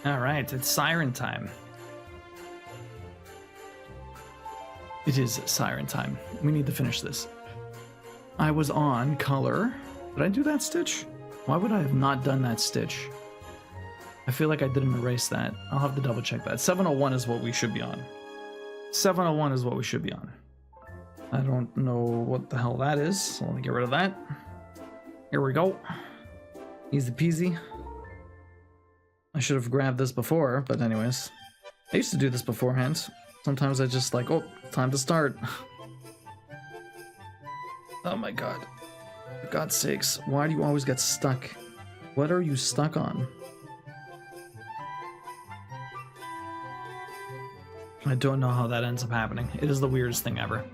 Alright, it's siren time. It is siren time. We need to finish this. I was on color. Did I do that stitch? Why would I have not done that stitch? I feel like I didn't erase that. I'll have to double check that. 701 is what we should be on. 701 is what we should be on. I don't know what the hell that is, so let me get rid of that. Here we go. Easy peasy. I should have grabbed this before, but anyways. I used to do this beforehand. Sometimes I just like, oh, time to start. Oh my god. For God's sakes, why do you always get stuck? What are you stuck on? I don't know how that ends up happening. It is the weirdest thing ever.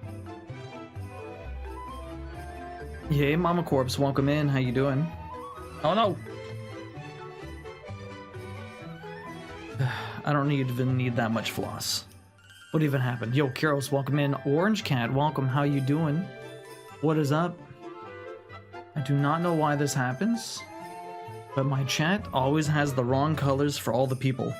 Yay, Mama Corpse, welcome in. How you doing? Oh no! I don't even need that much floss. What even happened? Yo, Kiros, welcome in. Orange Cat, welcome. How you doing? What is up? I do not know why this happens, but my chat always has the wrong colors for all the people.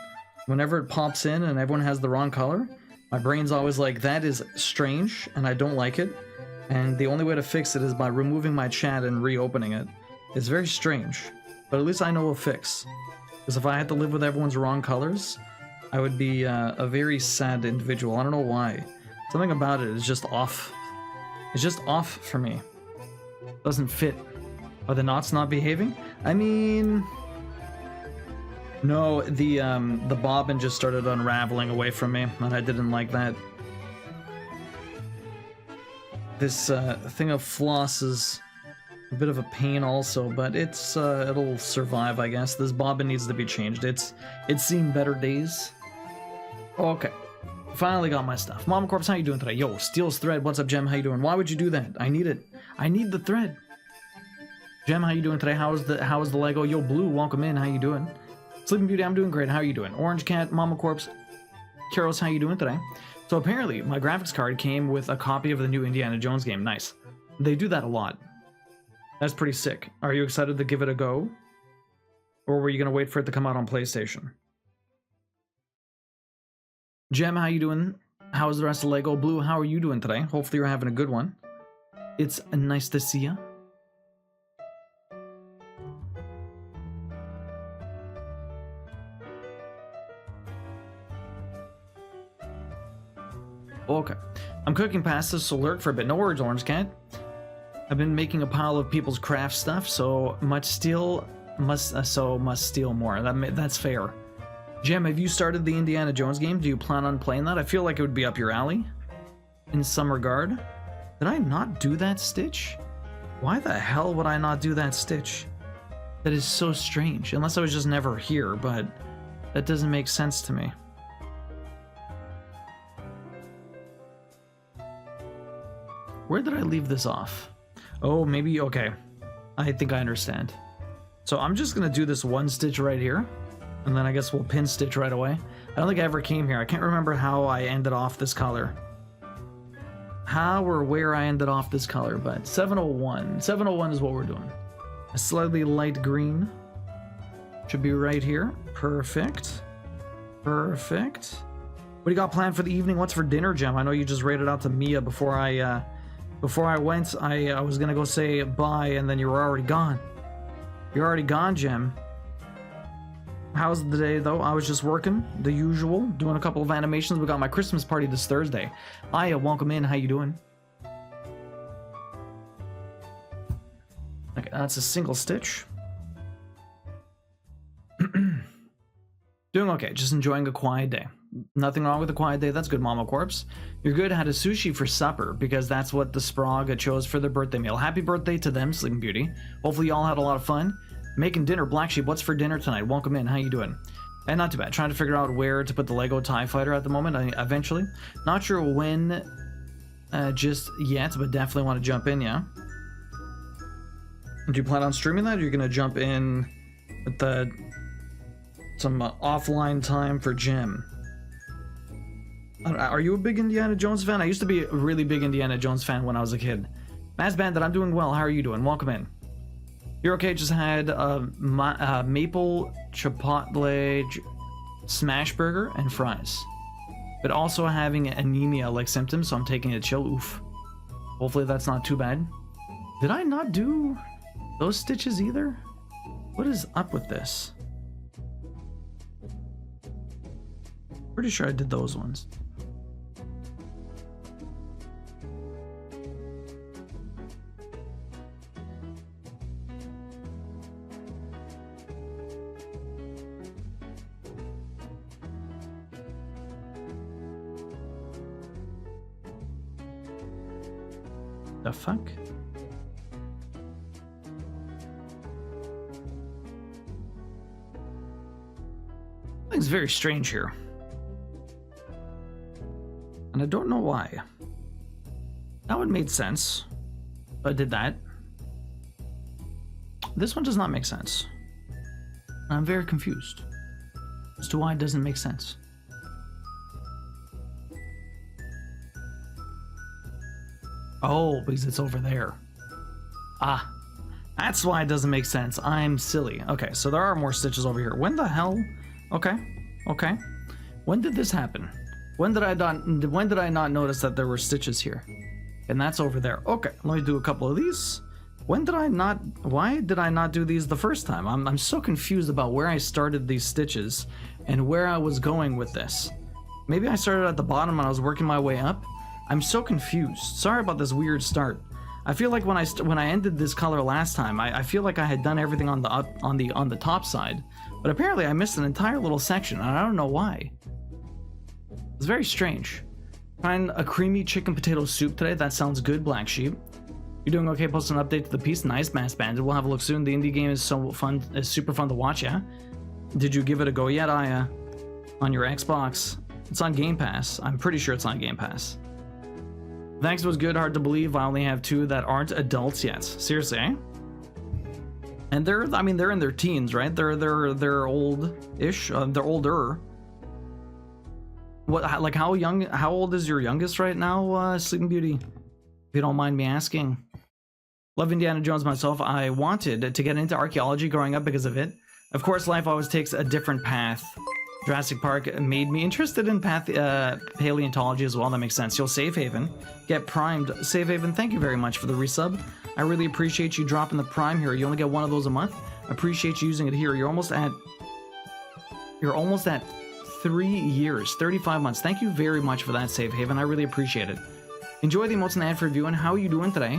Whenever it pops in and everyone has the wrong color, my brain's always like, that is strange, and I don't like it. And the only way to fix it is by removing my chat and reopening it. It's very strange, but at least I know a fix. Because if I had to live with everyone's wrong colors, I would be a very sad individual. I don't know why. Something about it is just off. It's just off for me. Doesn't fit. Are the knots not behaving? I mean... No, the bobbin just started unraveling away from me, and I didn't like that. This thing of floss is a bit of a pain also, but it's it'll survive, I guess. This bobbin needs to be changed. It's seen better days. Okay, finally got my stuff. Mama Corpse, how you doing today? Yo, Steel's thread, what's up, Gem? How you doing? Why would you do that? I need it. I need the thread. Gem, how you doing today? How is the Lego? Yo, Blue, welcome in. How you doing? Sleeping Beauty, I'm doing great. How are you doing? Orange Cat, Mama Corpse, Carols, how you doing today? So apparently, my graphics card came with a copy of the new Indiana Jones game. Nice. They do that a lot. That's pretty sick. Are you excited to give it a go? Or were you going to wait for it to come out on PlayStation? Gem, how you doing? How's the rest of Lego? Blue, how are you doing today? Hopefully you're having a good one. It's nice to see ya. Okay. I'm cooking pasta, so lurk for a bit. No worries, Orange Cat. I've been making a pile of people's craft stuff, so must steal more. That's fair. Gem, have you started the Indiana Jones game? Do you plan on playing that? I feel like it would be up your alley in some regard. Did I not do that stitch? Why the hell would I not do that stitch? That is so strange. Unless I was just never here, but that doesn't make sense to me. Where did I leave this off? Oh, maybe, okay. I think I understand. So I'm just gonna do this one stitch right here, and then I guess we'll pin stitch right away. I don't think I ever came here. I can't remember how I ended off this color. How or where I ended off this color, but 701. 701 is what we're doing. A slightly light green. Should be right here. Perfect. Perfect. What do you got planned for the evening? What's for dinner, Gem? I know you just rated out to Mia before I went. I was gonna go say bye, and then you were already gone. You're already gone, Gem. How's the day, though? I was just working, the usual, doing a couple of animations. We got my Christmas party this Thursday. Aya, welcome in. How you doing? Okay, that's a single stitch. Doing okay, just enjoying a quiet day. Nothing wrong with a quiet day. That's good, Mama Corpse. You're good. Had a sushi for supper because that's what the Sprague chose for their birthday meal. Happy birthday to them, Sleeping Beauty. Hopefully y'all had a lot of fun. Making dinner. Black Sheep, what's for dinner tonight? Welcome in. How you doing? And not too bad. Trying to figure out where to put the Lego TIE Fighter at the moment. Eventually. Not sure when just yet, but definitely want to jump in, yeah? Do you plan on streaming that, or you're going to jump in with some offline time for Jim? Are you a big Indiana Jones fan? I used to be a really big Indiana Jones fan when I was a kid. Mass Bandit, I'm doing well. How are you doing? Welcome in. You're okay. Just had maple chipotle smash burger, and fries. But also having anemia-like symptoms, so I'm taking a chill. Oof. Hopefully that's not too bad. Did I not do those stitches either? What is up with this? Pretty sure I did those ones. The fuck? Something's very strange here. And I don't know why. That one made sense. I did that. This one does not make sense. I'm very confused as to why it doesn't make sense. Oh, because it's over there. Ah, that's why it doesn't make sense. I'm silly. Okay, so there are more stitches over here. When the hell? Okay, okay. When did this happen? When did I not notice that there were stitches here? And that's over there. Okay, let me do a couple of these. When did I not? Why did I not do these the first time? I'm so confused about where I started these stitches and where I was going with this. Maybe I started at the bottom and I was working my way up. I'm so confused. Sorry about this weird start. I feel like when I ended this color last time, I feel like I had done everything on the top side, but apparently I missed an entire little section, and I don't know why. It's very strange. Trying a creamy chicken potato soup today. That sounds good, Black Sheep. You're doing okay? Post an update to the piece. Nice, Mass Bandit. We'll have a look soon. The indie game is so fun. It's super fun to watch. Yeah. Did you give it a go yet, Aya? On your Xbox? It's on Game Pass. I'm pretty sure it's on Game Pass. Thanks was good. Hard to believe I only have 2 that aren't adults yet. Seriously, eh? And they're in their teens, right? They're old-ish. They're older. What? Like how young? How old is your youngest right now, Sleeping Beauty? If you don't mind me asking. Love Indiana Jones myself. I wanted to get into archaeology growing up because of it. Of course, life always takes a different path. Jurassic Park made me interested in paleontology as well. That makes sense. You'll Safe Haven. Get primed. Safe Haven, thank you very much for the resub. I really appreciate you dropping the prime here. You only get 1 of those a month. Appreciate you using it here. You're almost at 3 years, 35 months. Thank you very much for that, Safe Haven. I really appreciate it. Enjoy the emotes and ad for viewing. How are you doing today?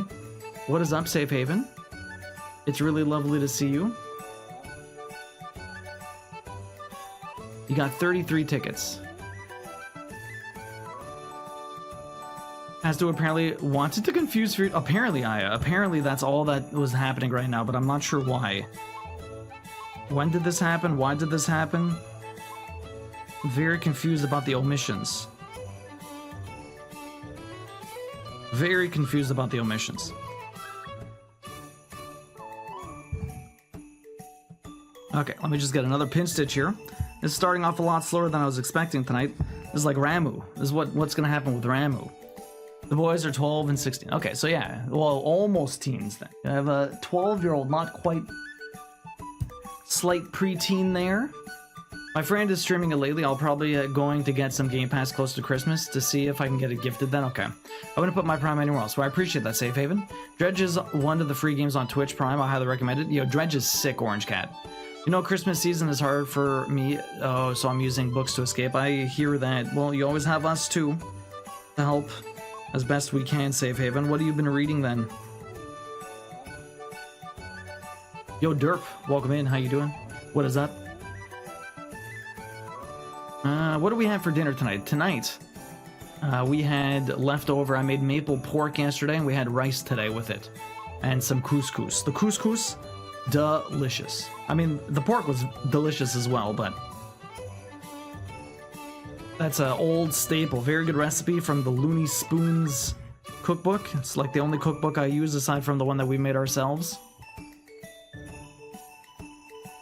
What is up, Safe Haven? It's really lovely to see you. You got 33 tickets. Has to apparently wanted to confuse for apparently Aya. Apparently that's all that was happening right now, but I'm not sure why. When did this happen? Why did this happen? Very confused about the omissions. Very confused about the omissions. Okay, let me just get another pin stitch here. It's starting off a lot slower than I was expecting tonight. This is like Ramu. This is what's gonna happen with Ramu. The boys are 12 and 16. Okay, so yeah, well, almost teens then. I have a 12-year-old, not quite slight preteen there. My friend is streaming it lately. I'll probably going to get some Game Pass close to Christmas to see if I can get it gifted then. Okay. I'm going to put my Prime anywhere else. Well, I appreciate that, Safe Haven. Dredge is one of the free games on Twitch Prime. I highly recommend it. Yo, Dredge is sick, Orange Cat. You know, Christmas season is hard for me, so I'm using books to escape. I hear that. Well, you always have us, too, to help as best we can, Safe Haven. What have you been reading, then? Yo, Derp, welcome in. How you doing? What is up? What do we have for dinner tonight? Tonight, we had leftover. I made maple pork yesterday, and we had rice today with it. And some couscous. The couscous, delicious. I mean, the pork was delicious as well, but that's an old staple. Very good recipe from the Looney Spoons cookbook. It's like the only cookbook I use aside from the one that we made ourselves.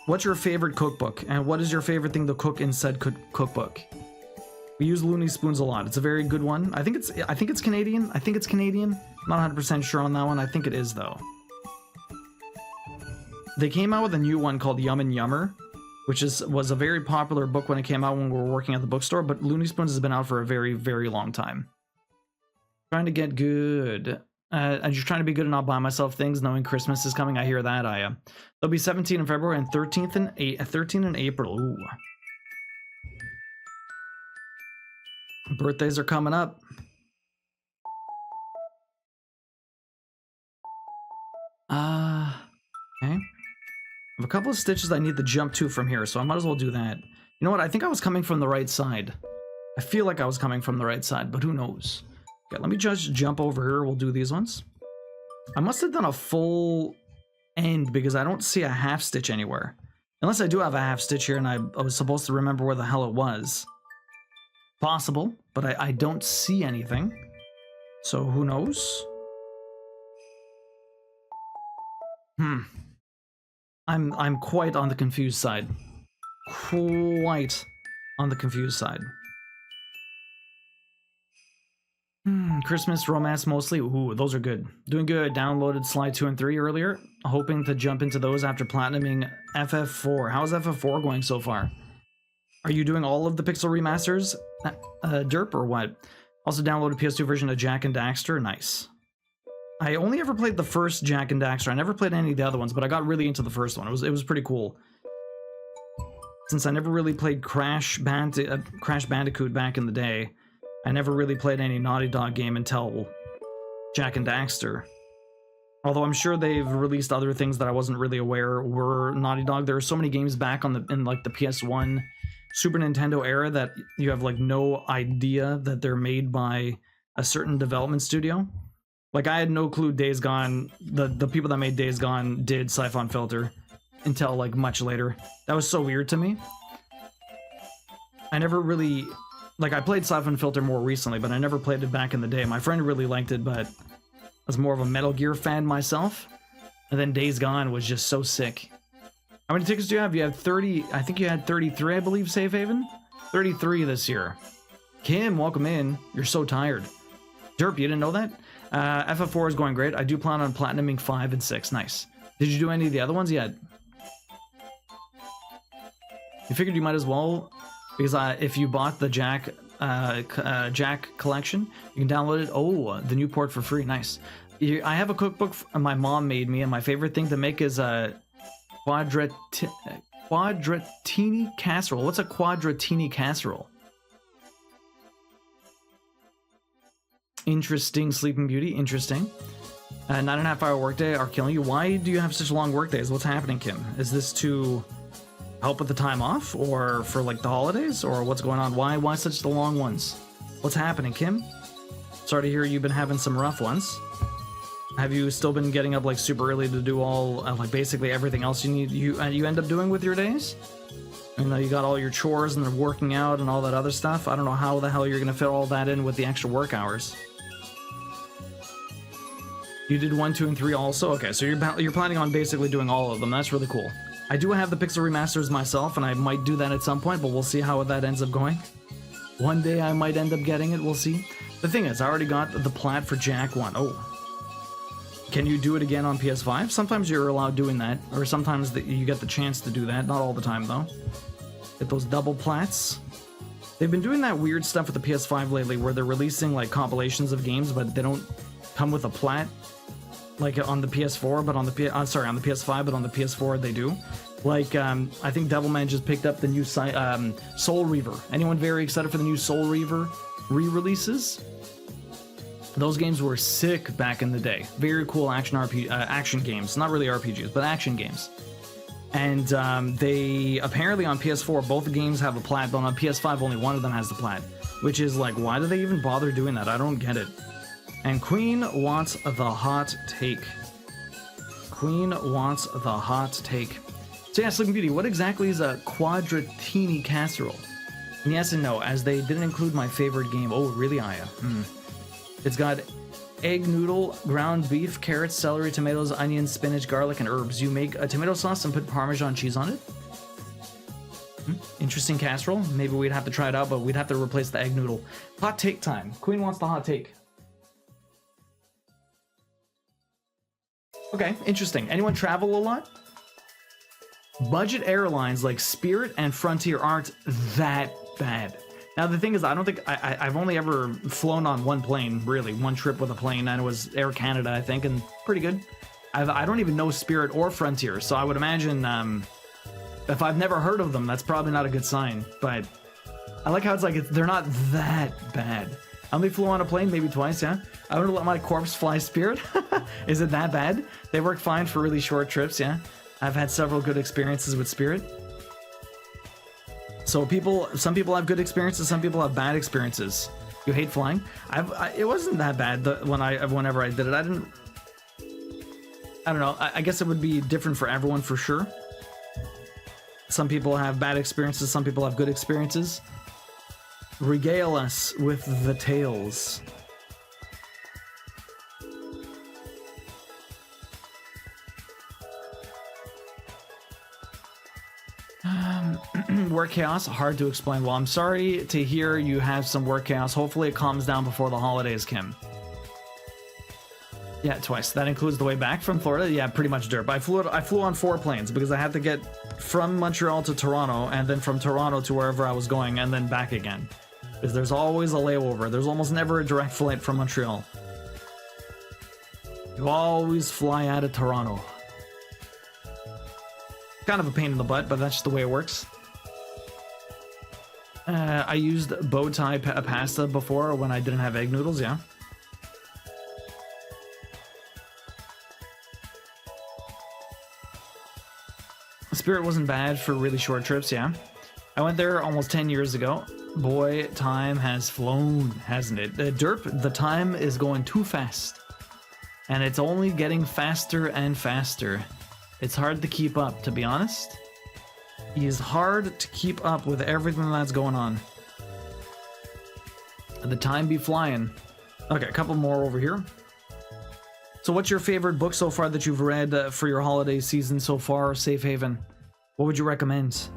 What's your favorite cookbook, and what is your favorite thing to cook in said cookbook? We use Looney Spoons a lot. It's a very good one. I think it's Canadian. I think it's Canadian. I'm not 100% sure on that one. I think it is though. They came out with a new one called Yum and Yummer, which was a very popular book when it came out when we were working at the bookstore, but Looney Spoons has been out for a very, very long time. Trying to get good. I'm just trying to be good and not buy myself things, knowing Christmas is coming. I hear that. There'll be 17 in February and 13 in April. Ooh. Birthdays are coming up. Okay. I have a couple of stitches I need to jump to from here, so I might as well do that. You know what? I think I was coming from the right side. I feel like I was coming from the right side, but who knows? Okay, let me just jump over here. We'll do these ones. I must have done a full end because I don't see a half stitch anywhere. Unless I do have a half stitch here and I was supposed to remember where the hell it was. Possible, but I don't see anything. So who knows? I'm quite on the confused side. Quite on the confused side. Christmas romance mostly. Ooh, those are good. Doing good. Downloaded Slide 2 and 3 earlier. Hoping to jump into those after platinuming FF4. How's FF4 going so far? Are you doing all of the pixel remasters, derp, or what? Also downloaded PS2 version of Jak and Daxter. Nice. I only ever played the first Jak and Daxter. I never played any of the other ones, but I got really into the first one. It was pretty cool. Since I never really played Crash Bandicoot back in the day, I never really played any Naughty Dog game until Jak and Daxter. Although I'm sure they've released other things that I wasn't really aware were Naughty Dog. There are so many games back in like the PS1, Super Nintendo era that you have like no idea that they're made by a certain development studio. Like I had no clue Days Gone, the people that made Days Gone did Siphon Filter until like much later. That was so weird to me. I never really, like I played Siphon Filter more recently, but I never played it back in the day. My friend really liked it, but I was more of a Metal Gear fan myself. And then Days Gone was just so sick. How many tickets do you have? You have 30, I think you had 33, I believe, Safe Haven? 33 this year. Kim, welcome in. You're so tired. Derp, you didn't know that? FF4 is going great. I do plan on platinuming 5 and 6. Nice. Did you do any of the other ones yet? You figured you might as well, because if you bought the Jak collection, you can download it. Oh, the new port for free. Nice. I have a cookbook my mom made me, and my favorite thing to make is a quadratini casserole. What's a quadratini casserole? Interesting, Sleeping Beauty. Interesting. 9.5 hour workday are killing you. Why do you have such long workdays? What's happening, Kim? Is this to help with the time off, or for like the holidays, or what's going on? Why such the long ones? What's happening, Kim? Sorry to hear you've been having some rough ones. Have you still been getting up like super early to do all like basically everything else you need? You end up doing with your days? You know, you got all your chores and they're working out and all that other stuff. I don't know how the hell you're gonna fit all that in with the extra work hours. You did 1, 2, and 3 also? Okay, so you're planning on basically doing all of them. That's really cool. I do have the Pixel Remasters myself, and I might do that at some point, but we'll see how that ends up going. One day I might end up getting it, we'll see. The thing is, I already got the plat for Jak 1. Oh. Can you do it again on PS5? Sometimes you're allowed doing that, or sometimes you get the chance to do that. Not all the time, though. Get those double plats. They've been doing that weird stuff with the PS5 lately, where they're releasing, like, compilations of games, but they don't come with a plat. Like on the PS4, but on the PS5, but on the PS4 they do. Like, I think Devilman just picked up the new Soul Reaver. Anyone very excited for the new Soul Reaver re-releases? Those games were sick back in the day. Very cool action games. Not really RPGs, but action games. And they, apparently on PS4, both the games have a plat, but on PS5 only one of them has the plat. Which is like, why do they even bother doing that? I don't get it. And Queen wants the hot take. Queen wants the hot take. So yeah, Sleeping Beauty, what exactly is a quadratini casserole? And yes and no, as they didn't include my favorite game. Oh, really, Aya? It's got egg noodle, ground beef, carrots, celery, tomatoes, onions, spinach, garlic, and herbs. You make a tomato sauce and put Parmesan cheese on it. Interesting casserole. Maybe we'd have to try it out, but we'd have to replace the egg noodle. Hot take time. Queen wants the hot take. Okay, interesting. Anyone travel a lot? budget airlines like Spirit and Frontier aren't that bad. Now the thing is, I don't think I've only ever flown on one plane, really, one trip with a plane, and it was Air Canada, I think, and pretty good. I don't even know Spirit or Frontier, so I would imagine if I've never heard of them, that's probably not a good sign. But I like how it's like they're not that bad. I only flew on a plane maybe twice, yeah. I would let my corpse fly Spirit. Is it that bad? They work fine for really short trips, yeah. I've had several good experiences with Spirit. So some people have good experiences, some people have bad experiences. You hate flying? It wasn't that bad whenever I did it. I don't know. I guess it would be different for everyone for sure. Some people have bad experiences, some people have good experiences. Regale us with the tales. Work chaos, hard to explain. Well, I'm sorry to hear you have some work chaos. Hopefully it calms down before the holidays, Kim. Yeah, twice. That includes the way back from Florida. Yeah, pretty much derp. I flew on 4 planes because I had to get from Montreal to Toronto and then from Toronto to wherever I was going and then back again. Because there's always a layover. There's almost never a direct flight from Montreal. You always fly out of Toronto. Kind of a pain in the butt, but that's just the way it works. I used bow tie pasta before when I didn't have egg noodles, yeah. Spirit wasn't bad for really short trips, yeah. I went there almost 10 years ago. Boy, time has flown, hasn't it? Derp, the time is going too fast. And it's only getting faster and faster. It's hard to keep up, to be honest. It is hard to keep up with everything that's going on. The time be flying. Okay, a couple more over here. So what's your favorite book so far that you've read for your holiday season so far, Safe Haven? What would you recommend?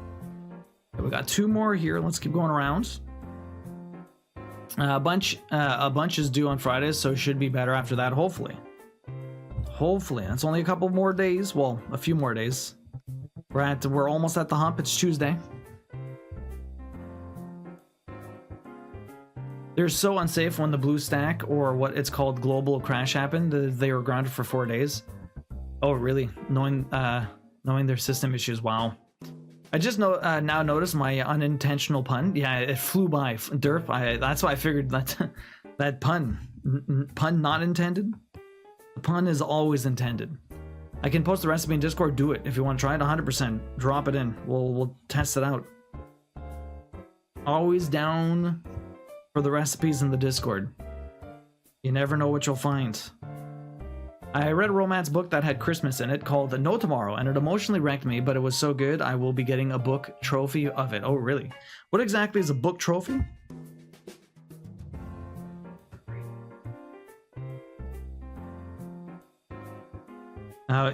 Okay, we got 2 more here. Let's keep going around. A bunch is due on Fridays, so it should be better after that, hopefully. Hopefully. That's only a couple more days. Well, a few more days. We're almost at the hump. It's Tuesday. They're so unsafe when the blue stack or what it's called global crash happened. They were grounded for 4 days. Oh, really? Knowing their system issues. Wow. I just now noticed my unintentional pun. Yeah, it flew by. Derp. That's why I figured that pun not intended. The pun is always intended. I can post the recipe in Discord. Do it if you want to try it. 100%. Drop it in. We'll test it out. Always down for the recipes in the Discord. You never know what you'll find. I read a romance book that had Christmas in it called No Tomorrow, and it emotionally wrecked me, but it was so good I will be getting a book trophy of it. Oh, really? What exactly is a book trophy?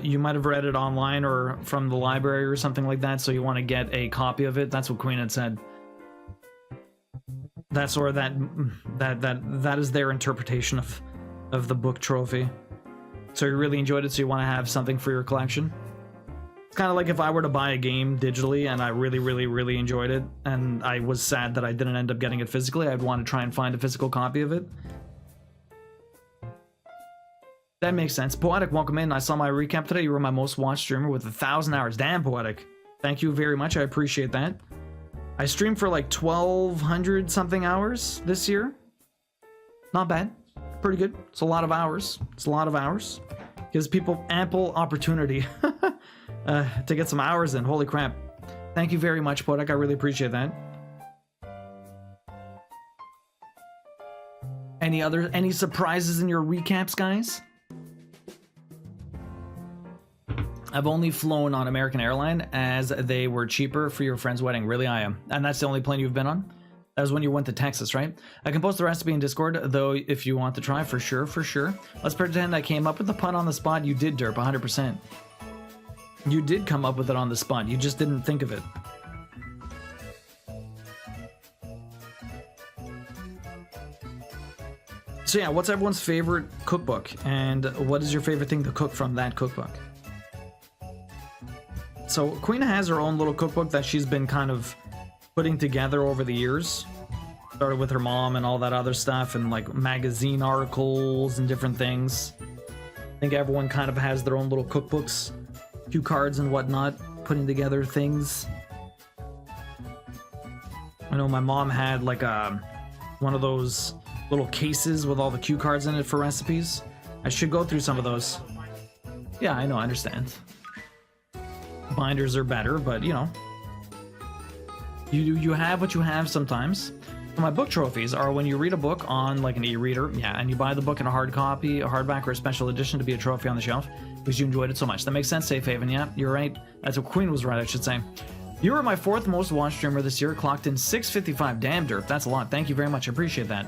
You might have read it online or from the library or something like that, so you want to get a copy of it. That's what Queen had said. That's or that is their interpretation of the book trophy. So you really enjoyed it, so you want to have something for your collection. It's kind of like if I were to buy a game digitally and I really, really, really enjoyed it, and I was sad that I didn't end up getting it physically, I'd want to try and find a physical copy of it. That makes sense. Poetic, welcome in. I saw my recap today. You were my most watched streamer with 1,000 hours. Damn, Poetic. Thank you very much. I appreciate that. I streamed for like 1,200 something hours this year. Not bad. Pretty good. It's a lot of hours. It's a lot of hours. Gives people ample opportunity to get some hours in. Holy crap. Thank you very much, Poetic. I really appreciate that. Any surprises in your recaps, guys? I've only flown on American Airline as they were cheaper for your friend's wedding. Really, I am. And that's the only plane you've been on? That was when you went to Texas, right? I can post the recipe in Discord, though, if you want to try, for sure, for sure. Let's pretend I came up with the pun on the spot. You did, Derp, 100%. You did come up with it on the spot. You just didn't think of it. So yeah, what's everyone's favorite cookbook? And what is your favorite thing to cook from that cookbook? so Queen has her own little cookbook that she's been kind of putting together over the years. Started with her mom and all that other stuff, and like magazine articles and different things. I think everyone kind of has their own little cookbooks, cue cards and whatnot, putting together things. I know my mom had like one of those little cases with all the cue cards in it for recipes. I should go through some of those. Yeah, I know, I understand. Binders are better, but you know, you have what you have sometimes. My book trophies are when you read a book on like an e-reader, yeah, and you buy the book in a hard copy, a hardback, or a special edition to be a trophy on the shelf because you enjoyed it so much. That makes sense, Safe Haven. Yeah, you're right. That's what Queen was right, I should say. You were my 4th most watched streamer this year, clocked in 655. Damn, Derp, that's a lot. Thank you very much. I appreciate that.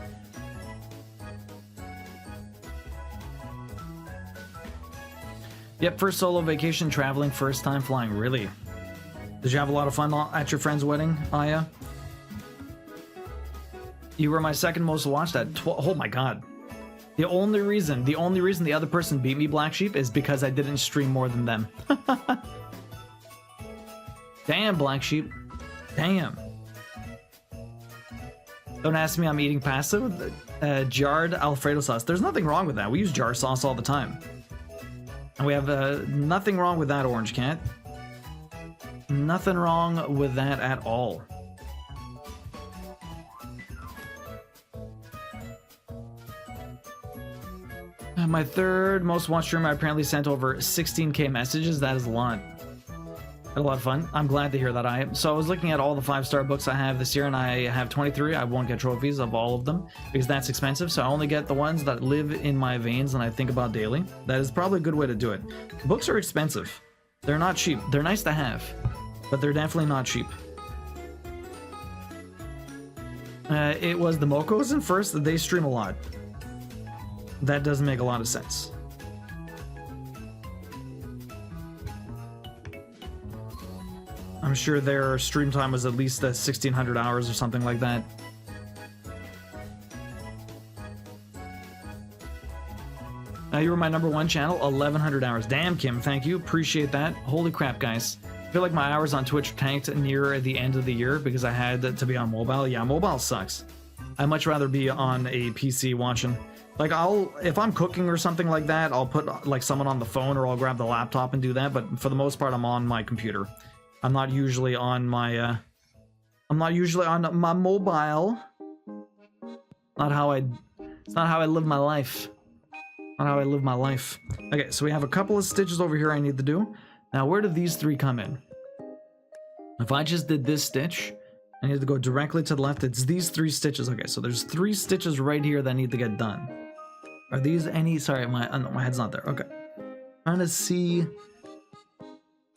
Yep, first solo vacation, traveling, first time flying. Really? Did you have a lot of fun at your friend's wedding, Aya? You were my 2nd most watched at 12. Oh my god. The only reason the other person beat me, Black Sheep, is because I didn't stream more than them. Damn, Black Sheep. Damn. Don't ask me, I'm eating pasta with jarred Alfredo sauce. There's nothing wrong with that. We use jar sauce all the time. And we have nothing wrong with that, Orange Cat. Nothing wrong with that at all. My 3rd most watched streamer, I apparently sent over 16k messages. That is a lot. Had a lot of fun. I'm glad to hear that. So I was looking at all the 5-star books I have this year, and I have 23. I won't get trophies of all of them because that's expensive. So I only get the ones that live in my veins and I think about daily. That is probably a good way to do it. Books are expensive. They're not cheap. They're nice to have, but they're definitely not cheap. It was the Mokos in first. They stream a lot. That doesn't make a lot of sense. I'm sure their stream time was at least 1,600 hours or something like that. You were my #1 channel, 1,100 hours. Damn, Kim, thank you. Appreciate that. Holy crap, guys. I feel like my hours on Twitch tanked near the end of the year because I had to be on mobile. Yeah, mobile sucks. I'd much rather be on a PC watching. Like, if I'm cooking or something like that, I'll put like someone on the phone or I'll grab the laptop and do that. But for the most part, I'm on my computer. I'm not usually on my, mobile. It's not how I live my life. Not how I live my life. Okay, so we have a couple of stitches over here I need to do. Now, where do these 3 come in? If I just did this stitch, I need to go directly to the left. It's these 3 stitches. Okay, so there's 3 stitches right here that need to get done. Are these any... Sorry, my head's not there. Okay. Trying to see...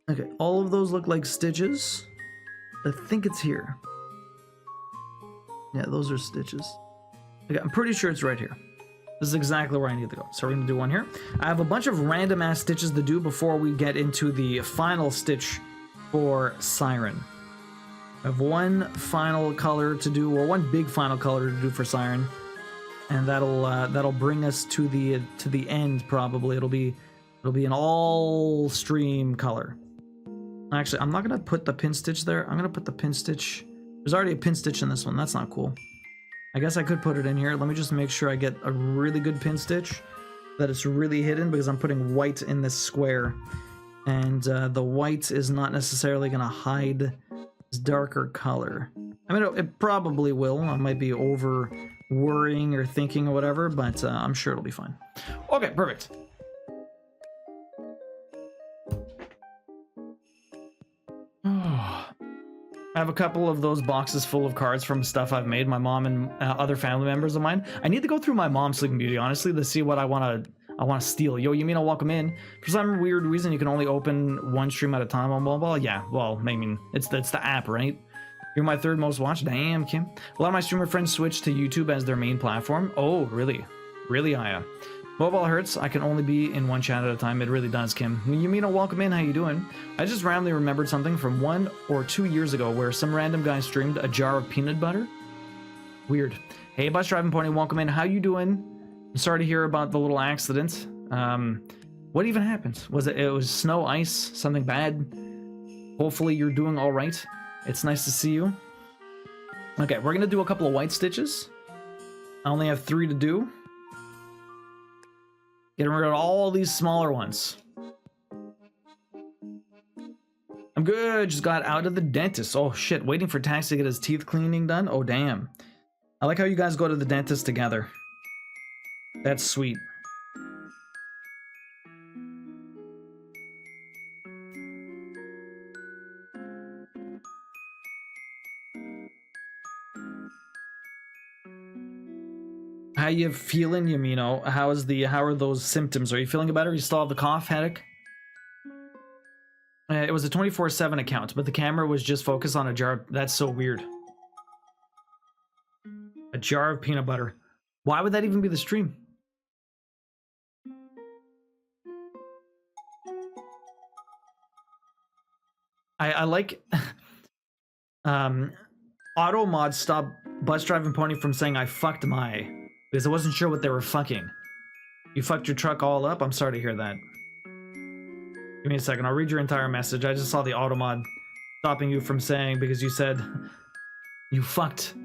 Okay, all of those look like stitches. I think it's here. Yeah, those are stitches. Okay, I'm pretty sure it's right here. This is exactly where I need to go. So we're going to do one here. I have a bunch of random-ass stitches to do before we get into the final stitch for Siren. I have one final color to do, or one big final color to do for Siren, and that'll bring us to the end. Probably it'll be an all stream color. Actually, I'm not gonna put the pin stitch there. I'm gonna put the pin stitch. There's already a pin stitch in this one. That's not cool. I guess I could put it in here. Let me just make sure I get a really good pin stitch, that it's really hidden, because I'm putting white in this square, and the white is not necessarily gonna hide this darker color. I mean, it probably will. I might be over worrying or thinking or whatever, but I'm sure it'll be fine. Okay, perfect. I have a couple of those boxes full of cards from stuff I've made, my mom and other family members of mine. I need to go through my mom's Sleeping Beauty, honestly, to see what I want to steal. Yo, you mean I'll welcome in? For some weird reason, you can only open one stream at a time on mobile? Yeah, well, I mean, it's the app, right? You're my 3rd most watched? Damn, Kim. A lot of my streamer friends switch to YouTube as their main platform. Oh, really? Really, Aya? Mobile hurts. I can only be in one chat at a time. It really does, Kim. You mean I'll welcome in? How you doing? I just randomly remembered something from 1 or 2 years ago where some random guy streamed a jar of peanut butter. Weird. Hey, Bus Driving Pony, welcome in. How you doing? I'm sorry to hear about the little accident. What even happened? Was it was snow, ice, something bad? Hopefully you're doing all right. It's nice to see you. Okay, we're gonna do a couple of white stitches. I only have 3 to do. Getting rid of all these smaller ones. I'm good, just got out of the dentist. Oh shit, waiting for Tax to get his teeth cleaning done? Oh damn. I like how you guys go to the dentist together. That's sweet. How you feeling, Yamino? How are those symptoms? Are you feeling better? You still have the cough, headache? It was a 24/7 account, but the camera was just focused on a jar. That's so weird. A jar of peanut butter. Why would that even be the stream? I like auto mod stop bus driving pony from saying I fucked my, because I wasn't sure what they were fucking. You fucked your truck all up? I'm sorry to hear that. Give me a second, I'll read your entire message. I just saw the auto mod stopping you from saying, because you said you fucked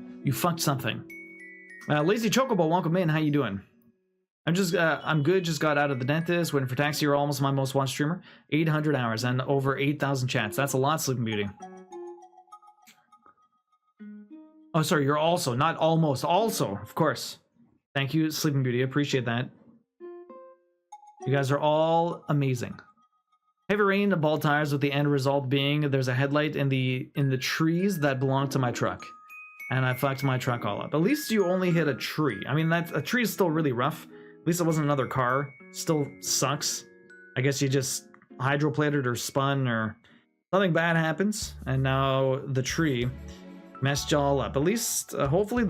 something. Lazy Chocobo, welcome in. How you doing? I'm good. Just got out of the dentist. Waiting for Taxi. You're almost my most watched streamer. 800 hours and over 8,000 chats. That's a lot, Sleeping Beauty. Oh, sorry. You're also, not almost. Also, of course. Thank you, Sleeping Beauty. Appreciate that. You guys are all amazing. Heavy rain, bald tires, with the end result being there's a headlight in the trees that belong to my truck. And I fucked my truck all up. At least you only hit a tree. I mean, a tree is still really rough. At least it wasn't another car. Still sucks. I guess you just hydroplated or spun or something bad happens. And now the tree messed y'all up. At least, hopefully,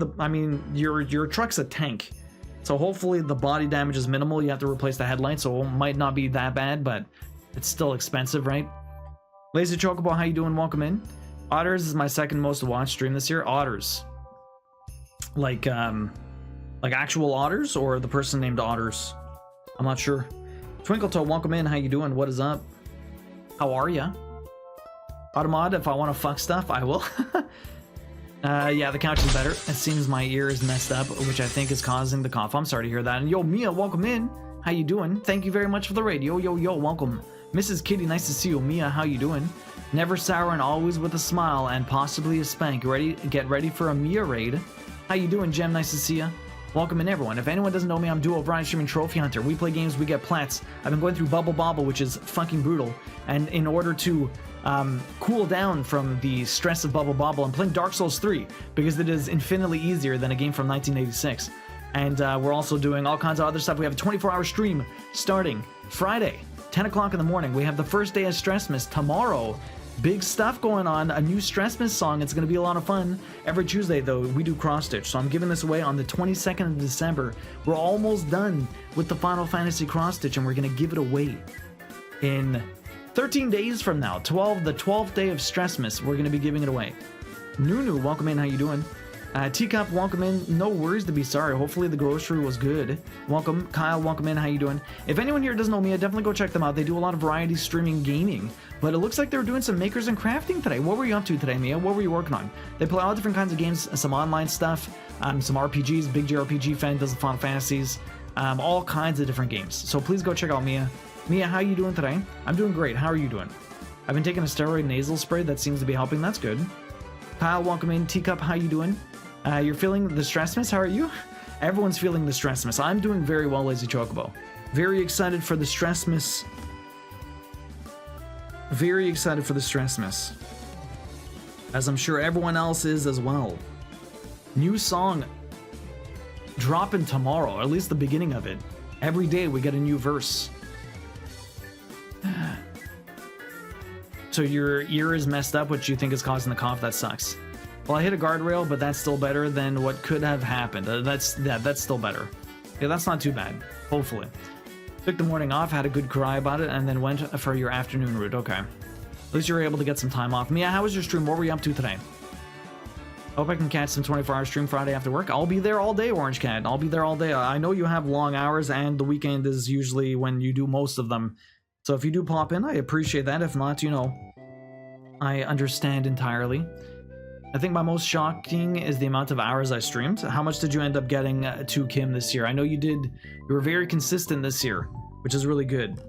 your truck's a tank. So hopefully the body damage is minimal. You have to replace the headlight, so it might not be that bad, but it's still expensive, right? Lazy Chocobo, how you doing? Welcome in. Otters is my second most watched stream this year. Otters. Like actual otters or the person named Otters? I'm not sure. Twinkle Toe, welcome in. How you doing? What is up? How are ya? Automod, if I want to fuck stuff, I will. Yeah, the couch is better. It seems my ear is messed up, which I think is causing the cough. I'm sorry to hear that. And yo, Mia, welcome in. How you doing? Thank you very much for the raid. Yo, welcome. Mrs. Kitty, nice to see you. Mia, how you doing? Never sour and always with a smile and possibly a spank. Get ready for a Mia raid. How you doing, Gem? Nice to see ya. Welcome in, everyone. If anyone doesn't know me, I'm Duo Brian streaming Trophy Hunter. We play games, we get plats. I've been going through Bubble Bobble, which is fucking brutal. And in order to cool down from the stress of Bubble Bobble, I'm playing Dark Souls 3 because it is infinitely easier than a game from 1986. And we're also doing all kinds of other stuff. We have a 24-hour stream starting Friday, 10 o'clock in the morning. We have the first day of Stressmas tomorrow. Big stuff going on, a new Stressmas song. It's going to be a lot of fun. Every Tuesday, though, we do cross-stitch, so I'm giving this away on the 22nd of December. We're almost done with the Final Fantasy cross-stitch, and we're going to give it away in 13 days from now. The 12th day of Stressmas, we're going to be giving it away. Nunu, welcome in. How you doing? Teacup, welcome in. No worries to be sorry. Hopefully the grocery was good. Welcome. Kyle, welcome in. How you doing? If anyone here doesn't know me, definitely go check them out. They do a lot of variety streaming gaming. But it looks like they were doing some makers and crafting today. What were you up to today, Mia? What were you working on? They play all different kinds of games, some online stuff, some RPGs. Big JRPG fan does the Final Fantasies, all kinds of different games. So please go check out Mia. Mia, how you doing today? I'm doing great. How are you doing? I've been taking a steroid nasal spray. That seems to be helping. That's good. Kyle, welcome in. Teacup, how you doing? You're feeling the Stressmas? How are you? Everyone's feeling the Stressmas. I'm doing very well, Lazy Chocobo. Very excited for the Stressmas. Very excited for the Stressmas. As I'm sure everyone else is as well. New song dropping tomorrow, or at least the beginning of it. Every day we get a new verse. So your ear is messed up, which you think is causing the cough. That sucks. Well, I hit a guardrail, but that's still better than what could have happened. That's still better. Yeah, that's not too bad. Hopefully. Took the morning off, had a good cry about it, and then went for your afternoon route. Okay. At least you were able to get some time off. Mia, how was your stream? What were you up to today? Hope I can catch some 24-hour stream Friday after work. I'll be there all day, Orange Cat. I'll be there all day. I know you have long hours, and the weekend is usually when you do most of them. So if you do pop in, I appreciate that. If not, you know, I understand entirely. I think my most shocking is the amount of hours I streamed. How much did you end up getting to Kim this year? I know you did. You were very consistent this year, which is really good.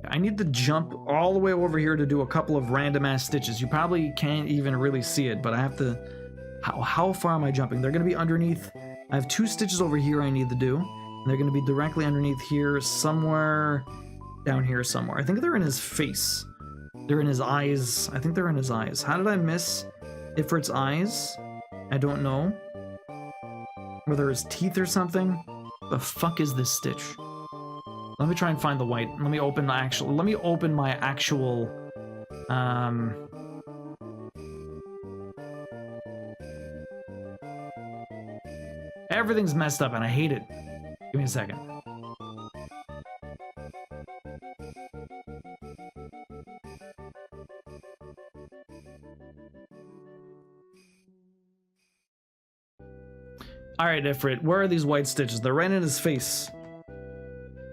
I need to jump all the way over here to do a couple of random ass stitches. You probably can't even really see it, but I have to... How far am I jumping? They're going to be underneath. I have 2 stitches over here I need to do. And they're going to be directly underneath here, somewhere down here somewhere. I think they're in his face. They're in his eyes. I think they're in his eyes. How did I miss Ifrit's eyes? I don't know. Whether his teeth or something. The fuck is this stitch? Let me try and find the white. Let me open my actual everything's messed up and I hate it. Give me a second. Alright, Ifrit, where are these white stitches? They're right in his face.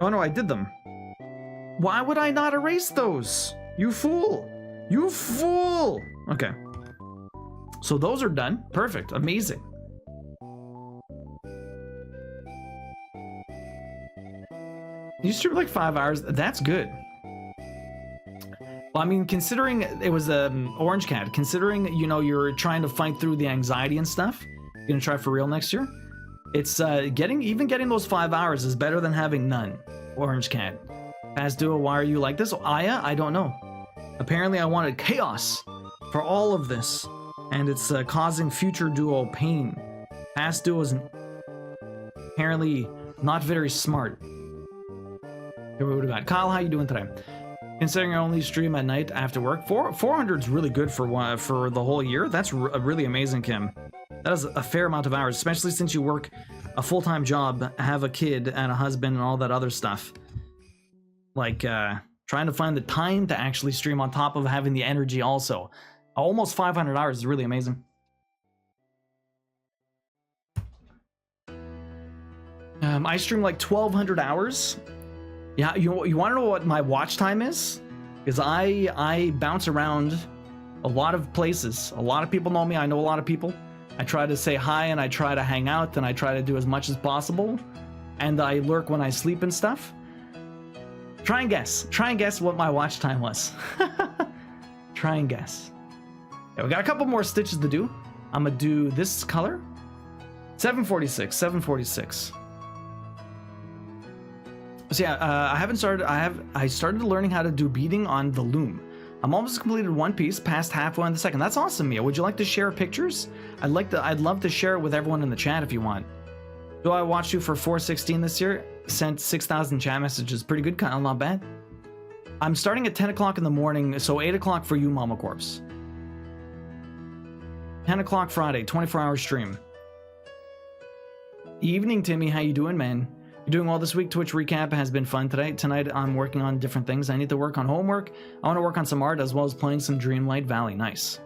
Oh no, I did them. Why would I not erase those? You fool! You fool! Okay. So those are done. Perfect. Amazing. You streamed like 5 hours. That's good. Well, I mean, considering it was Orange Cat, considering, you know, you're trying to fight through the anxiety and stuff, you're gonna try for real next year? It's, getting those 5 hours is better than having none. Orange Cat. Past Duo, why are you like this? Aya, I don't know. Apparently I wanted chaos for all of this, and it's causing future Duo pain. Past Duo is apparently not very smart. Here we got Kyle, how you doing today? Considering I only stream at night after work, 400 is really good for the whole year. That's really amazing, Kim. That is a fair amount of hours, especially since you work a full-time job, have a kid and a husband and all that other stuff. Like, trying to find the time to actually stream on top of having the energy also. Almost 500 hours is really amazing. I stream like 1,200 hours. Yeah, you want to know what my watch time is? Because I bounce around a lot of places. A lot of people know me. I know a lot of people. I try to say hi and I try to hang out and I try to do as much as possible. And I lurk when I sleep and stuff. Try and guess. Try and guess what my watch time was. Try and guess. Yeah, we got a couple more stitches to do. I'm gonna do this color. 746. 746. So yeah, I started learning how to do beading on the loom. I'm almost completed one piece, past halfway on the second. That's awesome, Mia. Would you like to share pictures? I'd love to share it with everyone in the chat if you want. Do I watch you for 416 this year? Sent 6,000 chat messages. Pretty good, Kyle, not bad. I'm starting at 10 o'clock in the morning, so 8 o'clock for you, Mama Corpse. 10 o'clock Friday, 24-hour stream. Evening, Timmy. How you doing, man? You're doing well this week. Twitch recap has been fun today. Tonight, I'm working on different things. I need to work on homework. I want to work on some art as well as playing some Dreamlight Valley. Nice.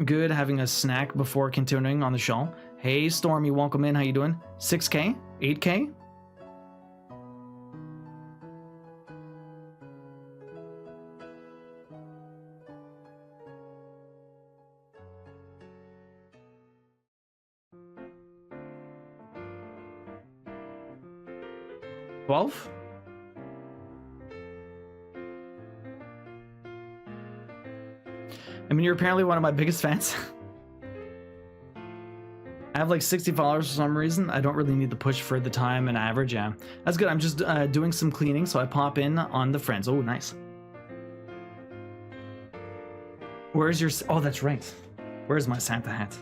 Good, having a snack before continuing on the show. Hey, Stormy, welcome in. How you doing? 6K? 8K? $12? I mean, you're apparently one of my biggest fans. I have like 60 followers for some reason. I don't really need to push for the time and average. Yeah, that's good. I'm just doing some cleaning, so I pop in on the friends. Oh, nice. Where's your... Oh, that's right. Where's my Santa hat?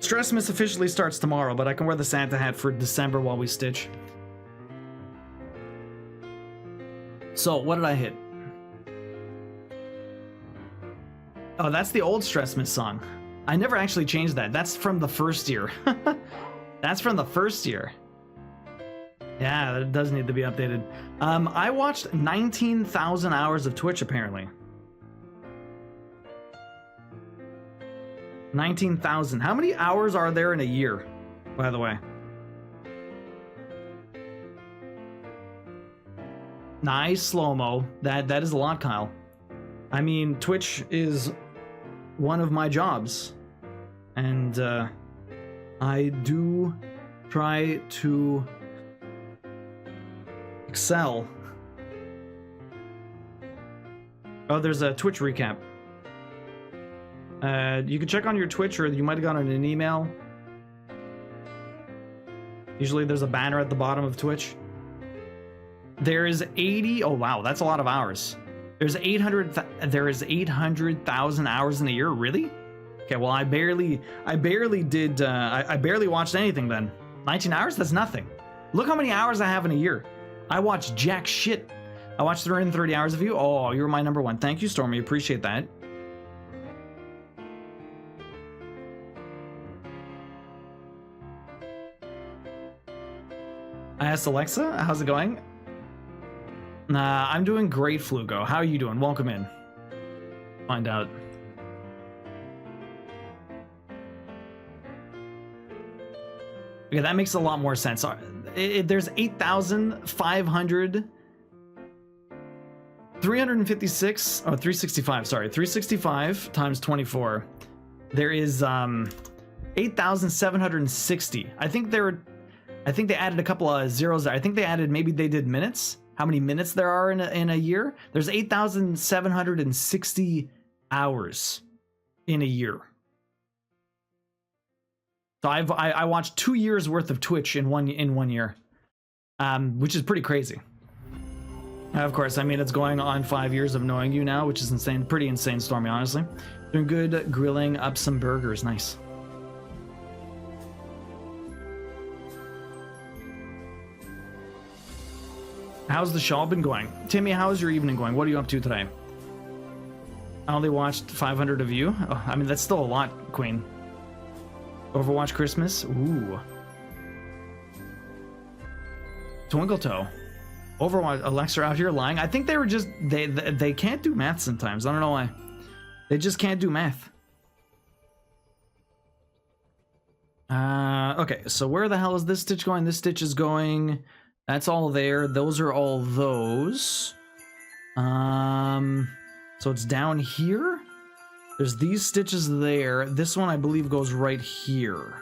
Stressmas officially starts tomorrow, but I can wear the Santa hat for December while we stitch. So, what did I hit? Oh, that's the old Stressmas song. I never actually changed that. That's from the first year. That's from the first year. Yeah, that does need to be updated. I watched 19,000 hours of Twitch, apparently. 19,000. How many hours are there in a year, by the way? Nice slow-mo. That is a lot, Kyle. I mean, Twitch is one of my jobs. And I do try to excel. Oh, there's a Twitch recap. You can check on your Twitch, or you might have gotten an email. Usually there's a banner at the bottom of Twitch. There is 80. Oh wow, that's a lot of hours. There's 800. There is 800,000 hours in a year. Really? Okay. Well, I barely did. I barely watched anything then. 19 hours. That's nothing. Look how many hours I have in a year. I watched jack shit. I watched 330 hours of you. Oh, you're my number one. Thank you, Stormy. Appreciate that. I asked Alexa, how's it going? I'm doing great, Flugo. How are you doing? Welcome in. Find out. Okay, that makes a lot more sense. There's 8,500... 356... Oh, 365, sorry. 365 times 24. There is 8,760. I think they added a couple of zeros there. I think they added, maybe they did minutes. How many minutes there are in a year? There's 8,760 hours in a year. So I watched 2 years worth of Twitch in one year, which is pretty crazy. Of course, I mean, it's going on 5 years of knowing you now, which is insane. Pretty insane, Stormy, honestly. Doing good, grilling up some burgers. Nice. How's the show been going? Timmy, how's your evening going? What are you up to today? I only watched 500 of you. Oh, I mean, that's still a lot, Queen. Overwatch Christmas? Ooh. Twinkle Toe. Overwatch. Alexa out here lying. I think they were just... They can't do math sometimes. I don't know why. They just can't do math. Okay, so where the hell is this stitch going? This stitch is going... That's all there. Those are all those. So it's down here. There's these stitches there. This one, I believe, goes right here.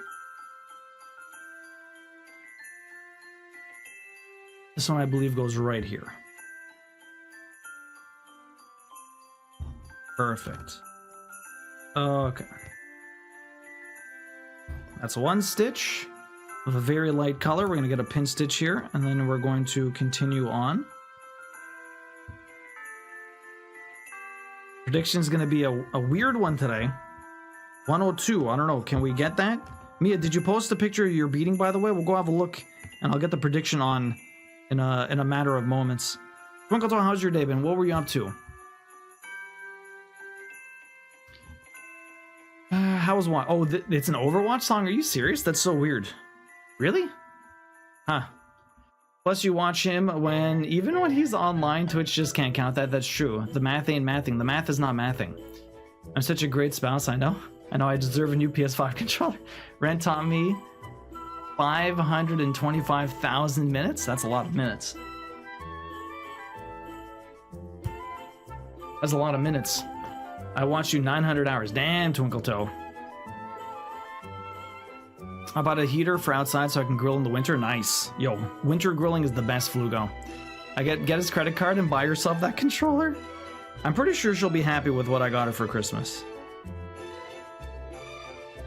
This one, I believe, goes right here. Perfect. Okay. That's one stitch. With a very light color. We're going to get a pin stitch here, and then we're going to continue on. Prediction is going to be a weird one today. 102. I don't know. Can we get that? Mia, did you post a picture of your beating, by the way? We'll go have a look, and I'll get the prediction on in a matter of moments. Twinkle Toe, how's your day been? What were you up to? How was one? Oh, it's an Overwatch song? Are you serious? That's so weird. Really? Huh. Plus you watch him even when he's online, Twitch just can't count that. That's true. The math ain't mathing. The math is not mathing. I'm such a great spouse, I know. I know I deserve a new PS5 controller. Ren taught me 525,000 minutes. That's a lot of minutes. That's a lot of minutes. I watched you 900 hours. Damn, Twinkle Toe. I bought a heater for outside so I can grill in the winter. Nice. Yo, winter grilling is the best, Flugo. Get his credit card and buy yourself that controller. I'm pretty sure she'll be happy with what I got her for Christmas.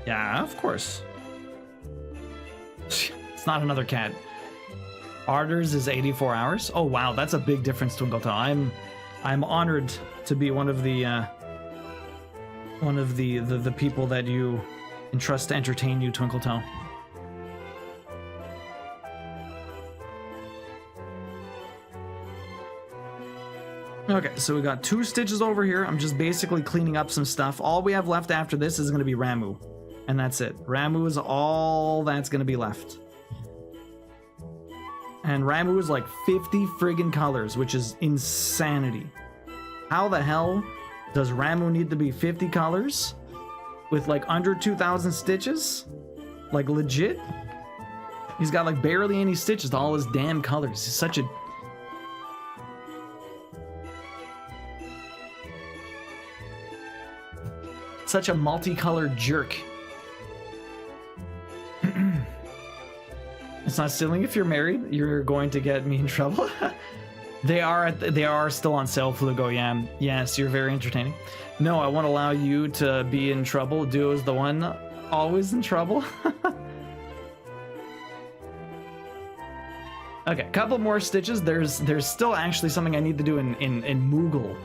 Yeah, of course. It's not another cat. Arders is 84 hours. Oh wow, that's a big difference, Twinkle Toe. I'm honored to be one of the people that you entrust to entertain you, Twinkle Toe. Okay, so we got 2 stitches over here. I'm just basically cleaning up some stuff. All we have left after this is going to be Ramu. And that's it. Ramu is all that's going to be left. And Ramu is like 50 friggin' colors, which is insanity. How the hell does Ramu need to be 50 colors? With like under 2,000 stitches? Like legit? He's got like barely any stitches to all his damn colors. He's such a... such a multicolored jerk. It's not stealing if you're married. You're going to get me in trouble. They are still on sale, Flugo. Yeah. Yes, you're very entertaining. No, I won't allow you to be in trouble. Duo is the one always in trouble. Okay, couple more stitches. There's still actually something I need to do in Moogle.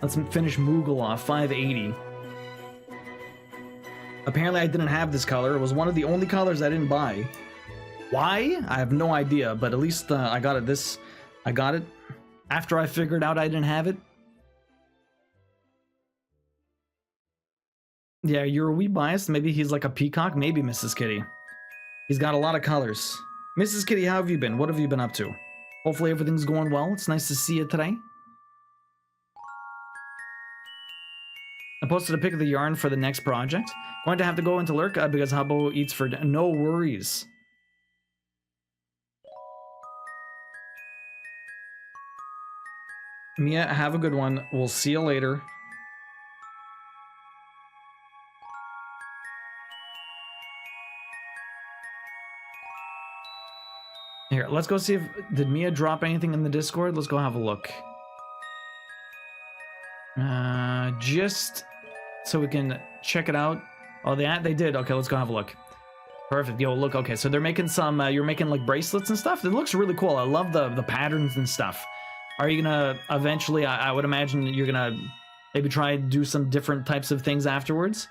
Let's finish Moogle off. 580. Apparently I didn't have this color. It was one of the only colors I didn't buy. Why? I have no idea, but at least I got it I got it after I figured out I didn't have it. Yeah, you're a wee biased. Maybe he's like a peacock. Maybe, Mrs. Kitty. He's got a lot of colors. Mrs. Kitty, how have you been? What have you been up to? Hopefully everything's going well. It's nice to see you today. I posted a pic of the yarn for the next project. Going to have to go into lurk because Hubbo eats for... No worries. Mia, have a good one. We'll see you later. Here, let's go see if... Did Mia drop anything in the Discord? Let's go have a look. Just so we can check it out. Oh, they did. Okay, let's go have a look. Perfect. Yo, look. Okay, so they're making some... you're making, like, bracelets and stuff? It looks really cool. I love the patterns and stuff. Are you gonna eventually, I would imagine you're gonna maybe try to do some different types of things afterwards?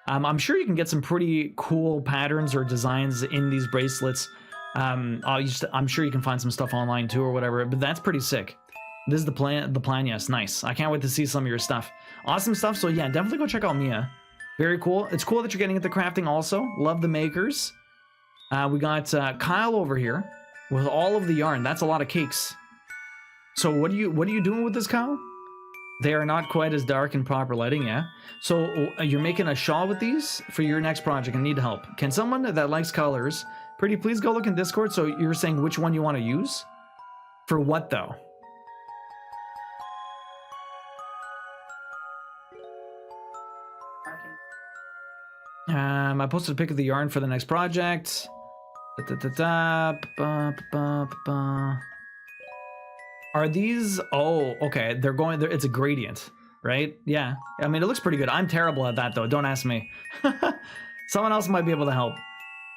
I'm sure you can get some pretty cool patterns or designs in these bracelets. I'm sure you can find some stuff online too or whatever, but that's pretty sick. This is the plan, yes, nice. I can't wait to see some of your stuff. Awesome stuff, so yeah, definitely go check out Mia. Very cool. It's cool that you're getting into crafting also. Love the makers. We got Kyle over here with all of the yarn. That's a lot of cakes. So what are you doing with this, Kyle? They are not quite as dark in proper lighting, yeah. So you're making a shawl with these for your next project and need help. Can someone that likes colors, pretty please go look in Discord? So you're saying which one you want to use? For what though? I posted a pic of the yarn for the next project. Are these... Oh, okay. They're going... It's a gradient, right? Yeah. I mean, it looks pretty good. I'm terrible at that, though. Don't ask me. Someone else might be able to help.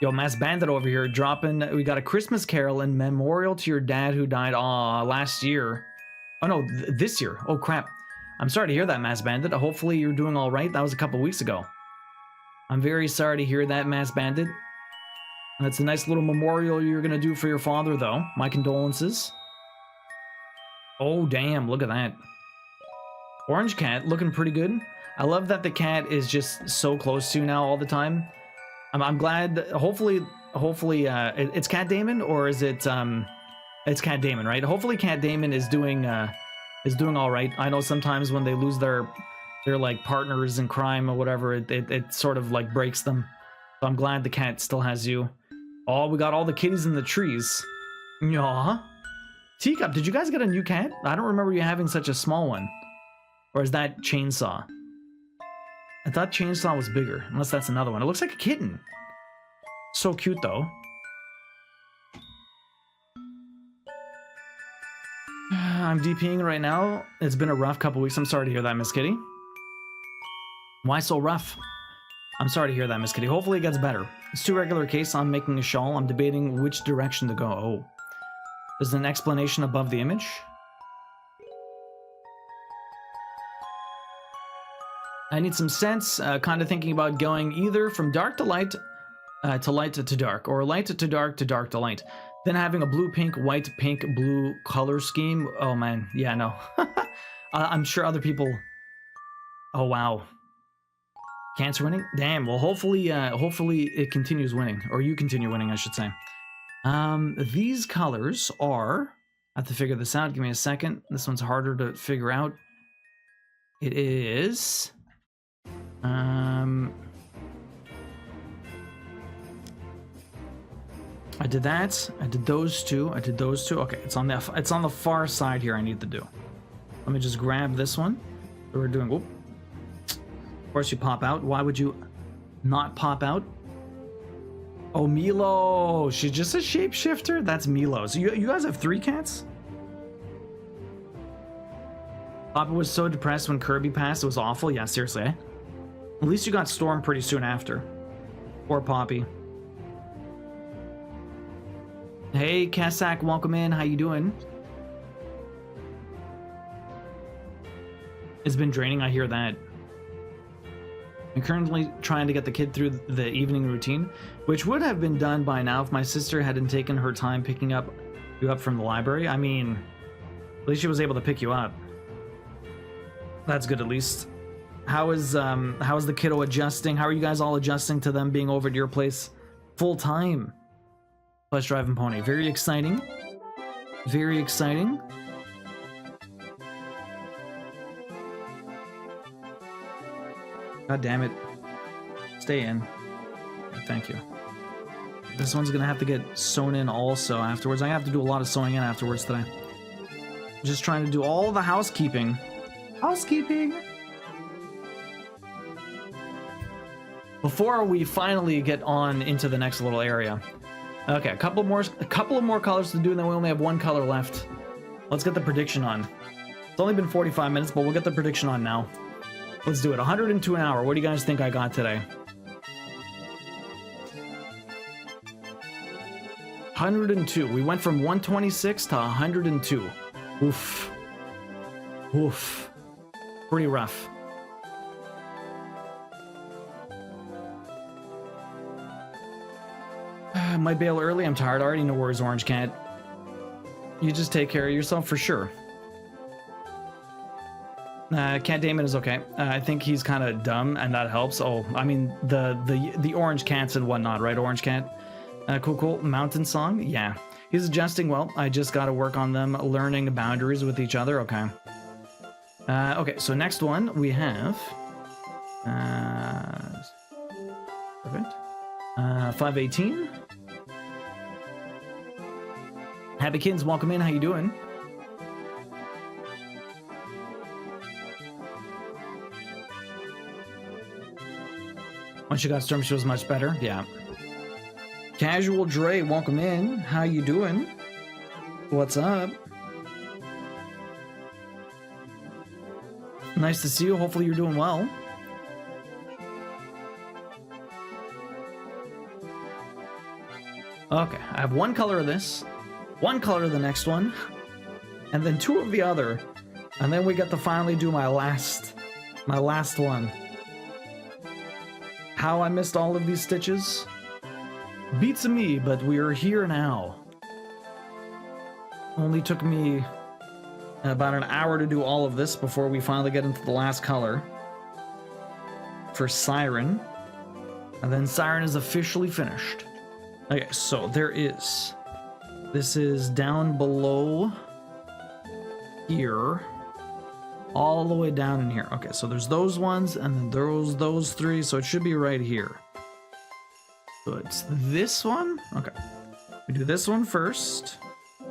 Yo, Mass Bandit over here dropping... We got a Christmas Carol in memorial to your dad who died last year. Oh, no. This year. Oh, crap. I'm sorry to hear that, Mass Bandit. Hopefully you're doing all right. That was a couple weeks ago. I'm very sorry to hear that, Mass Bandit. That's a nice little memorial you're going to do for your father, though. My condolences. Oh, damn, look at that. Orange cat, looking pretty good. I love that the cat is just so close to you now all the time. I'm glad, hopefully, it's Cat Damon, or is it, it's Cat Damon, right? Hopefully Cat Damon is doing all right. I know sometimes when they lose their like, partners in crime or whatever, it sort of, like, breaks them. So I'm glad the cat still has you. Oh, we got all the kitties in the trees. Yaw. Teacup, did you guys get a new cat? I don't remember you having such a small one. Or is that Chainsaw? I thought Chainsaw was bigger, unless that's another one. It looks like a kitten. So cute, though. I'm DPing right now. It's been a rough couple weeks. I'm sorry to hear that, Miss Kitty. Why so rough? I'm sorry to hear that, Miss Kitty. Hopefully it gets better. It's too regular case. I'm making a shawl. I'm debating which direction to go. Oh. There's an explanation above the image. I need some sense, kind of thinking about going either from dark to light to dark, or light to dark to light. Then having a blue, pink, white, pink, blue color scheme. Oh man, yeah, no. I'm sure other people... Oh wow. Cancer winning? Damn, well hopefully it continues winning, or you continue winning, I should say. These colors are... I have to figure this out, give me a second. This one's harder to figure out. It is... I did that. I did those two. I did those two. Okay, it's on the far side here. I need to do. Let me just grab this one. We're doing. Whoop. Of course you pop out. Why would you not pop out? Oh, Milo. She's just a shapeshifter? That's Milo. So you guys have 3 cats? Papa was so depressed when Kirby passed. It was awful. Yeah, seriously, eh? At least you got Storm pretty soon after. Or Poppy. Hey, Kassak, welcome in. How you doing? It's been draining, I hear that. I'm currently trying to get the kid through the evening routine, which would have been done by now if my sister hadn't taken her time picking you up from the library. I mean, at least she was able to pick you up. That's good, at least. How is the kiddo adjusting? How are you guys all adjusting to them being over at your place full time? Plus driving pony. Very exciting. Very exciting. God damn it. Stay in. Thank you. This one's gonna have to get sewn in also afterwards. I have to do a lot of sewing in afterwards today. Just trying to do all the housekeeping. Housekeeping! Before we finally get on into the next little area. Okay, a couple of more colors to do, and then we only have 1 color left. Let's get the prediction on. It's only been 45 minutes, but we'll get the prediction on now. Let's do it. 102 an hour. What do you guys think I got today? 102. We went from 126 to 102. Oof. Oof. Pretty rough. Might bail early. I'm tired. I already know where his Orange Cat. You just take care of yourself for sure. Cat Damon is okay. I think he's kind of dumb, and that helps. Oh, I mean the Orange Cats and whatnot, right? Orange Cat. Cool. Mountain Song. Yeah, he's adjusting well. I just got to work on them learning boundaries with each other. Okay. Okay. So next one we have. Perfect. 518. Happy Kids, welcome in. How you doing? Once you got Storm, she was much better. Yeah. Casual Dre, welcome in. How you doing? What's up? Nice to see you. Hopefully you're doing well. Okay, I have 1 color of this, 1 color of the next one, and then 2 of the other, and then we get to finally do my last one. How I missed all of these stitches? Beats me, but we are here now. Only took me about an hour to do all of this before we finally get into the last color for Siren, and then Siren is officially finished. Okay, so this is down below here, all the way down in here. Okay, so there's those ones, and then those 3, so it should be right here. So it's this one? Okay, we do this one first. I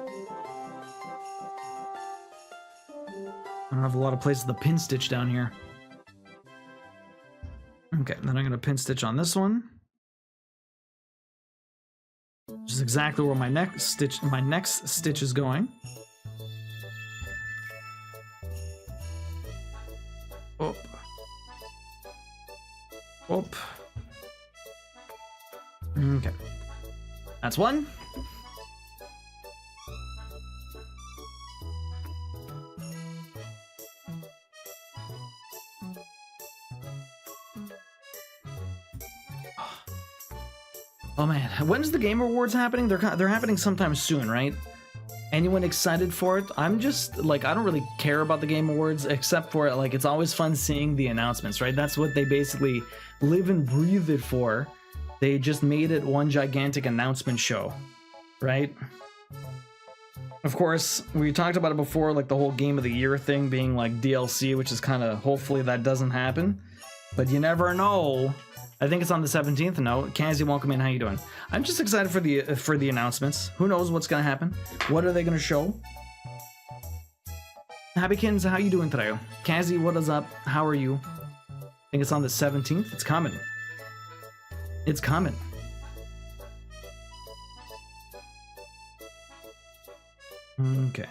don't have a lot of places to pin stitch down here. Okay, then I'm gonna pin stitch on this one. Which is exactly where my next stitch is going. Up. Up. Okay. That's 1. Oh man, when's the Game Awards happening? They're happening sometime soon, right? Anyone excited for it? I'm just like, I don't really care about the Game Awards except for like it's always fun seeing the announcements, right? That's what they basically live and breathe it for. They just made it one gigantic announcement show, right? Of course, we talked about it before, like the whole Game of the Year thing being like DLC, which is kind of, hopefully that doesn't happen, but you never know. I think it's on the 17th. No, Kazi, welcome in. How you doing? I'm just excited for the announcements. Who knows what's gonna happen? What are they gonna show? Happykins, how you doing today? Kazi, what is up? How are you? think it's on the 17th. It's coming. It's coming. Okay.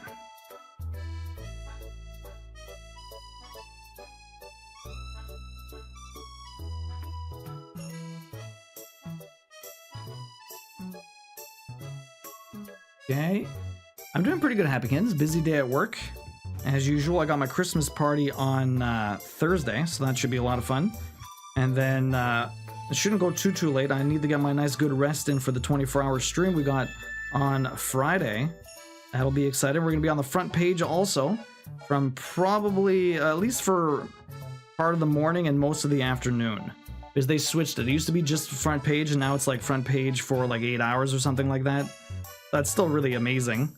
Okay. I'm doing pretty good at Happykins. Busy day at work. As usual, I got my Christmas party on Thursday, so that should be a lot of fun. And then it shouldn't go too late. I need to get my nice good rest in for the 24-hour stream we got on Friday. That'll be exciting. We're going to be on the front page also from probably at least for part of the morning and most of the afternoon. Because they switched it. It used to be just front page, and now it's like front page for like 8 hours or something like that. That's still really amazing,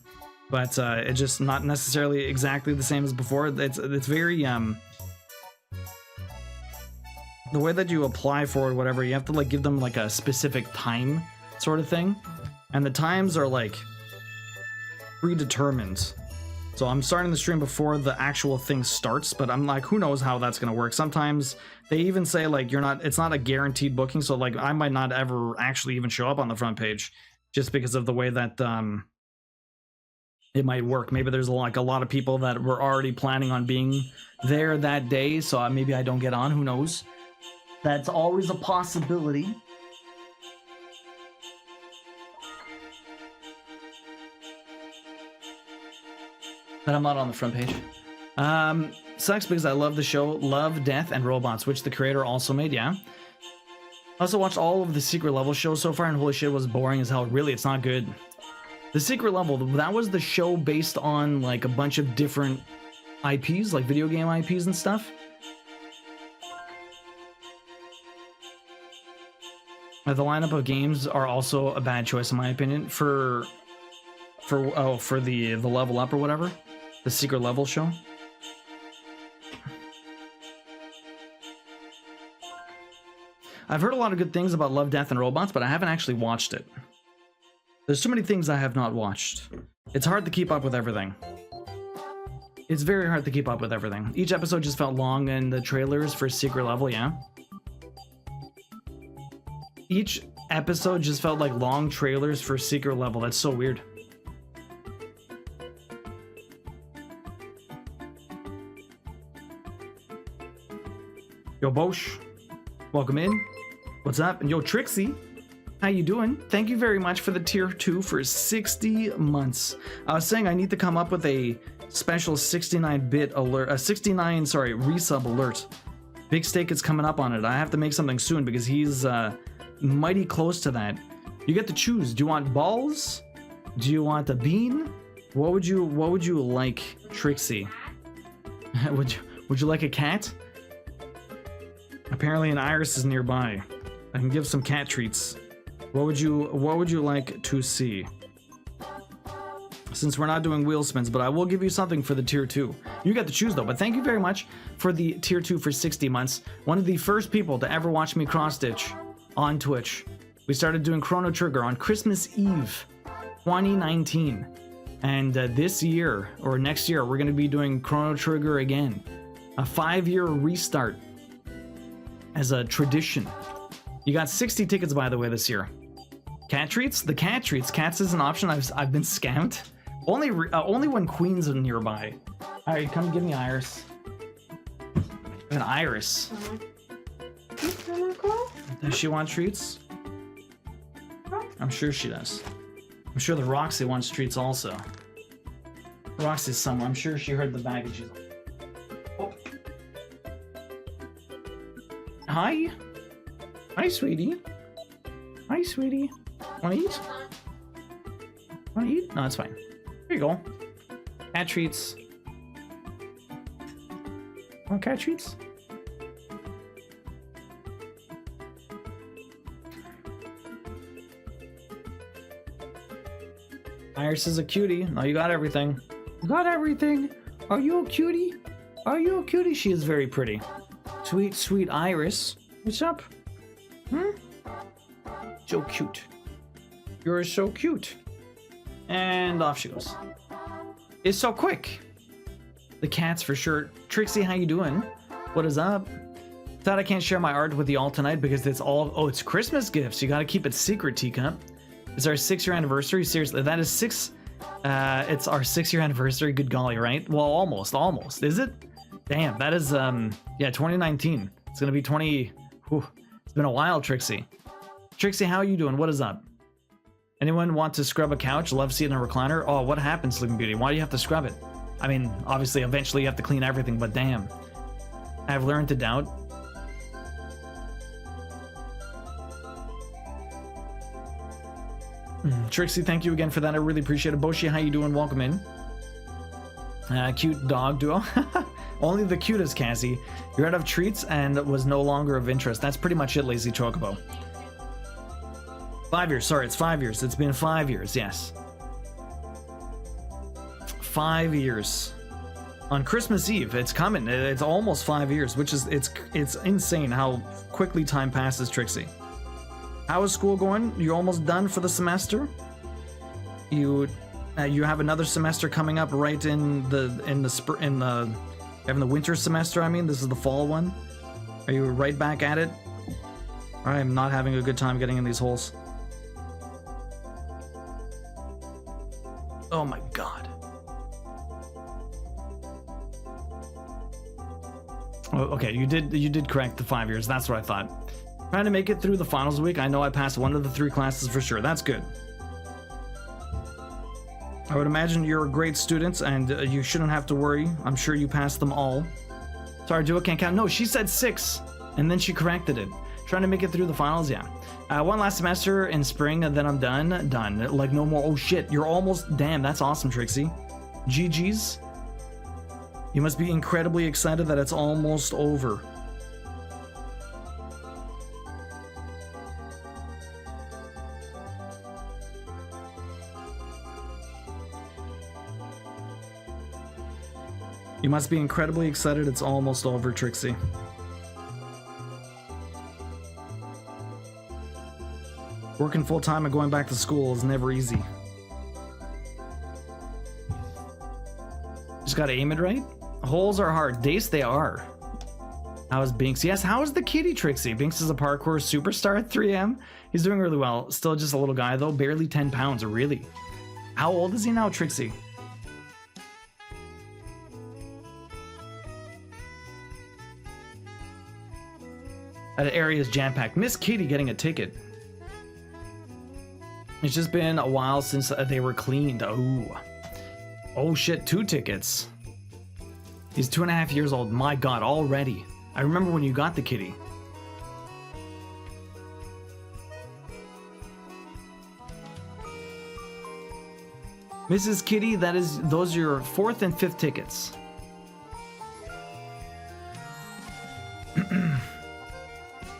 but it's just not necessarily exactly the same as before. It's very the way that you apply for it, whatever, you have to like give them like a specific time sort of thing, and the times are like predetermined. So I'm starting the stream before the actual thing starts, but I'm like, who knows how that's gonna work. Sometimes they even say like it's not a guaranteed booking, so like I might not ever actually even show up on the front page just because of the way that it might work. Maybe there's like a lot of people that were already planning on being there that day, so maybe I don't get on, who knows. That's always a possibility. But I'm not on the front page. Sucks because I love the show Love, Death, and Robots, which the creator also made, yeah. I also watched all of the Secret Level shows so far, and holy shit, it was boring as hell. Really, it's not good. The Secret Level, that was the show based on like a bunch of different IPs, like video game IPs and stuff. The lineup of games are also a bad choice in my opinion for the level up or whatever, the Secret Level show. I've heard a lot of good things about Love, Death, and Robots, but I haven't actually watched it. There's too many things I have not watched. It's hard to keep up with everything. It's very hard to keep up with everything. Each episode just felt long, and the trailers for Secret Level, yeah. Each episode just felt like long trailers for Secret Level. That's so weird. Yo, Bosch. Welcome in. What's up? And yo, Trixie. How you doing? Thank you very much for the tier 2 for 60 months. I was saying I need to come up with a special 69-bit alert, a 69, sorry, resub alert. Big Steak is coming up on it. I have to make something soon because he's mighty close to that. You get to choose. Do you want balls? Do you want a bean? What would you like, Trixie? would you like a cat? Apparently an iris is nearby. I can give some cat treats. What would you like to see? Since we're not doing wheel spins, but I will give you something for the tier 2. You get to choose though, but thank you very much for the tier 2 for 60 months. One of the first people to ever watch me cross-stitch on Twitch. We started doing Chrono Trigger on Christmas Eve 2019. And this year, or next year, we're going to be doing Chrono Trigger again. A 5-year restart as a tradition. You got 60 tickets, by the way, this year. Cat treats? The cat treats. Cats is an option. I've been scammed. Only when Queens are nearby. All right, come give me Iris. An Iris. Does she want treats? I'm sure she does. I'm sure the Roxy wants treats also. Roxy's somewhere. I'm sure she heard the bag and she's like, oh. Hi. Hi, sweetie. Hi, sweetie. Wanna eat? Wanna eat? No, it's fine. Here you go. Cat treats. Want cat treats? Iris is a cutie. Oh, you got everything. You got everything. Are you a cutie? Are you a cutie? She is very pretty. Sweet, sweet Iris. What's up? So cute. You're so cute. And off she goes. It's so quick. The cats for sure. Trixie, how you doing? What is up? Thought I can't share my art with y'all tonight because it's all... Oh, it's Christmas gifts. You gotta keep it secret, Teacup. It's our 6-year anniversary. Seriously, that is 6... it's our 6-year anniversary. Good golly, right? Well, almost. Is it? Damn, that is, yeah, 2019. It's gonna be 20... Whew. It's been a while, Trixie. Trixie, how are you doing? What is up? Anyone want to scrub a couch? Love seat in a recliner? Oh, what happened, Sleeping Beauty? Why do you have to scrub it? I mean, obviously, eventually you have to clean everything, but damn. I've learned to doubt. Trixie, thank you again for that. I really appreciate it. Boshi, how you doing? Welcome in. Cute dog duo. Only the cutest, Cassie. You're out of treats and was no longer of interest. That's pretty much it, Lazy Chocobo. 5 years. Sorry, it's 5 years. It's been 5 years, yes. 5 years. On Christmas Eve, it's coming. It's almost 5 years, which is, it's insane how quickly time passes, Trixie. How is school going? You almost done for the semester? You have another semester coming up right in the having the winter semester. I mean, this is the fall one. Are you right back at it? I am not having a good time getting in these holes. Oh my god. Oh, okay, you did correct the 5 years. That's what I thought. Trying to make it through the finals week. I know I passed one of the 3 classes for sure. That's good. I would imagine you're a great student and you shouldn't have to worry. I'm sure you passed them all. Sorry, Duo can't count. No, she said 6 and then she corrected it. Trying to make it through the finals, yeah. One last semester in spring and then I'm done. Done. Like no more. Oh shit, you're almost... Damn, that's awesome, Trixie. GG's. You must be incredibly excited that it's almost over. You must be incredibly excited it's almost over, Trixie. Working full-time and going back to school is never easy. Just gotta aim it right. Holes are hard. Dace, they are. How is Binks? Yes, how is the kitty, Trixie? Binks is a parkour superstar at 3M. He's doing really well. Still just a little guy, though. Barely 10 pounds, really. How old is he now, Trixie? That area is jam-packed. Miss Kitty getting a ticket. It's just been a while since they were cleaned. Oh shit, 2 tickets. He's 2.5 years old. My god, already. I remember when you got the kitty. Mrs. Kitty, those are your 4th and 5th tickets.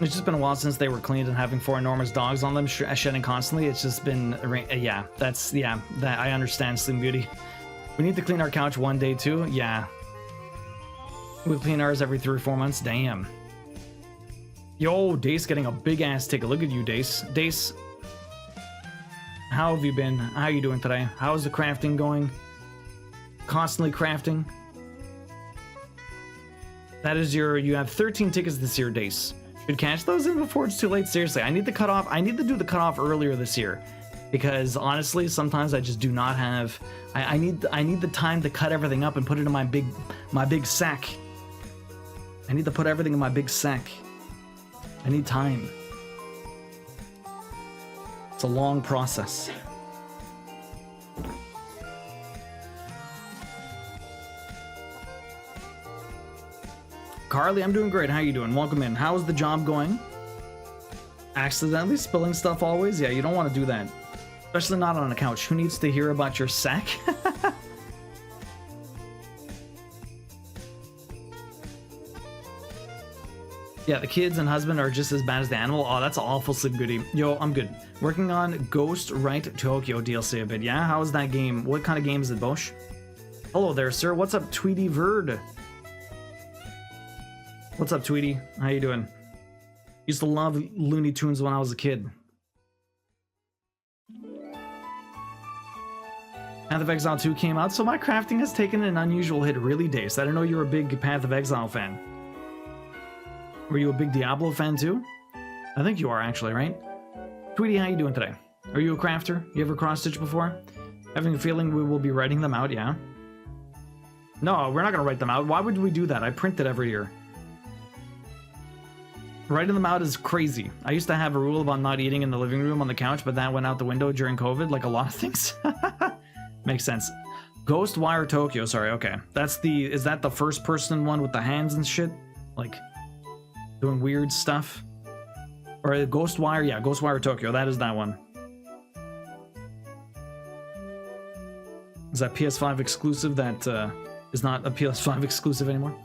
It's just been a while since they were cleaned and having 4 enormous dogs on them shedding constantly. It's just been, yeah, that I understand, Slim Beauty. We need to clean our couch one day too. Yeah. We clean ours every 3 or 4 months. Damn. Yo, Dace getting a big ass ticket. Look at you, Dace. Dace, how have you been? How are you doing today? How is the crafting going? Constantly crafting. That is you have 13 tickets this year, Dace. Should cash those in before it's too late. Seriously, I need the cutoff. I need to do the cutoff earlier this year, because honestly, sometimes I just do not have. I need the time to cut everything up and put it in my big sack. I need to put everything in my big sack. I need time. It's a long process. Carly, I'm doing great. How you doing? Welcome in. How's the job going? Accidentally spilling stuff always? Yeah, you don't want to do that. Especially not on a couch. Who needs to hear about your sack? Yeah, the kids and husband are just as bad as the animal. Oh, that's awful, Sleep Beauty. Yo, I'm good. Working on Ghost Right Tokyo DLC a bit. Yeah, how is that game? What kind of game is it, Bosch? Hello there, sir. What's up, Tweety Verd? What's up, Tweety? How you doing? Used to love Looney Tunes when I was a kid. Path of Exile 2 came out, so my crafting has taken an unusual hit. Really, Dace? I didn't know you were a big Path of Exile fan. Were you a big Diablo fan too? I think you are actually, right? Tweety, how you doing today? Are you a crafter? You ever cross-stitch before? Having a feeling we will be writing them out, yeah? No, we're not going to write them out. Why would we do that? I print it every year. Writing them out is crazy. I used to have a rule about not eating in the living room on the couch, but that went out the window during COVID, like a lot of things. Makes sense. Ghostwire Tokyo, sorry, okay. That's the, is that the first person one with the hands and shit? Like, doing weird stuff? Or Ghostwire, yeah, Ghostwire Tokyo, that is that one. Is that PS5 exclusive that is not a PS5 exclusive anymore?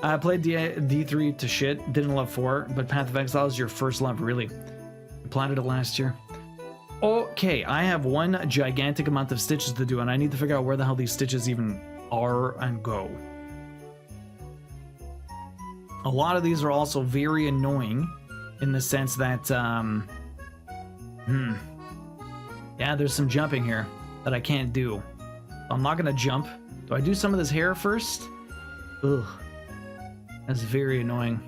I played D3 to shit, didn't love 4, but Path of Exile is your first love, really. I planted it last year. Okay, I have one gigantic amount of stitches to do, and I need to figure out where the hell these stitches even are and go. A lot of these are also very annoying in the sense that, yeah, there's some jumping here that I can't do. I'm not gonna jump. Do I do some of this hair first? Ugh. That's very annoying.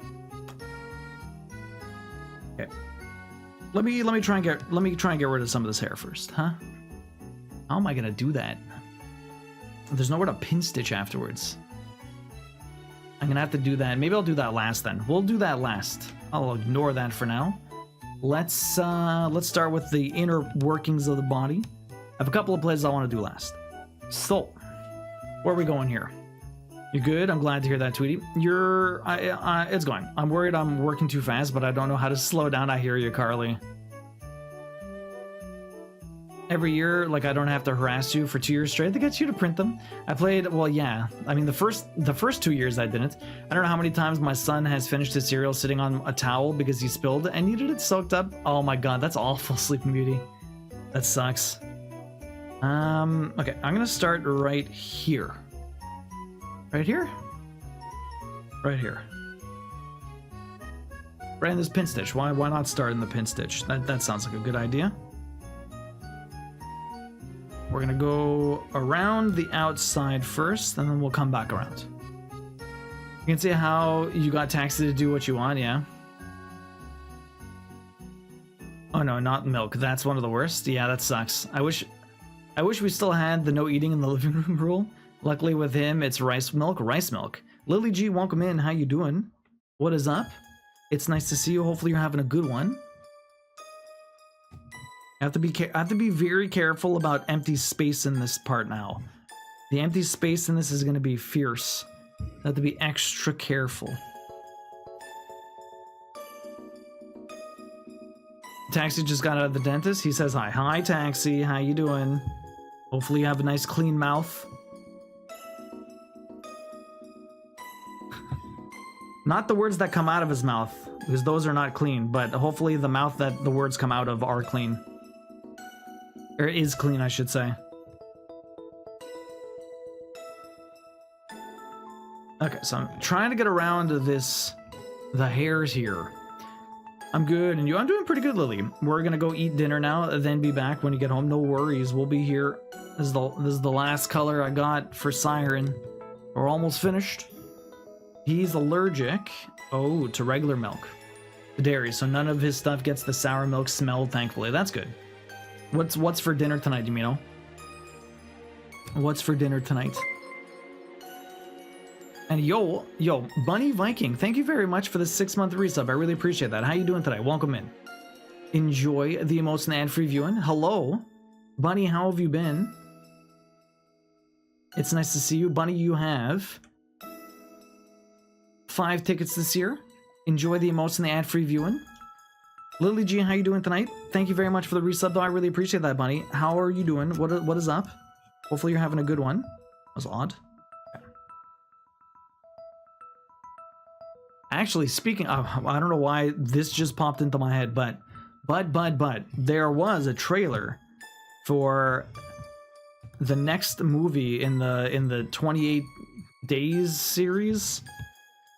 Okay. Let me try and get rid of some of this hair first, huh? How am I gonna do that? There's nowhere to pin stitch afterwards. I'm gonna have to do that. Maybe I'll do that last then. We'll do that last. I'll ignore that for now. Let's start with the inner workings of the body. I have a couple of plays I want to do last. So, where are we going here? You good? I'm glad to hear that, Tweety. It's going. I'm worried I'm working too fast, but I don't know how to slow down. I hear you, Carly. Every year, like, I don't have to harass you for 2 years straight to get you to print them. I played, well, yeah. I mean, the first 2 years I didn't. I don't know how many times my son has finished his cereal sitting on a towel because he spilled and needed it soaked up. Oh my god, that's awful, Sleeping Beauty. That sucks. Okay, I'm gonna start right here. Right here? Right here. Right in this pin stitch. Why not start in the pin stitch? That sounds like a good idea. We're gonna go around the outside first, and then we'll come back around. You can see how you got Taxi to do what you want, yeah? Oh no, not milk. That's one of the worst. Yeah, that sucks. I wish we still had the no eating in the living room rule. Luckily with him, it's rice milk. Lily G, welcome in. How you doing? What is up? It's nice to see you. Hopefully you're having a good one. I have to be very careful about empty space in this part now. The empty space in this is going to be fierce. I have to be extra careful. Taxi just got out of the dentist. He says hi. Hi, Taxi. How you doing? Hopefully you have a nice clean mouth. Not the words that come out of his mouth, because those are not clean, but hopefully the mouth that the words come out of are clean. Or is clean, I should say. Okay, so I'm trying to get around this, the hairs here. I'm good, and you? I'm doing pretty good, Lily. We're gonna go eat dinner now, then be back when you get home. No worries, we'll be here. This is the last color I got for Siren. We're almost finished. He's allergic, to regular milk. The dairy, so none of his stuff gets the sour milk smell, thankfully. That's good. What's for dinner tonight, Yumino? What's for dinner tonight? And yo, Bunny Viking, thank you very much for the 6-month resub. I really appreciate that. How you doing today? Welcome in. Enjoy the most ad-free viewing. Hello, Bunny. How have you been? It's nice to see you, Bunny. You have 5 tickets this year. Enjoy the most ad-free viewing. Lily G, how you doing tonight? Thank you very much for the resub, though. I really appreciate that, Bunny. How are you doing? What is up? Hopefully you're having a good one. That was odd. Actually, speaking of, I don't know why this just popped into my head, but there was a trailer for the next movie in the 28 Days series.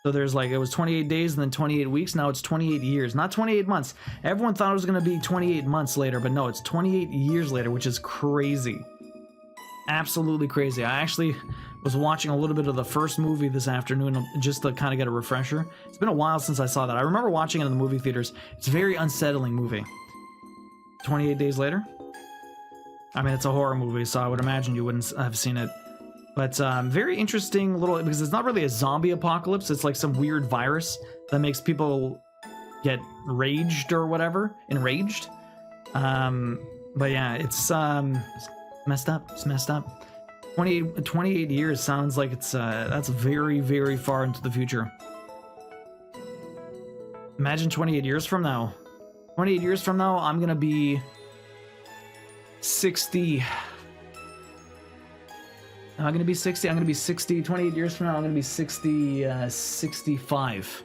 So there's like, it was 28 days and then 28 weeks. Now it's 28 years, not 28 months. Everyone thought it was going to be 28 months later, but no, it's 28 years later, which is crazy. Absolutely crazy. I actually Was watching a little bit of the first movie this afternoon just to kind of get a refresher. It's been a while since I saw that. I remember watching it in the movie theaters. It's a very unsettling movie. 28 Days Later? I mean, it's a horror movie, so I would imagine you wouldn't have seen it. But very interesting little, because it's not really a zombie apocalypse. It's like some weird virus that makes people get raged or whatever. Enraged. But yeah, it's messed up. It's messed up. 28 years sounds like it's that's very, very far into the future. Imagine 28 years from now. 28 years from now, I'm gonna be 60. Am I gonna be 60? I'm gonna be 60. 28 years from now, I'm gonna be 65. 65.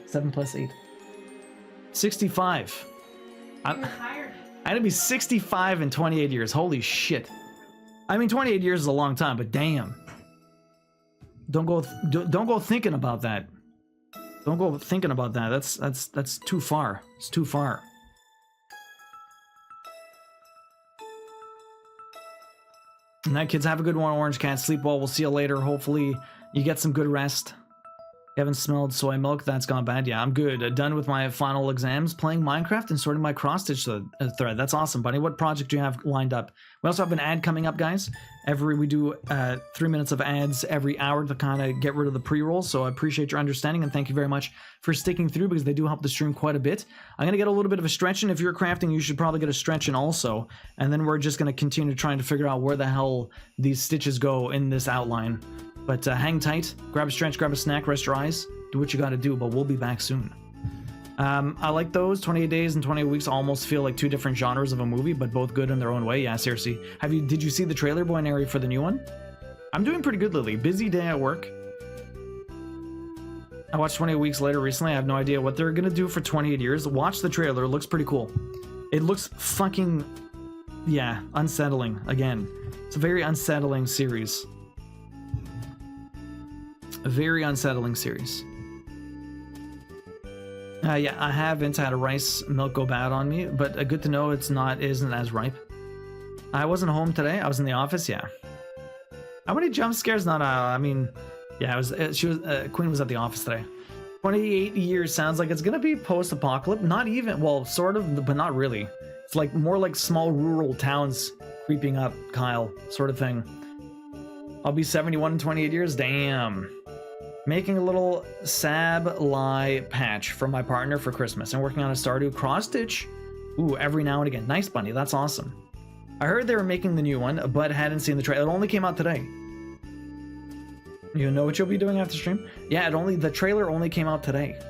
7 plus 8. 65. I'm gonna be 65 in 28 years. Holy shit. I mean, 28 years is a long time, but damn. Don't go thinking about that. Don't go thinking about that. That's too far. It's too far. And that, kids, have a good one. Orange Cat, sleep well. We'll see you later. Hopefully you get some good rest. You haven't smelled soy milk? That's gone bad. Yeah, I'm good. Done with my final exams, playing Minecraft, and sorting my cross-stitch thread. That's awesome, buddy. What project do you have lined up? We also have an ad coming up, guys. We do 3 minutes of ads every hour to kind of get rid of the pre-roll, so I appreciate your understanding, and thank you very much for sticking through, because they do help the stream quite a bit. I'm going to get a little bit of a stretch in. If you're crafting, you should probably get a stretch in also, and then we're just going to continue trying to figure out where the hell these stitches go in this outline. But hang tight, grab a stretch, grab a snack, rest your eyes, do what you gotta do, but we'll be back soon. I like those. 28 days and 28 weeks almost feel like two different genres of a movie, but both good in their own way. Yeah, seriously. Did you see the trailer, Boy and Airy, for the new one? I'm doing pretty good lately. Busy day at work. I watched 28 Weeks Later recently. I have no idea what they're gonna do for 28 years. Watch the trailer, it looks pretty cool. It looks fucking, yeah, unsettling, again. It's a very unsettling series. A very unsettling series. Yeah, I haven't had a rice milk go bad on me, but good to know isn't as ripe. I wasn't home today. I was in the office. Yeah. How many jump scares? Not. I mean, yeah. Queen was at the office today. 28 years sounds like it's gonna be post-apocalypse. Not even. Well, sort of, but not really. It's like more like small rural towns creeping up, Kyle, sort of thing. I'll be 71 in 28 years. Damn. Making a little sab-lie patch for my partner for Christmas and working on a Stardew cross-stitch. Ooh, every now and again. Nice, Bunny. That's awesome. I heard they were making the new one, but hadn't seen the trailer. It only came out today. You know what you'll be doing after stream? Yeah, the trailer only came out today.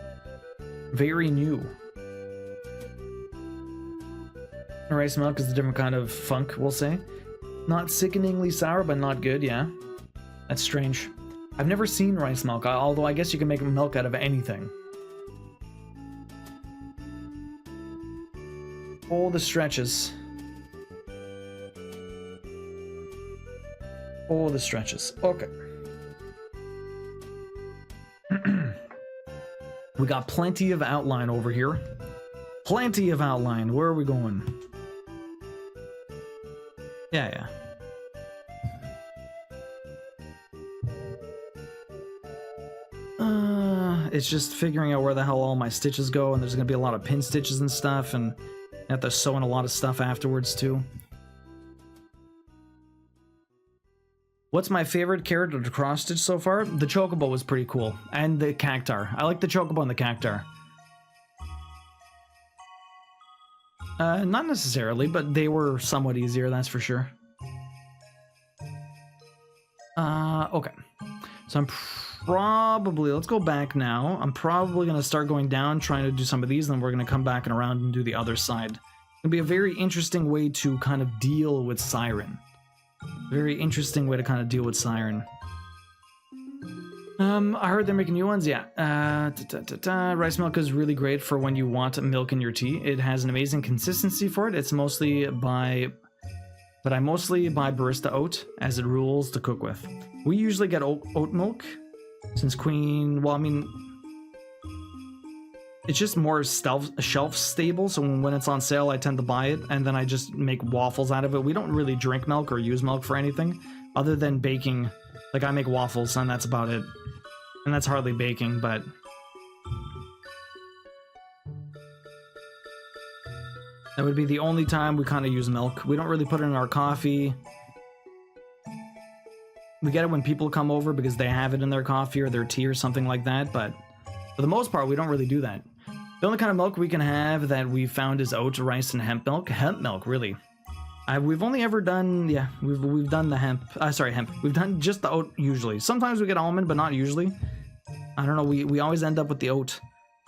Very new. Rice milk is a different kind of funk, we'll say. Not sickeningly sour, but not good, yeah. That's strange. I've never seen rice milk, although I guess you can make milk out of anything. Oh, the stretches. Oh, the stretches. Okay. We got plenty of outline over here. Plenty of outline. Where are we going? Yeah. It's just figuring out where the hell all my stitches go, and there's gonna be a lot of pin stitches and stuff, and I have to sew in a lot of stuff afterwards too. What's my favorite character to cross stitch so far? The Chocobo was pretty cool, and the Cactar. I like the Chocobo and the Cactar. Not necessarily, but they were somewhat easier, that's for sure. Okay. So I'm probably, let's go back now. I'm probably going to start going down, trying to do some of these, and then we're going to come back and around and do the other side. It's going to be a very interesting way to kind of deal with Siren. Very interesting way to kind of deal with Siren. I heard they're making new ones, yeah. Rice milk is really great for when you want milk in your tea. It has an amazing consistency for it. It's mostly but I mostly buy barista oat, as it rules to cook with. We usually get oat milk, since Queen, well, I mean, it's just more shelf stable. So when it's on sale, I tend to buy it, and then I just make waffles out of it. We don't really drink milk or use milk for anything other than baking. Like, I make waffles, and that's about it. And that's hardly baking, but... that would be the only time we kind of use milk. We don't really put it in our coffee. We get it when people come over because they have it in their coffee or their tea or something like that, but for the most part, we don't really do that. The only kind of milk we can have that we found is oat, rice, and hemp milk. Hemp milk, really. We've only ever done, yeah, we've done the hemp. Sorry, hemp. We've done just the oat usually. Sometimes we get almond, but not usually. I don't know. We always end up with the oat.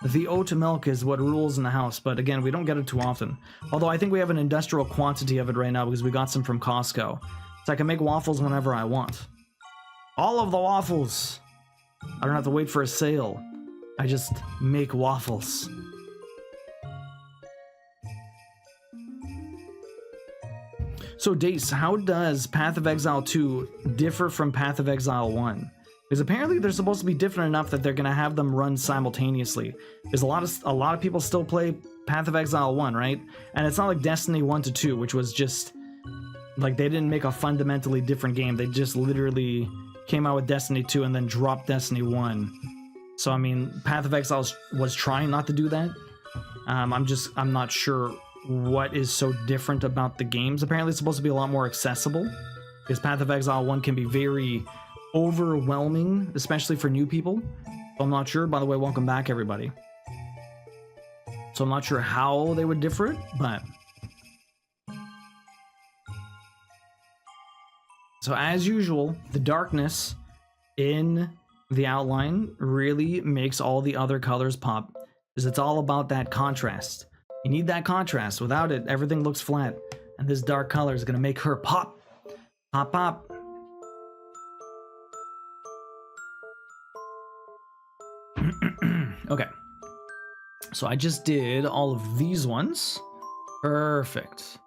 The oat milk is what rules in the house, but again, we don't get it too often. Although I think we have an industrial quantity of it right now because we got some from Costco. So I can make waffles whenever I want. All of the waffles! I don't have to wait for a sale. I just make waffles. So Dace, how does Path of Exile 2 differ from Path of Exile 1? Because apparently they're supposed to be different enough that they're gonna have them run simultaneously. Because a lot of people still play Path of Exile 1, right? And it's not like Destiny 1 to 2, which was just like they didn't make a fundamentally different game. They just literally came out with Destiny 2 and then dropped Destiny 1. So I mean, Path of Exile was trying not to do that. I'm not sure what is so different about the games. Apparently it's supposed to be a lot more accessible. Because Path of Exile 1 can be very overwhelming, especially for new people. I'm not sure. By the way, welcome back, everybody. So I'm not sure how they would differ it, but... so as usual, the darkness in the outline really makes all the other colors pop, because it's all about that contrast. You need that contrast. Without it, everything looks flat, and this dark color is going to make her pop. Pop, pop. Okay, so I just did all of these ones. Perfect.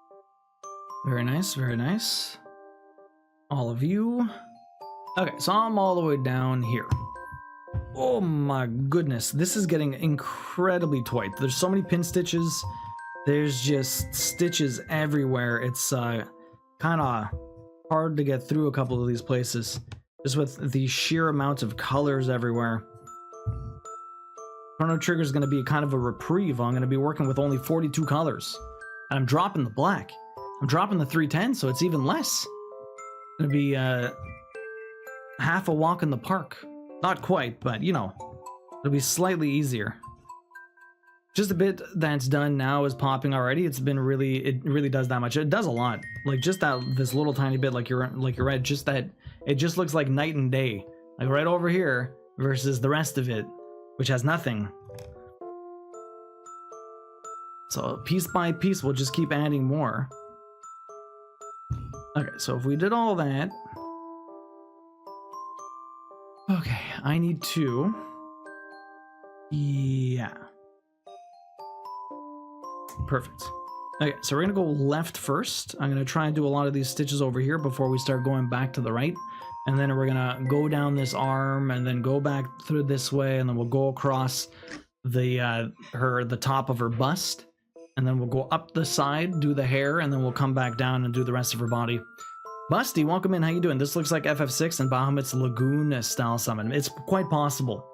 Very nice, very nice. All of you. Okay, so I'm all the way down here. Oh my goodness, this is getting incredibly tight. There's so many pin stitches. There's just stitches everywhere. It's kind of hard to get through a couple of these places, just with the sheer amount of colors everywhere. Chrono Trigger is going to be kind of a reprieve. I'm going to be working with only 42 colors. And I'm dropping the black. I'm dropping the 310, so it's even less. It's going to be half a walk in the park. Not quite, but you know, it'll be slightly easier. Just a bit that's done now is popping already. It really does that much. It does a lot. Like just this little tiny bit, like you're right, just that it just looks like night and day. Like right over here versus the rest of it, which has nothing. So piece by piece, we'll just keep adding more. Okay, so if we did all that... okay, I need to... yeah. Perfect. Okay, so we're gonna go left first. I'm gonna try and do a lot of these stitches over here before we start going back to the right. And then we're gonna go down this arm and then go back through this way, and then we'll go across the top of her bust, and then we'll go up the side, do the hair, and then we'll come back down and do the rest of her body. Busty, welcome in. How you doing? This looks like FF6 and Bahamut's Lagoon style summon. It's quite possible.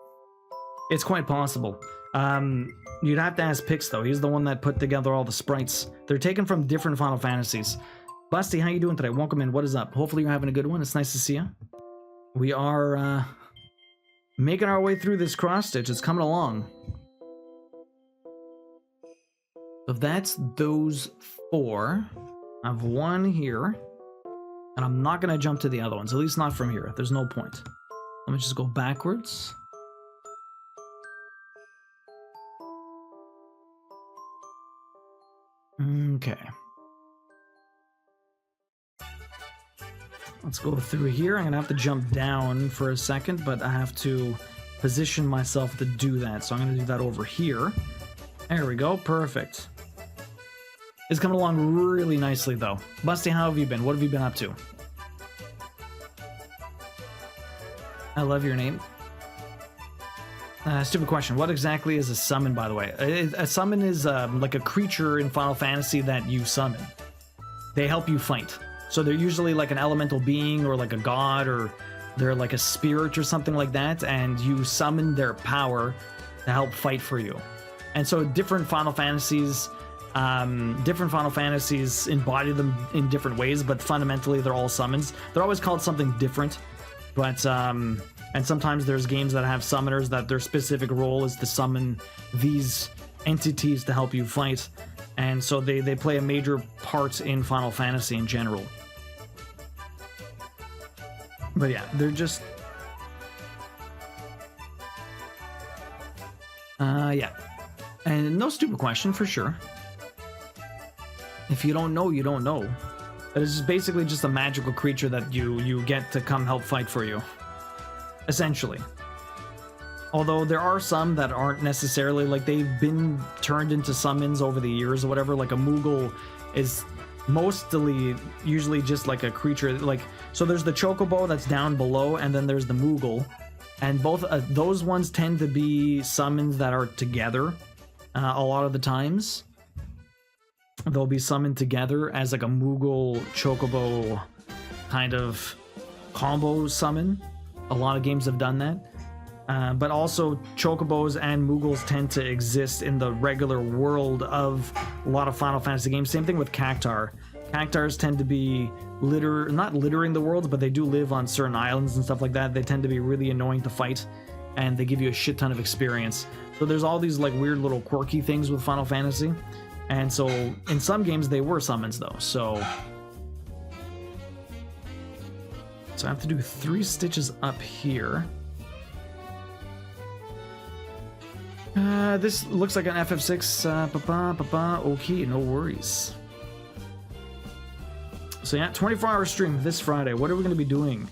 It's quite possible. You'd have to ask Pix though. He's the one that put together all the sprites. They're taken from different Final Fantasies. Busty, how you doing today? Welcome in. What is up? Hopefully you're having a good one. It's nice to see you. We are making our way through this cross stitch. It's coming along. So that's those four. I have one here. And I'm not going to jump to the other ones. At least not from here. There's no point. Let me just go backwards. Okay. Let's go through here. I'm going to have to jump down for a second, but I have to position myself to do that. So I'm going to do that over here. There we go. Perfect. It's coming along really nicely, though. Busty, how have you been? What have you been up to? I love your name. Stupid question. What exactly is a summon, by the way? A summon is like a creature in Final Fantasy that you summon. They help you fight. So they're usually like an elemental being or like a god, or they're like a spirit or something like that, and you summon their power to help fight for you. And so different Final Fantasies embody them in different ways, but fundamentally they're all summons. They're always called something different, but and sometimes there's games that have summoners that their specific role is to summon these entities to help you fight, and so they play a major part in Final Fantasy in general. But yeah, they're just yeah. And no stupid question, for sure. If you don't know, you don't know. It is basically just a magical creature that you get to come help fight for you, essentially. Although there are some that aren't necessarily, like, they've been turned into summons over the years or whatever. Like a Moogle is mostly usually just like a creature, like, so there's the Chocobo that's down below, and then there's the Moogle, and both those ones tend to be summons that are together. A lot of the times they'll be summoned together as like a Moogle Chocobo kind of combo summon. A lot of games have done that. But also Chocobos and Moogles tend to exist in the regular world of a lot of Final Fantasy games. Same thing with Cactar. Cactars tend to be not littering the world, but they do live on certain islands and stuff like that. They tend to be really annoying to fight, and they give you a shit ton of experience. So there's all these like weird little quirky things with Final Fantasy. And so in some games they were summons though. So I have to do 3 stitches up here. This looks like an FF6. Okay, no worries. So yeah, 24-hour stream this Friday. What are we going to be doing?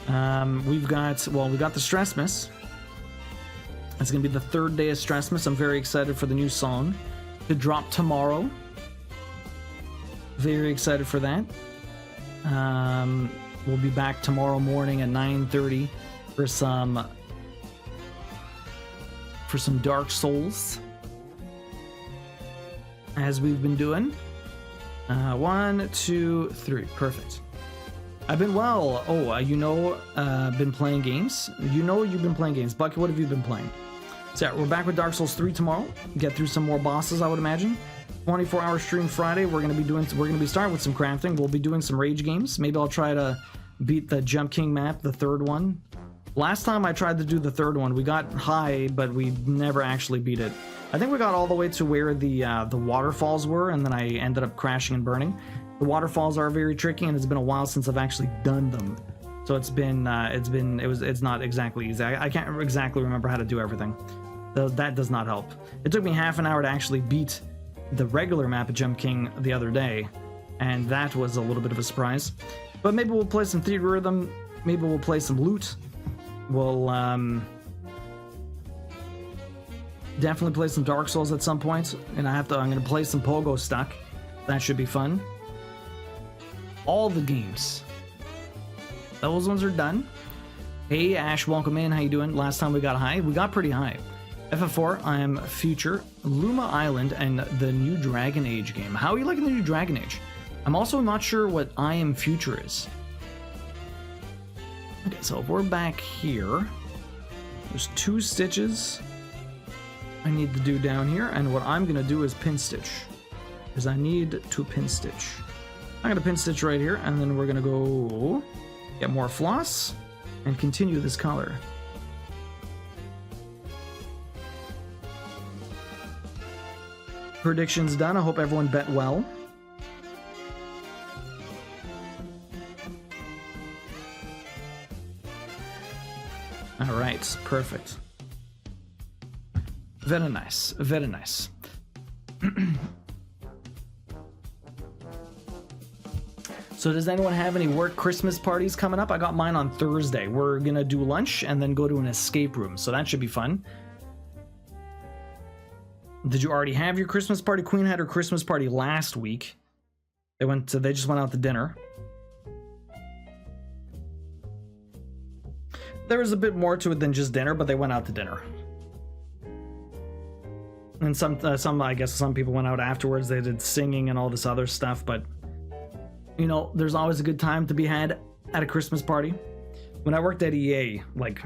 We got the Stressmas. It's going to be the 3rd day of Stressmas. I'm very excited for the new song to drop tomorrow. Very excited for that. We'll be back tomorrow morning at 9:30 for some Dark Souls, as we've been doing. 1, 2, 3, perfect. I've been well. Been playing games. You've been playing games. Bucky, what have you been playing? So yeah, we're back with Dark Souls 3 tomorrow. Get through some more bosses, I would imagine. 24-hour stream Friday. We're gonna be starting with some crafting. We'll be doing some rage games. Maybe I'll try to beat the Jump King map, the 3rd one. Last time I tried to do the 3rd one, we got high, but we never actually beat it. I think we got all the way to where the waterfalls were, and then I ended up crashing and burning. The waterfalls are very tricky, and it's been a while since I've actually done them. So it's not exactly easy. I can't exactly remember how to do everything. So that does not help. It took me half an hour to actually beat the regular map at Jump King the other day, and that was a little bit of a surprise. But maybe we'll play some Theatrhythm, maybe we'll play some Loot. We'll definitely play some Dark Souls at some point, and I'm gonna play some Pogo Stuck. That should be fun. All the games. Those ones are done. Hey Ash, welcome in. How you doing? Last time we got high. We got pretty high. FF4, I am Future, Luma Island, and the new Dragon Age game. How are you liking the new Dragon Age? I'm also not sure what I am Future is. Okay, so if we're back here, there's 2 stitches I need to do down here, and what I'm gonna do is pin stitch, because I need to pin stitch. I'm gonna pin stitch right here, and then we're gonna go get more floss and continue this color. Predictions done. I hope everyone bet well. All right, perfect. Very nice, very nice. So does anyone have any work Christmas parties coming up? I got mine on Thursday. We're gonna do lunch and then go to an escape room, so that should be fun. Did you already have your Christmas party? Queen had her Christmas party last week. They just went out to dinner. There was a bit more to it than just dinner, but they went out to dinner. And some I guess some people went out afterwards. They did singing and all this other stuff, but you know, there's always a good time to be had at a Christmas party. When I worked at EA like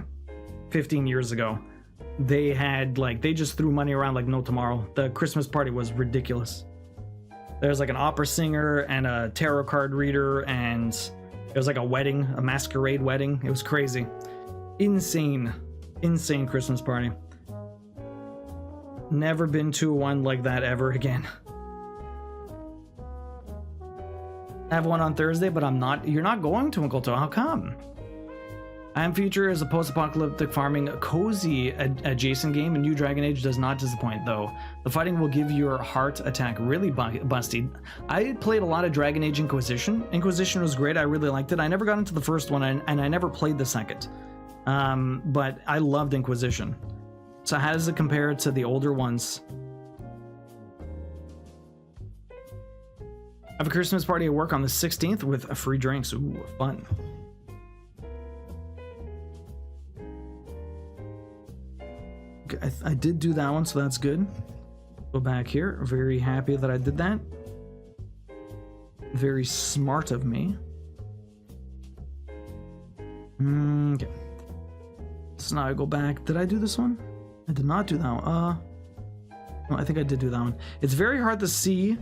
15 years ago, they had like, they just threw money around like no tomorrow. The Christmas party was ridiculous. There's like an opera singer and a tarot card reader, and it was like a wedding, a masquerade wedding. It was crazy. Insane Christmas party. Never been to one like that ever again. I have one on Thursday, but I'm not. You're not going to Uncle To. How come? I Am Future is a post-apocalyptic farming cozy adjacent game, and New Dragon Age does not disappoint, though. The fighting will give your heart attack really busty. I played a lot of Dragon Age Inquisition. Inquisition was great. I really liked it. I never got into the first one, and I never played the second. But I loved Inquisition. So how does it compare to the older ones? I have a Christmas party at work on the 16th with free drinks. Ooh, fun. I did do that one, so that's good. Go back here. Very happy that I did that. Very smart of me. Okay. So now I go back. Did I do this one? I did not do that one. No, I think I did do that one. It's very hard to see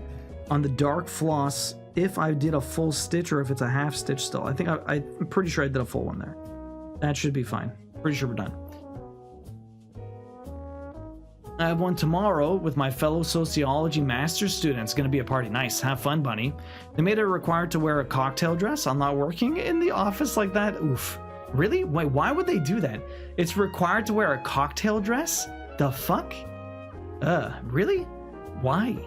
on the dark floss if I did a full stitch or if it's a half stitch still. I think I'm pretty sure I did a full one there. That should be fine. Pretty sure we're done. I have one tomorrow with my fellow sociology master's students. Gonna be a party. Nice. Have fun, bunny. They made it required to wear a cocktail dress. I'm not working in the office like that. Oof. Really? Wait, why would they do that? It's required to wear a cocktail dress? The fuck? Really? Why?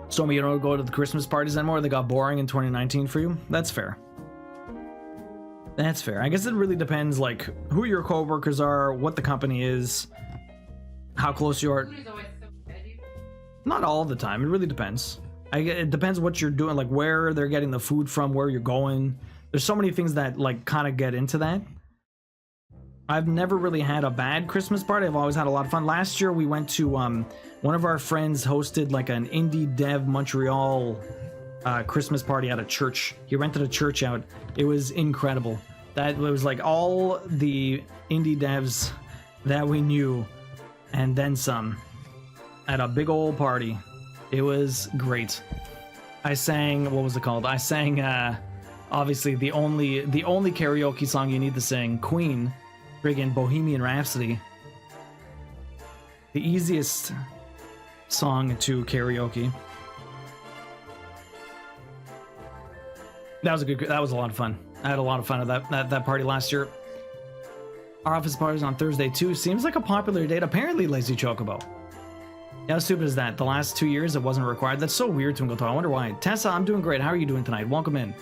Stormy, you don't go to the Christmas parties anymore? They got boring in 2019 for you? That's fair. That's fair. I guess it really depends, like, who your coworkers are, what the company is, how close you are. Not all the time. It really depends. It depends what you're doing, like where they're getting the food from, where you're going. There's so many things that like kind of get into that. I've never really had a bad Christmas party. I've always had a lot of fun. Last year we went to one of our friends hosted like an indie dev Montreal Christmas party at a church. He rented a church out. It was incredible. That was like all the indie devs that we knew and then some at a big old party. It was great. I sang, what was it called? I sang obviously the only karaoke song you need to sing, Queen, friggin' Bohemian Rhapsody. The easiest song to karaoke. That was a lot of fun. I had a lot of fun at that party last year. Our office party's on Thursday too. Seems like a popular date. Apparently, Lazy Chocobo. Yeah, how stupid is that? The last 2 years it wasn't required. That's so weird to Uncle. I wonder why. Tessa, I'm doing great. How are you doing tonight? Welcome in.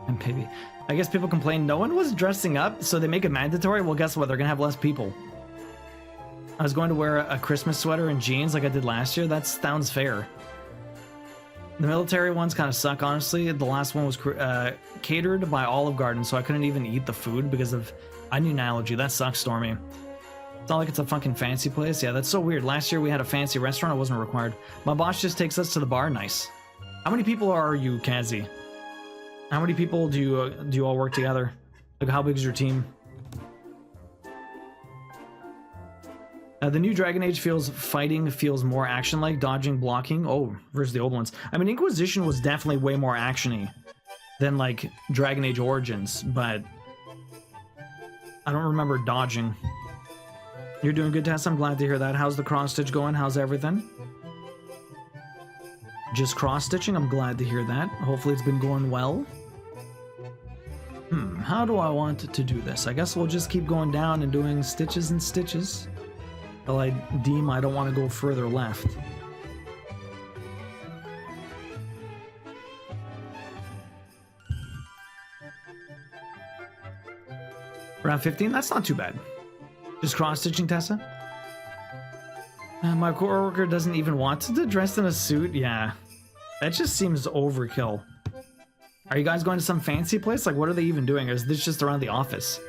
And baby, I guess people complain no one was dressing up, so they make it mandatory. Well, guess what? They're gonna have less people. I was going to wear a Christmas sweater and jeans like I did last year. That sounds fair. The military ones kind of suck, honestly. The last one was catered by Olive Garden, so I couldn't even eat the food because of onion allergy. That sucks, Stormy. It's not like it's a fucking fancy place. Yeah, that's so weird. Last year we had a fancy restaurant. It wasn't required. My boss just takes us to the bar. Nice. How many people are you, Kazi? How many people do you all work together? Like, how big is your team? The new Dragon Age feels more action-like, dodging, blocking. Oh, versus the old ones. I mean, Inquisition was definitely way more action-y than, like, Dragon Age Origins, but I don't remember dodging. You're doing good, Tess. I'm glad to hear that. How's the cross-stitch going? How's everything? Just cross-stitching? I'm glad to hear that. Hopefully it's been going well. How do I want to do this? I guess we'll just keep going down and doing stitches and stitches. Till I deem I don't want to go further left. Around 15? That's not too bad. Just cross-stitching, Tessa? My coworker doesn't even want to dress in a suit? Yeah. That just seems overkill. Are you guys going to some fancy place? Like, what are they even doing? Or is this just around the office?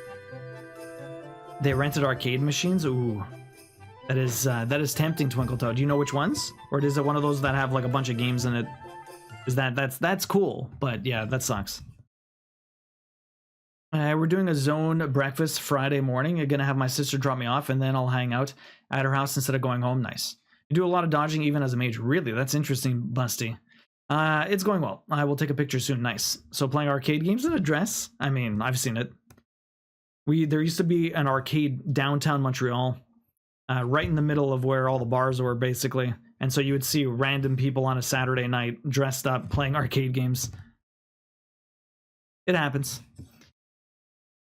They rented arcade machines. Ooh, that is tempting, Twinkletoe. Do you know which ones, or is it one of those that have like a bunch of games in it? Is that's cool, but yeah, that sucks. We're doing a zone breakfast Friday morning. I'm gonna have my sister drop me off, and then I'll hang out at her house instead of going home. Nice. You do a lot of dodging even as a mage. Really? That's interesting, Busty. It's going well. I will take a picture soon. Nice. So playing arcade games in a dress? I mean, I've seen it. There used to be an arcade downtown Montreal, right in the middle of where all the bars were, basically. And so you would see random people on a Saturday night dressed up playing arcade games. It happens.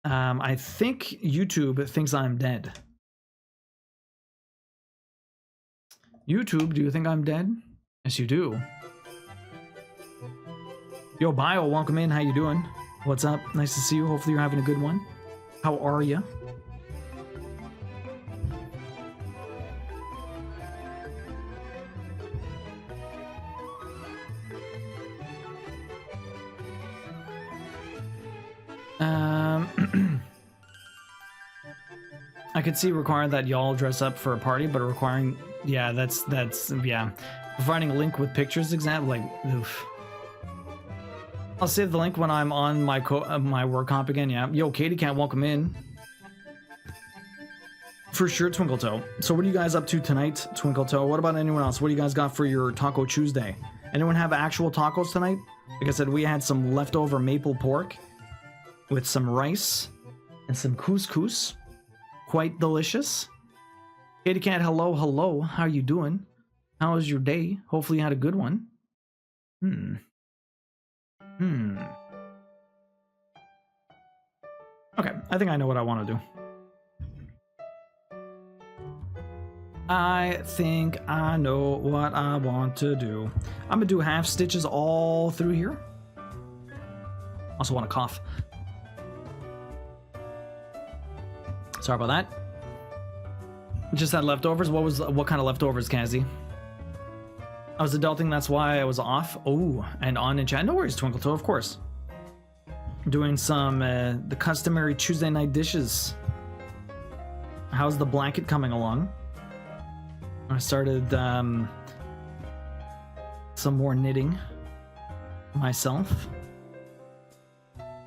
I think YouTube thinks I'm dead. YouTube, do you think I'm dead? Yes, you do. Yo, Bio, welcome in. How you doing? What's up? Nice to see you. Hopefully you're having a good one. How are you? I could see requiring that y'all dress up for a party, but requiring, yeah, that's yeah. Providing a link with pictures, example, like, oof. I'll save the link when I'm on my my work comp again. Yeah. Yo, Katie can't welcome in. For sure, Twinkletoe. So what are you guys up to tonight, Twinkletoe? What about anyone else? What do you guys got for your Taco Tuesday? Anyone have actual tacos tonight? Like I said, we had some leftover maple pork with some rice and some couscous. Quite delicious. Katie Cat, hello, hello. How are you doing? How was your day? Hopefully you had a good one. Okay, I think I know what I want to do. I think I know what I want to do. I'm gonna do half stitches all through here. Also want to cough. Sorry about that. Just had leftovers. What kind of leftovers, Kazi? I was adulting, that's why I was off. Oh, and on in chat. No worries, Twinkletoe, of course. Doing some the customary Tuesday night dishes. How's the blanket coming along? I started some more knitting myself.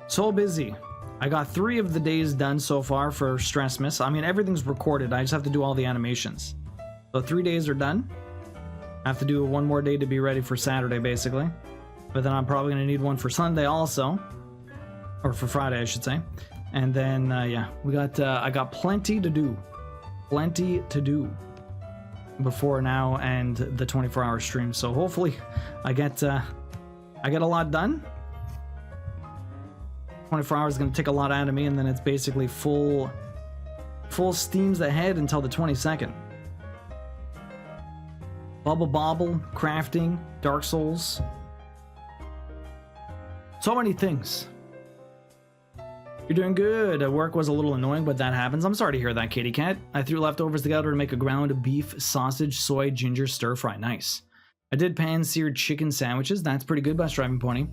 So busy. I got 3 of the days done so far for Stressmas. I mean, everything's recorded. I just have to do all the animations. So 3 days are done. I have to do 1 more day to be ready for Saturday, basically. But then I'm probably going to need one for Sunday also. Or for Friday, I should say. And then, yeah, I got plenty to do. Plenty to do before now and the 24-hour stream. So hopefully I get a lot done. 24 hours is going to take a lot out of me, and then it's basically full steams ahead until the 22nd. Bubble Bobble, crafting, Dark Souls. So many things. You're doing good. Work was a little annoying, but that happens. I'm sorry to hear that, Kitty Cat. I threw leftovers together to make a ground beef, sausage, soy, ginger stir fry. Nice. I did pan-seared chicken sandwiches. That's pretty good, Bus Driving Pony.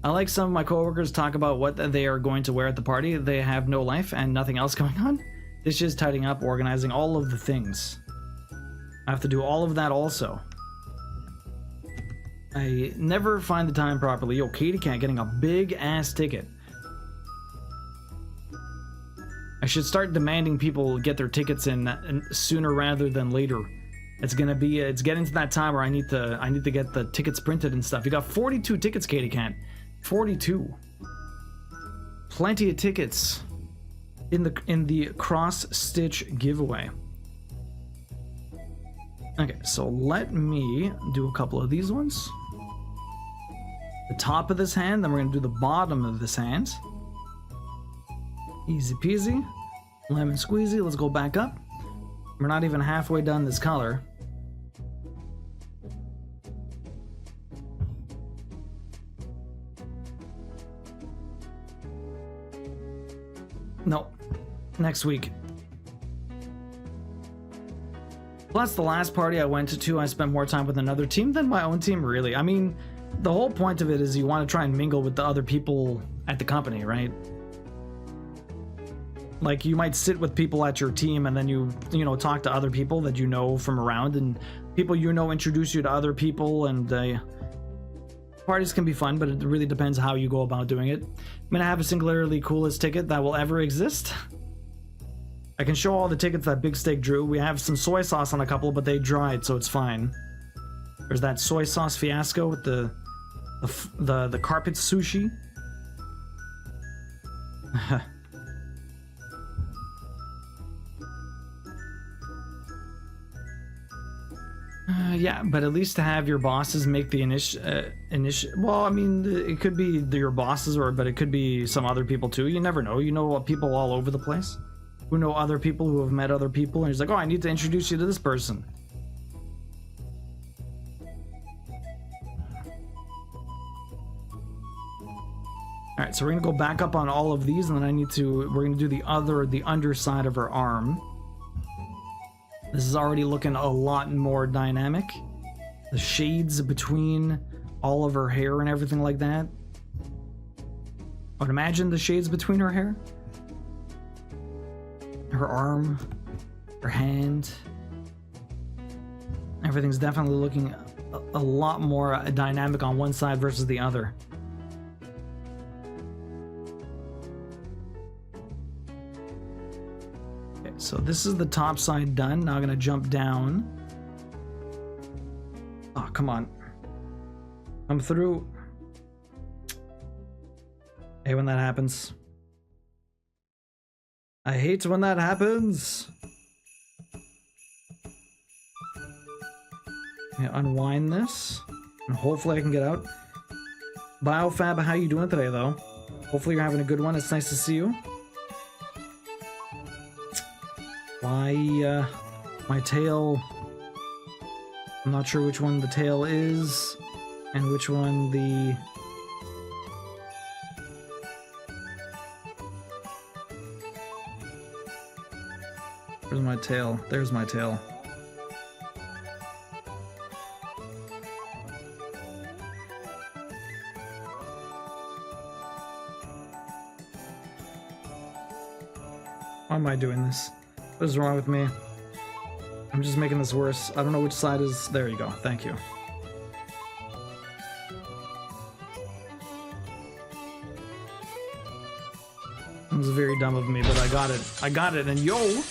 I like some of my coworkers talk about what they are going to wear at the party. They have no life and nothing else going on. Dishes, tidying up, organizing, all of the things. I have to do all of that also. I never find the time properly. Yo, Katie Cat getting a big ass ticket. I should start demanding people get their tickets in sooner rather than later. It's getting to that time where I need to get the tickets printed and stuff. You got 42 tickets, Katie Cat. 42. Plenty of tickets in the cross stitch giveaway. Okay, so let me do a couple of these ones. The top of this hand, then we're gonna do the bottom of this hand. Easy peasy. Lemon squeezy. Let's go back up. We're not even halfway done this color. No, next week. Plus, the last party I went to, I spent more time with another team than my own team, really. I mean, the whole point of it is you want to try and mingle with the other people at the company, right? Like, you might sit with people at your team, and then you know, talk to other people that you know from around, and people you know introduce you to other people, and parties can be fun, but it really depends how you go about doing it. I'm gonna have a singularly coolest ticket that will ever exist. I can show all the tickets that Big Steak drew. We have some soy sauce on a couple, but they dried, so it's fine. There's that soy sauce fiasco with the carpet sushi. Yeah, but at least to have your bosses make the well, I mean, it could be your bosses, but it could be some other people too. You never know. You know people all over the place who know other people who have met other people, and he's like, oh, I need to introduce you to this person. All right, so we're gonna go back up on all of these, and then we're gonna do the underside of her arm. This is already looking a lot more dynamic. The shades between all of her hair and everything like that. I would imagine the shades between her hair. Her arm, her hand. Everything's definitely looking a lot more dynamic on one side versus the other. Okay, so this is the top side done. Now I'm gonna jump down. Oh, come on. Come through. Hey, when that happens. I hate when that happens. Unwind this, and hopefully I can get out. Biofab, how you doing today, though? Hopefully you're having a good one. It's nice to see you. My tail... I'm not sure which one the tail is, and which one the... Where's my tail? There's my tail. Why am I doing this? What is wrong with me? I'm just making this worse. I don't know which side is... There you go. Thank you. That was very dumb of me, but I got it. I got it. And yo!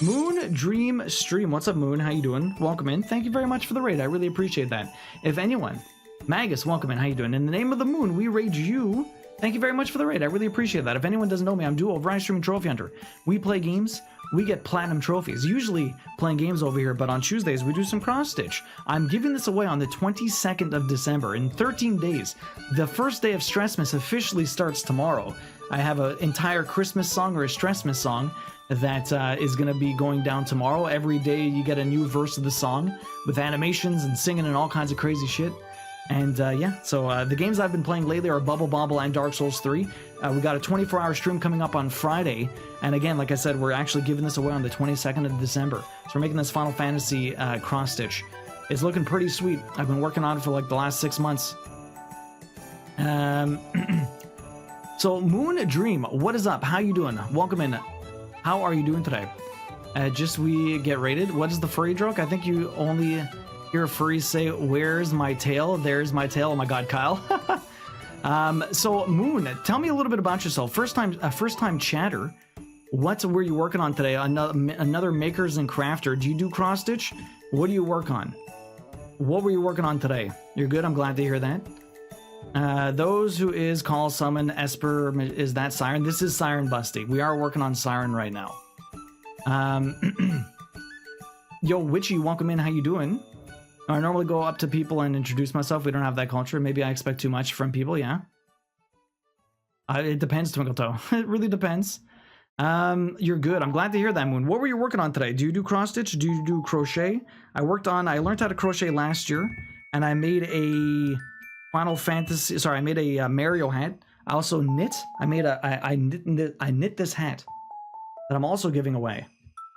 Moon Dream Stream. What's up, Moon? How you doing? Welcome in. Thank you very much for the raid. I really appreciate that. If anyone... Magus, welcome in. How you doing? In the name of the moon, we raid you. Thank you very much for the raid. I really appreciate that. If anyone doesn't know me, I'm Duo, Variety Streaming Trophy Hunter. We play games, we get platinum trophies. Usually playing games over here, but on Tuesdays we do some cross-stitch. I'm giving this away on the 22nd of December, in 13 days. The first day of Stressmas officially starts tomorrow. I have an entire Christmas song or a Stressmas song that is going to be going down tomorrow. Every day you get a new verse of the song with animations and singing and all kinds of crazy shit. And yeah, so the games I've been playing lately are Bubble Bobble and Dark Souls 3. We got a 24-hour stream coming up on Friday. And again, like I said, we're actually giving this away on the 22nd of December. So we're making this Final Fantasy cross-stitch. It's looking pretty sweet. I've been working on it for like the last 6 months. So Moon Dream, what is up? How you doing? Welcome in. How are you doing today? Just we get rated. What is the furry joke? I think you only... hear furries say, where's my tail? There's my tail. Oh my god, Kyle. So Moon, tell me a little bit about yourself. First time chatter. What were you working on today? Another makers and crafter. Do you do cross stitch? What do you work on? What were you working on today? You're good. I'm glad to hear that. Those who is call summon Esper, is that Siren? This is Siren Busty. We are working on Siren right now. Yo, Witchy, welcome in. How you doing? I normally go up to people and introduce myself. We don't have that culture. Maybe I expect too much from people, yeah? It depends, Twinkle Toe. It really depends. You're good. I'm glad to hear that, Moon. What were you working on today? Do you do cross-stitch? Do you do crochet? I learned how to crochet last year, and I made a Final Fantasy... Sorry, I made a Mario hat. I also knit. I knit this hat that I'm also giving away.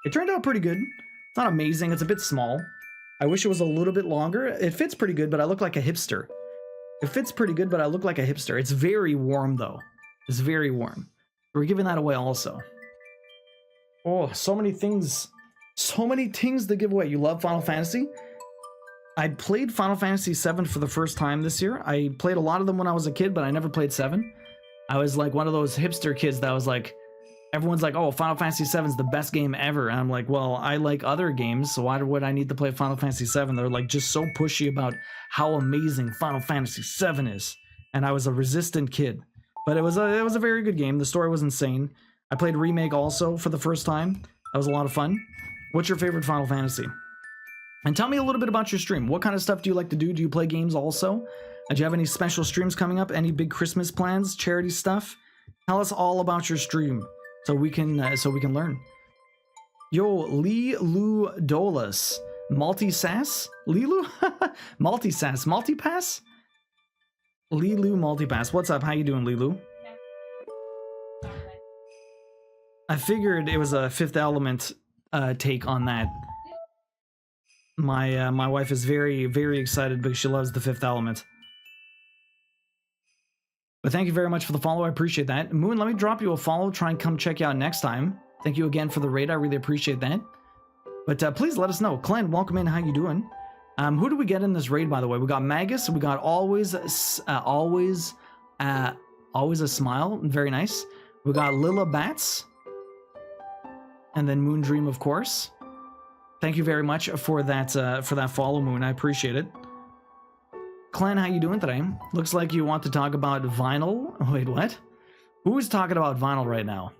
It turned out pretty good. It's not amazing. It's a bit small. I wish it was a little bit longer. It fits pretty good, but I look like a hipster. It fits pretty good, but I look like a hipster. It's very warm, though. It's very warm. We're giving that away also. Oh, so many things. So many things to give away. You love Final Fantasy? I played Final Fantasy VII for the first time this year. I played a lot of them when I was a kid, but I never played 7. I was like one of those hipster kids that was like, everyone's like, oh, Final Fantasy VII is the best game ever. And I'm like, well, I like other games, so why would I need to play Final Fantasy VII? They're like just so pushy about how amazing Final Fantasy VII is. And I was a resistant kid. But it was a very good game. The story was insane. I played Remake also for the first time. That was a lot of fun. What's your favorite Final Fantasy? And tell me a little bit about your stream. What kind of stuff do you like to do? Do you play games also? Do you have any special streams coming up? Any big Christmas plans? Charity stuff? Tell us all about your stream so we can learn. Yo, Lee Lu Dolas. Multi-sass? Lilu? Multi-sass. Multi-pass? Lilu Multi-pass. What's up? How you doing, Lilu? I figured it was a Fifth Element take on that. My wife is very, very excited because she loves the Fifth Element. But thank you very much for the follow. I appreciate that. Moon, let me drop you a follow. Try and come check you out next time. Thank you again for the raid. I really appreciate that. But please let us know. Clint, welcome in. How you doing? Who do we get in this raid, by the way? We got Magus. We got Always a Smile. Very nice. We got Lila Bats. And then Moon Dream, of course. Thank you very much for that follow, Moon. I appreciate it. Clan, how you doing today? Looks like you want to talk about vinyl. Wait, what? Who's talking about vinyl right now?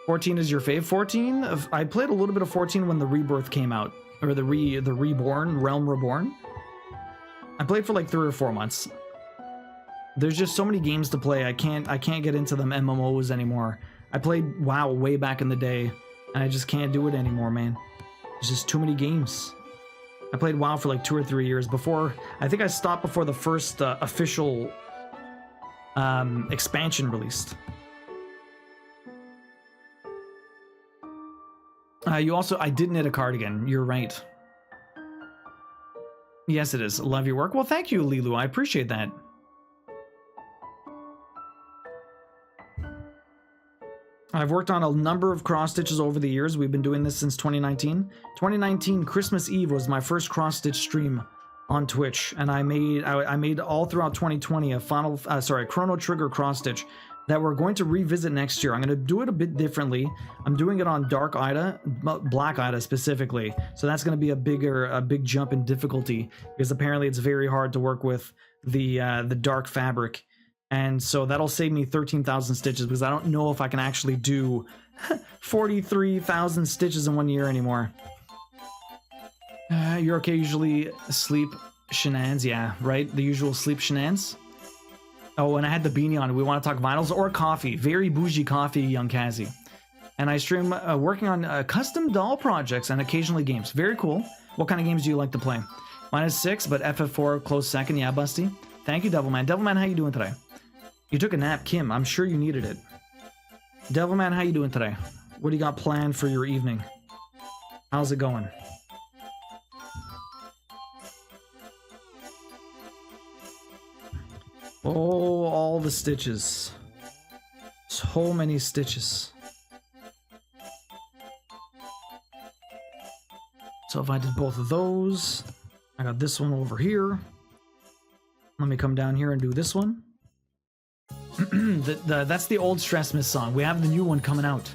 14 is your fave? 14? I played a little bit of 14 when the Rebirth came out. Or the Reborn, Realm Reborn. I played for like 3 or 4 months. There's just so many games to play. I can't get into them MMOs anymore. I played WoW way back in the day, and I just can't do it anymore, man. There's just too many games. I played WoW for like 2 or 3 years before. I think I stopped before the first official expansion released. I did knit a cardigan. You're right. Yes, it is. Love your work. Well, thank you, Lilu. I appreciate that. I've worked on a number of cross stitches over the years. We've been doing this since 2019. 2019 Christmas Eve was my first cross stitch stream on Twitch, and I made all throughout 2020 a Chrono Trigger cross stitch that we're going to revisit next year. I'm going to do it a bit differently. I'm doing it on Dark Ida, Black Ida specifically. So that's going to be a big jump in difficulty because apparently it's very hard to work with the dark fabric. And so that'll save me 13,000 stitches because I don't know if I can actually do 43,000 stitches in 1 year anymore. You're okay, usually sleep shenanigans, yeah, right? The usual sleep shenanigans. Oh, and I had the beanie on. We want to talk vinyls or coffee. Very bougie coffee, young Kazi. And I stream working on custom doll projects and occasionally games. Very cool. What kind of games do you like to play? Mine is 6, but FF4 close second. Yeah, Busty. Thank you, Devilman. Devilman, how you doing today? You took a nap, Kim. I'm sure you needed it. Devilman, how you doing today? What do you got planned for your evening? How's it going? Oh, all the stitches. So many stitches. So if I did both of those, I got this one over here. Let me come down here and do this one. That's the old Stress Miss song. We have the new one coming out.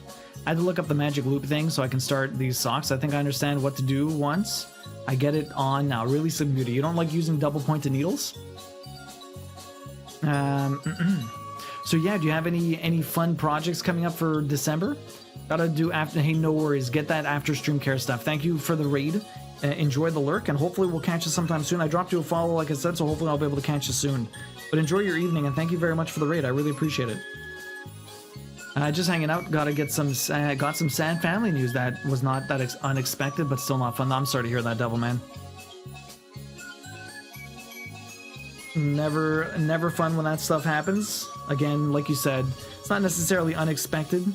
I had to look up the magic loop thing so I can start these socks. I think I understand what to do once. I get it on now. Really some beauty. You don't like using double pointed needles? So yeah, do you have any fun projects coming up for December? Gotta do after. Hey, no worries. Get that after stream care stuff. Thank you for the raid. Enjoy the lurk, and hopefully we'll catch you sometime soon. I dropped you a follow, like I said, so hopefully I'll be able to catch you soon. But enjoy your evening, and thank you very much for the raid. I really appreciate it. Just hanging out. Got some sad family news that was not that unexpected, but still not fun. I'm sorry to hear that, Devil Man. Never fun when that stuff happens. Again, like you said, it's not necessarily unexpected,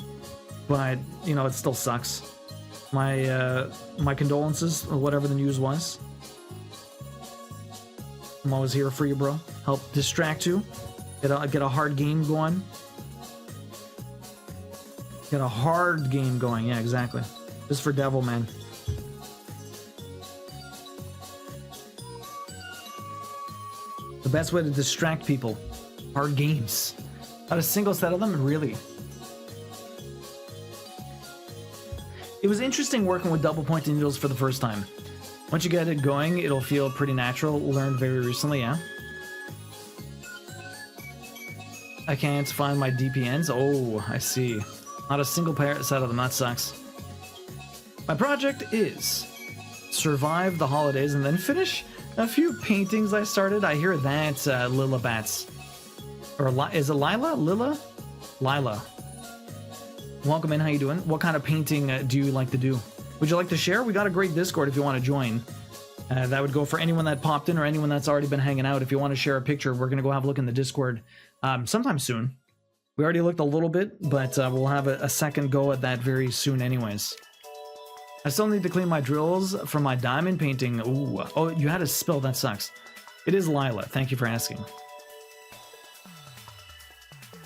but you know, it still sucks. My condolences, or whatever the news was. I'm always here for you, bro. Help distract you. Get a hard game going. Got a hard game going. Yeah, exactly. Just for Devil Man. The best way to distract people. Hard games. Not a single set of them, really. It was interesting working with double pointing needles for the first time. Once you get it going, it'll feel pretty natural. Learned very recently, yeah. I can't find my DPNs. Oh, I see. Not a single set of them. That sucks. My project is survive the holidays and then finish a few paintings I started. I hear that's Lila Bats. Or is it Lila? Lila? Lila. Welcome in. How you doing? What kind of painting do you like to do? Would you like to share? We got a great Discord if you want to join. That would go for anyone that popped in or anyone that's already been hanging out. If you want to share a picture, we're going to go have a look in the Discord sometime soon. We already looked a little bit, but we'll have a second go at that very soon anyways. I still need to clean my drills for my diamond painting. Ooh. Oh, you had a spill. That sucks. It is Lila. Thank you for asking.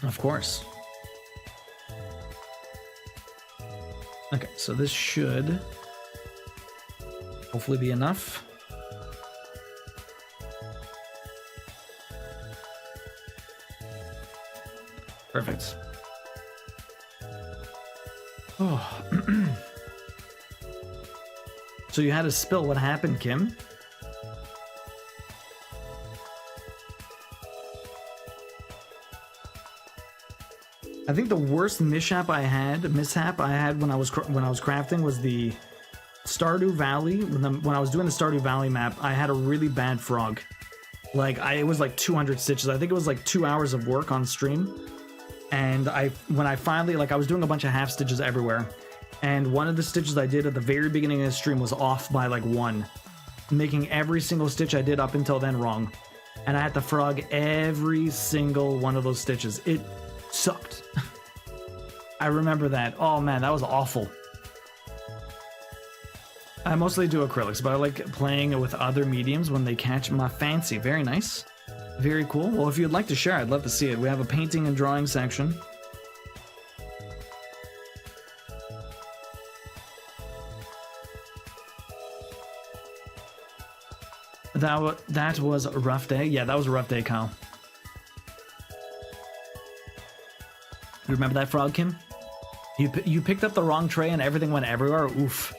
Of course. Okay, so this should hopefully be enough. Perfect. Oh. So you had a spill. What happened, Kim? I think the worst mishap I had when I was crafting was the Stardew Valley. When I was doing the Stardew Valley map, I had a really bad frog. Like it was like 200 stitches. I think it was like 2 hours of work on stream. And when I finally, like, I was doing a bunch of half stitches everywhere, and one of the stitches I did at the very beginning of the stream was off by like 1, making every single stitch I did up until then wrong. And I had to frog every single one of those stitches. It sucked. I remember that. Oh man, that was awful. I mostly do acrylics, but I like playing with other mediums when they catch my fancy. Very nice. Very cool. Well, if you'd like to share, I'd love to see it. We have a painting and drawing section. That was a rough day. Yeah, that was a rough day, Kyle. You remember that frog, Kim? You picked up the wrong tray and everything went everywhere? Oof.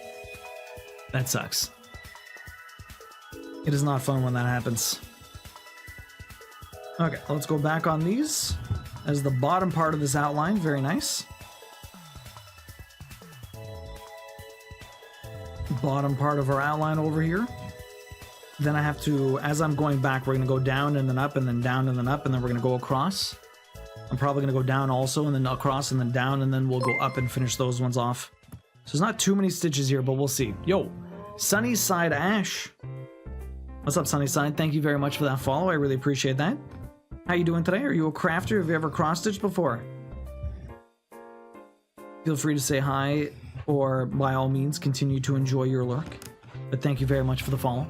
That sucks. It is not fun when that happens. Okay, let's go back on these as the bottom part of this outline. Very nice. Bottom part of our outline over here. Then I have to, as I'm going back, we're going to go down and then up and then down and then up and then we're going to go across. I'm probably going to go down also and then across and then down and then we'll go up and finish those ones off. So there's not too many stitches here, but we'll see. Yo, Sunnyside Ash. What's up, Sunnyside? Thank you very much for that follow. I really appreciate that. How you doing today? Are you a crafter? Have you ever cross-stitched before? Feel free to say hi, or by all means, continue to enjoy your lurk. But thank you very much for the follow.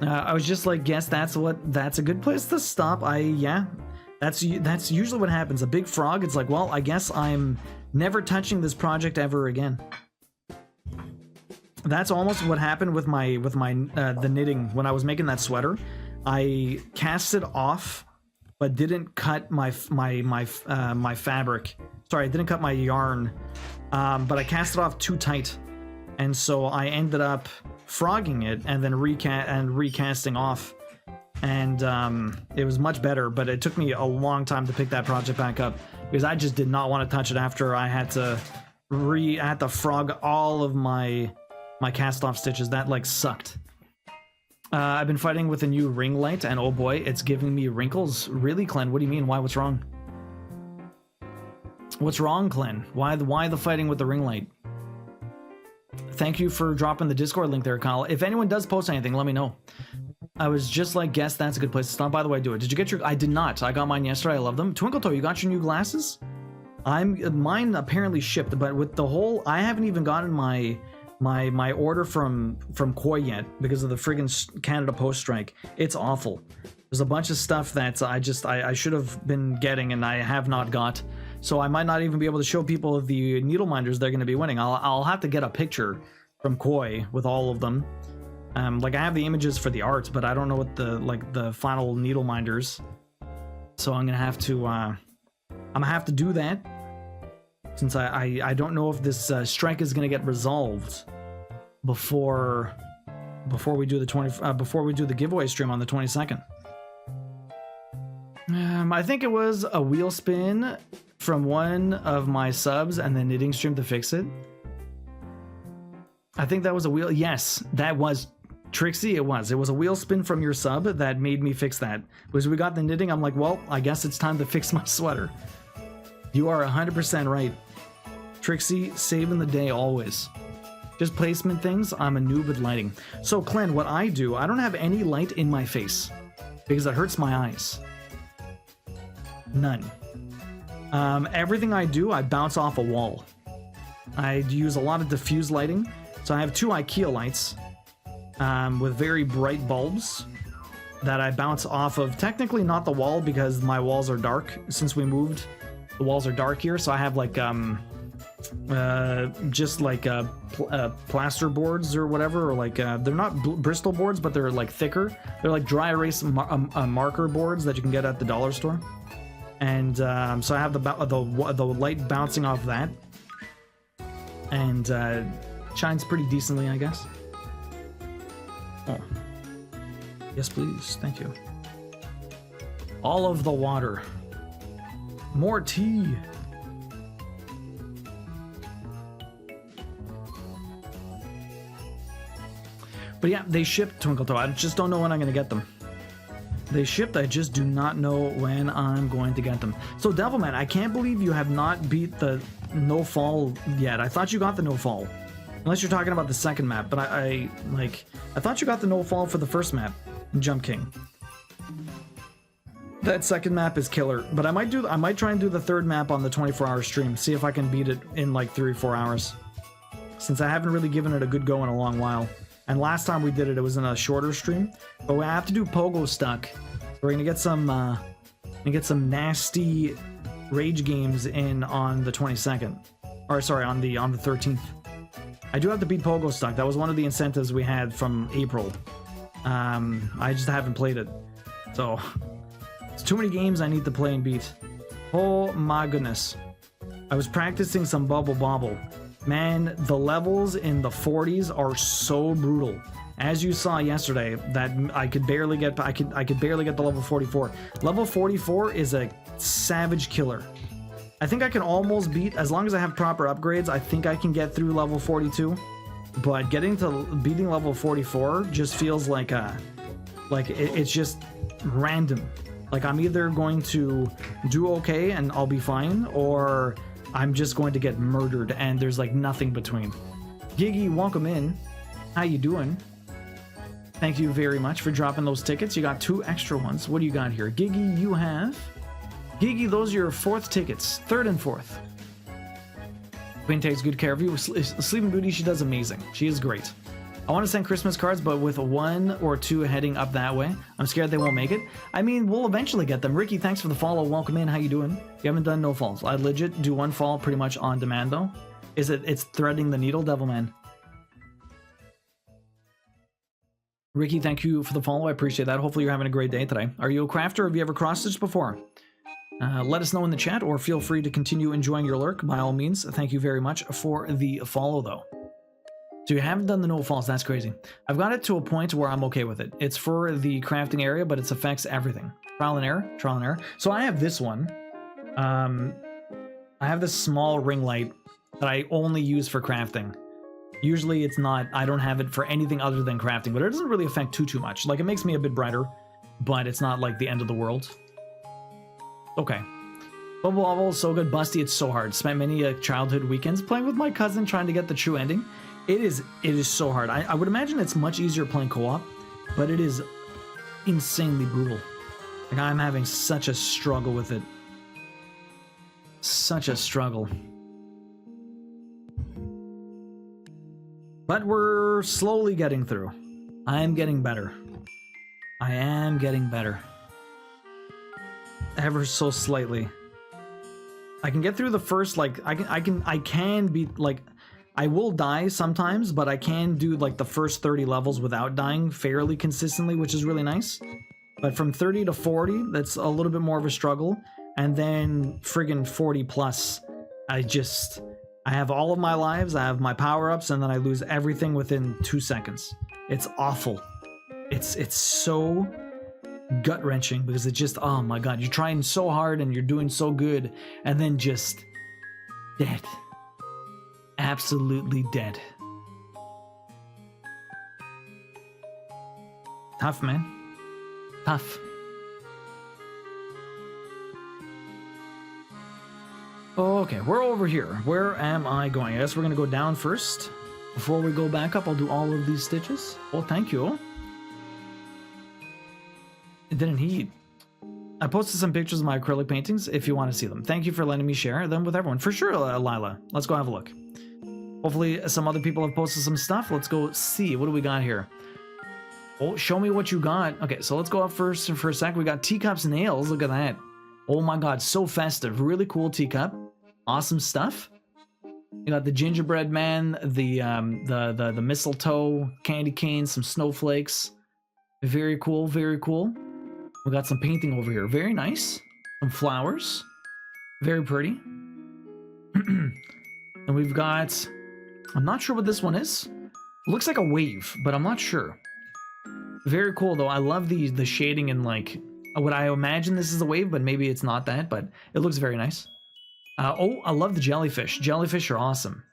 I was just like, guess that's a good place to stop. Yeah, that's usually what happens. A big frog, it's like, well, I guess I'm never touching this project ever again. That's almost what happened with my the knitting. When I was making that sweater, I cast it off, but didn't cut my fabric. Sorry, I didn't cut my yarn, but I cast it off too tight, and so I ended up frogging it and then recasting off, and it was much better. But it took me a long time to pick that project back up because I just did not want to touch it after I had to frog all of my cast off stitches. That like sucked. I've been fighting with a new ring light, and oh boy, it's giving me wrinkles. Really, Glenn? What do you mean? Why? What's wrong? What's wrong, Glenn? Why the fighting with the ring light? Thank you for dropping the Discord link there, Kyle. If anyone does post anything, let me know. I was just like, guess that's a good place to stop. By the way, do it. Did you get your... I did not. I got mine yesterday. I love them. Twinkletoe, you got your new glasses? Mine apparently shipped, but with the whole... I haven't even gotten my order from Koi yet because of the friggin' Canada Post strike. It's awful. There's a bunch of stuff that I should have been getting and I have not got. so I might not even be able to show people the needle minders they're going to be winning. I'll have to get a picture from Koi with all of them. Like I have the images for the art, but I don't know what the final needle minders. So I'm gonna have to do that, since I don't know if this strike is gonna get resolved before we do the giveaway stream on the 22nd. I think it was a wheel spin from one of my subs and the knitting stream to fix it. I think that was a wheel. Yes, that was Trixie. It was a wheel spin from your sub that made me fix that. Because we got the knitting, I'm like, well, I guess it's time to fix my sweater. You are 100% right. Trixie, saving the day always. Just placement things, I'm a noob at lighting. So, Clint, what I do, I don't have any light in my face because it hurts my eyes. None. Everything I do, I bounce off a wall. I use a lot of diffuse lighting. So I have 2 IKEA lights with very bright bulbs that I bounce off of. Technically not the wall because my walls are dark. Since we moved, the walls are dark here. So I have like just like plaster boards or whatever, or like they're not Bristol boards, but they're like thicker. They're like dry erase marker boards that you can get at the dollar store. And so I have the light bouncing off that, and shines pretty decently, I guess. Oh, yes, please, thank you. All of the water, more tea. But yeah, they shipped Twinkle Toe. I just don't know when I'm gonna get them. They shipped, I just do not know when I'm going to get them. So Devilman, I can't believe you have not beat the no fall yet. I thought you got the no fall. Unless you're talking about the second map, but I thought you got the no fall for the first map in Jump King. That second map is killer, but I might try and do the third map on the 24-hour stream, see if I can beat it in like 3 or 4 hours. Since I haven't really given it a good go in a long while. And last time we did it, it was in a shorter stream. But we have to do Pogo Stuck. We're gonna get some nasty rage games in on the 22nd, or sorry, on the 13th. I do have to beat Pogo Stuck. That was one of the incentives we had from April. I just haven't played it, so it's too many games I need to play and beat. Oh my goodness! I was practicing some Bubble Bobble. Man, the levels in the 40s are so brutal. As you saw yesterday, that I could barely get the level 44. Level 44 is a savage killer. I think I can almost beat, as long as I have proper upgrades, I think I can get through level 42. But beating level 44 just feels like it's just random. Like I'm either going to do okay and I'll be fine, or I'm just going to get murdered and there's like nothing between. Giggy, welcome in. How you doing? Thank you very much for dropping those tickets. You got 2 extra ones. What do you got here? Giggy, you have... Giggy, those are your 4th tickets. 3rd and 4th. Queen takes good care of you. Sleeping Beauty, she does amazing. She is great. I want to send Christmas cards, but with 1 or 2 heading up that way, I'm scared they won't make it. I mean, we'll eventually get them. Ricky, thanks for the follow. Welcome in. How you doing? You haven't done no falls. I legit do 1 fall pretty much on demand, though. It's threading the needle, Devilman. Ricky, thank you for the follow. I appreciate that. Hopefully you're having a great day today. Are you a crafter? Have you ever cross-stitched before? Let us know in the chat, or feel free to continue enjoying your lurk. By all means, thank you very much for the follow, though. So you haven't done the no falls. That's crazy. I've got it to a point where I'm okay with it. It's for the crafting area, but it affects everything. Trial and error, trial and error. So I have this one. I have this small ring light that I only use for crafting. Usually it's not, I don't have it for anything other than crafting, but it doesn't really affect too much. Like, it makes me a bit brighter, but it's not like the end of the world. Okay. Bubble Bobble is so good. Busty, it's so hard. Spent many childhood weekends playing with my cousin trying to get the true ending. It is so hard. I would imagine it's much easier playing co-op, but it is insanely brutal. Like, I'm having such a struggle with it. Such a struggle. But we're slowly getting through. I am getting better. I am getting better. Ever so slightly. I can get through the first, like, I can be, like, I will die sometimes, but I can do, like, the first 30 levels without dying fairly consistently, which is really nice. But from 30 to 40, that's a little bit more of a struggle. And then friggin' 40 plus, I have all of my lives, I have my power-ups, and then I lose everything within 2 seconds. It's awful. It's so gut-wrenching because it just, oh my god, you're trying so hard and you're doing so good, and then just dead. Absolutely dead. Tough, man. Tough. Okay, we're over here. Where am I going? I guess we're gonna go down first. Before we go back up, I'll do all of these stitches. Well, thank you. It didn't heat. I posted some pictures of my acrylic paintings if you want to see them. Thank you for letting me share them with everyone. For sure, Lila. Let's go have a look. Hopefully some other people have posted some stuff. Let's go see. What do we got here? Oh, show me what you got. Okay, so let's go up first for a sec. We got teacups nails. Look at that. Oh my god, so festive. Really cool teacup. Awesome stuff. You got the gingerbread man, the mistletoe, candy canes, some snowflakes. Very cool, very cool. We got some painting over here. Very nice. Some flowers. Very pretty. And we've got... I'm not sure what this one is. Looks like a wave, but I'm not sure. Very cool, though. I love the shading and, like... Would I imagine this is a wave, but maybe it's not that, but it looks very nice. Oh, I love the jellyfish. Jellyfish are awesome.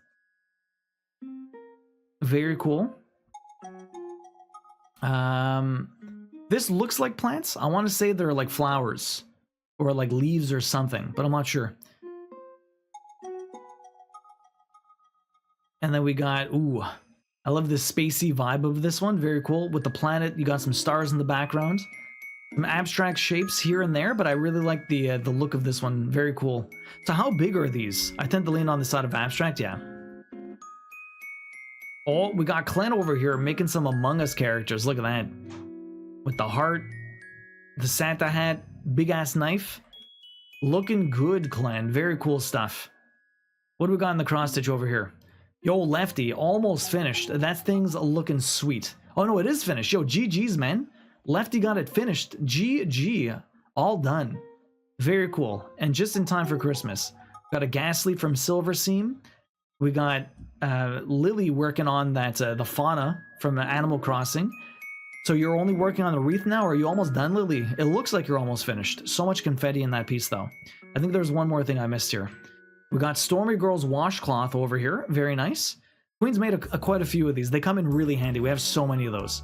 Very cool. This looks like plants. I want to say they're like flowers or like leaves or something, but I'm not sure. And then we got, ooh, I love the spacey vibe of this one. Very cool. With the planet, you got some stars in the background. Some abstract shapes here and there, but I really like the look of this one. Very cool. So how big are these? I tend to lean on the side of abstract, yeah. Oh, we got Clint over here making some Among Us characters. Look at that. With the heart, the Santa hat, big-ass knife. Looking good, Clint. Very cool stuff. What do we got in the cross-stitch over here? Yo, Lefty, almost finished. That thing's looking sweet. Oh, no, it is finished. Yo, GG's, man. Lefty got it finished. GG. All done. Very cool. And just in time for Christmas. Got a gas leak from Silver Seam. We got Lily working on that the fauna from Animal Crossing. So you're only working on the wreath now, or are you almost done, Lily? It looks like you're almost finished. So much confetti in that piece, though. I think there's one more thing I missed here. We got Stormy Girl's washcloth over here. Very nice. Queen's made quite a few of these. They come in really handy. We have so many of those.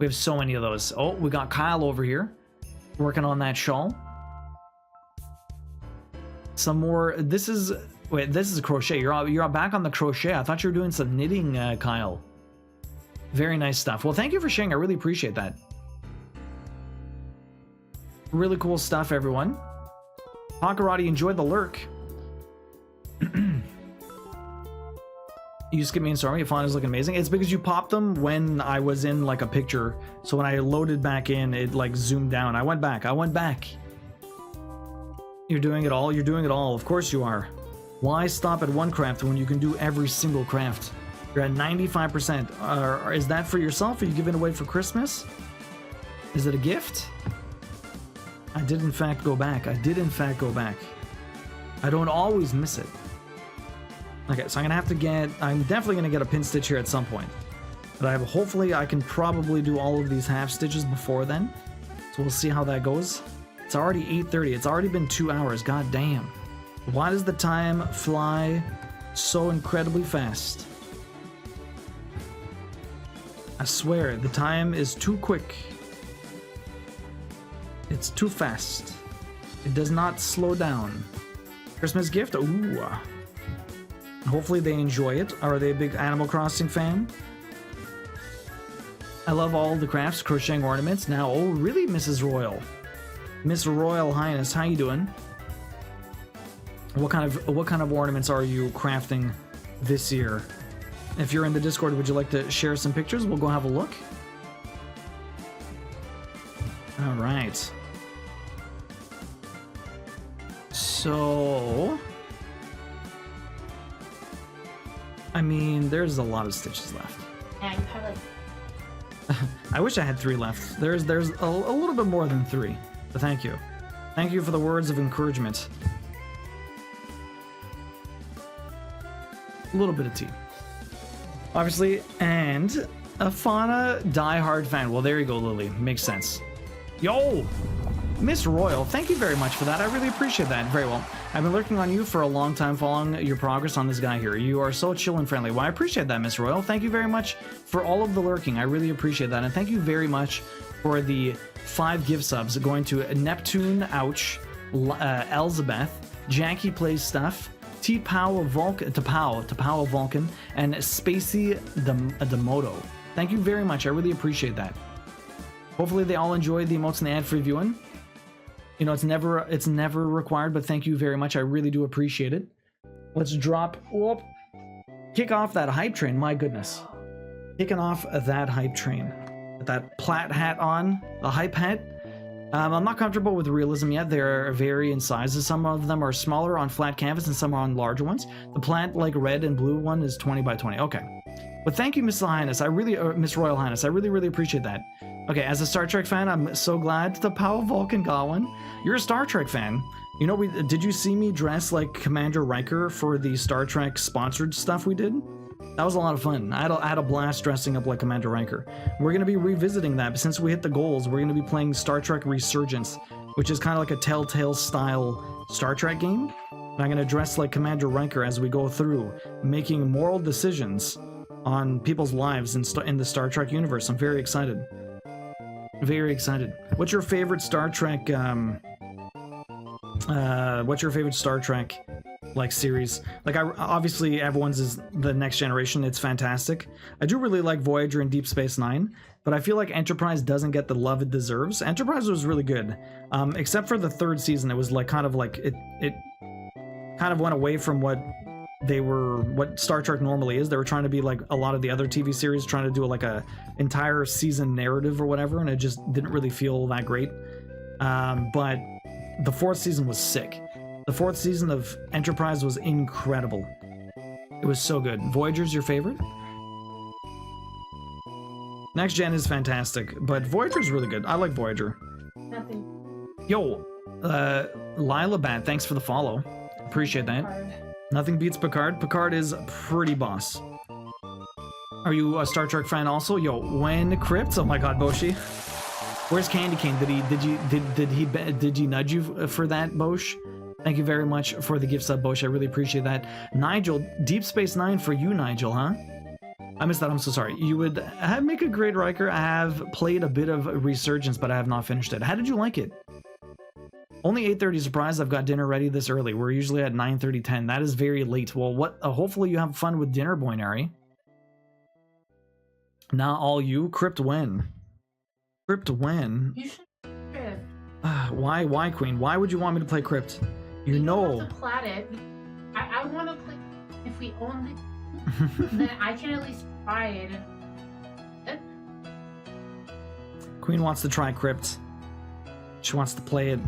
We have so many of those. Oh, we got Kyle over here working on that shawl. Some more. This is... Wait, this is a crochet. You're back on the crochet. I thought you were doing some knitting, Kyle. Very nice stuff. Well, thank you for sharing. I really appreciate that. Really cool stuff, everyone. Hakarati, enjoy the lurk. You skip me and Stormy. Fauna's looking amazing. It's because you popped them when I was in like a picture. So when I loaded back in, it like zoomed down. I went back. You're doing it all. You're doing it all. Of course you are. Why stop at one craft when you can do every single craft? You're at 95%. Is that for yourself? Are you giving it away for Christmas? Is it a gift? I did in fact go back. I don't always miss it. Okay, so I'm gonna have to get... I'm definitely gonna get a pin stitch here at some point. But hopefully I can probably do all of these half stitches before then. So we'll see how that goes. It's already 8:30. It's already been 2 hours. God damn. Why does the time fly so incredibly fast? I swear, the time is too quick. It's too fast. It does not slow down. Christmas gift? Ooh. Hopefully they enjoy it. Are they a big Animal Crossing fan? I love all the crafts, crocheting ornaments. Now, oh really, Mrs. Royal? Miss Royal Highness, how you doing? What kind of ornaments are you crafting this year? If you're in the Discord, would you like to share some pictures? We'll go have a look. All right. So, I mean, there's a lot of stitches left. Yeah, you have like... I wish I had 3 left. There's a little bit more than 3, but thank you. Thank you for the words of encouragement. A little bit of tea. Obviously, and a Fauna diehard fan. Well, there you go, Lily. Makes sense. Yo! Miss Royal, thank you very much for that. I really appreciate that. Very well. I've been lurking on you for a long time, following your progress on this guy here. You are so chill and friendly. Well, I appreciate that, Miss Royal. Thank you very much for all of the lurking. I really appreciate that. And thank you very much for the 5 gift subs going to Neptune, Ouch, Elizabeth, Jackie Plays Stuff, T-Pow Vulcan, T-Pow Vulcan, and Spacey Demoto. Thank you very much. I really appreciate that. Hopefully they all enjoyed the emotes and the ad-free viewing. You know, it's never required, but thank you very much. I really do appreciate it. Let's kick off that hype train. My goodness. Kicking off that hype train. With that plat hat on, the hype hat. I'm not comfortable with realism yet. They vary in sizes. Some of them are smaller on flat canvas and some are on larger ones. The plant, like red and blue one, is 20 by 20. Okay. But thank you, Miss Highness. Miss Royal Highness. I really appreciate that. Okay, as a Star Trek fan, I'm so glad the Powell Vulcan got one. You're a Star Trek fan. You know, did you see me dress like Commander Riker for the Star Trek sponsored stuff we did? That was a lot of fun. I had a blast dressing up like Commander Riker. We're going to be revisiting that, but since we hit the goals, we're going to be playing Star Trek Resurgence, which is kind of like a Telltale style Star Trek game. And I'm going to dress like Commander Riker as we go through, making moral decisions on people's lives in the Star Trek universe. I'm very excited. Very excited. What's your favorite Star Trek, what's your favorite Star Trek, like, series? Like, obviously, everyone's is The Next Generation. It's fantastic. I do really like Voyager and Deep Space Nine, but I feel like Enterprise doesn't get the love it deserves. Enterprise was really good, except for the 3rd season. It was like, it kind of went away from what Star Trek normally is. They were trying to be like a lot of the other TV series, trying to do like a entire season narrative or whatever, and it just didn't really feel that great. But the 4th season was sick. The 4th season of Enterprise was incredible. It was so good. Voyager's your favorite? Next Gen is fantastic, but Voyager's really good. I like Voyager. Nothing. Yo, Lila Bat, thanks for the follow. Appreciate that. Hard. Nothing beats Picard. Picard is pretty boss. Are you a Star Trek fan also? Yo, when Crypt? Oh my god, Boshi. Where's Candy Cane? Did he nudge you for that, Bosch? Thank you very much for the gift sub, Bosch. I really appreciate that. Nigel, Deep Space Nine for you, Nigel, huh? I missed that. I'm so sorry. You would make a great Riker. I have played a bit of Resurgence, but I have not finished it. How did you like it? Only 8:30. Surprised I've got dinner ready this early. We're usually at 9:30, 10. That is very late. Well, what? Hopefully you have fun with dinner, Boynari. Not all you. Crypt when? Crypt when? You should Crypt. Why, Queen? Why would you want me to play Crypt? You know. To plat it. I want to play. If we only, then I can at least try it. Queen wants to try Crypt. She wants to play it.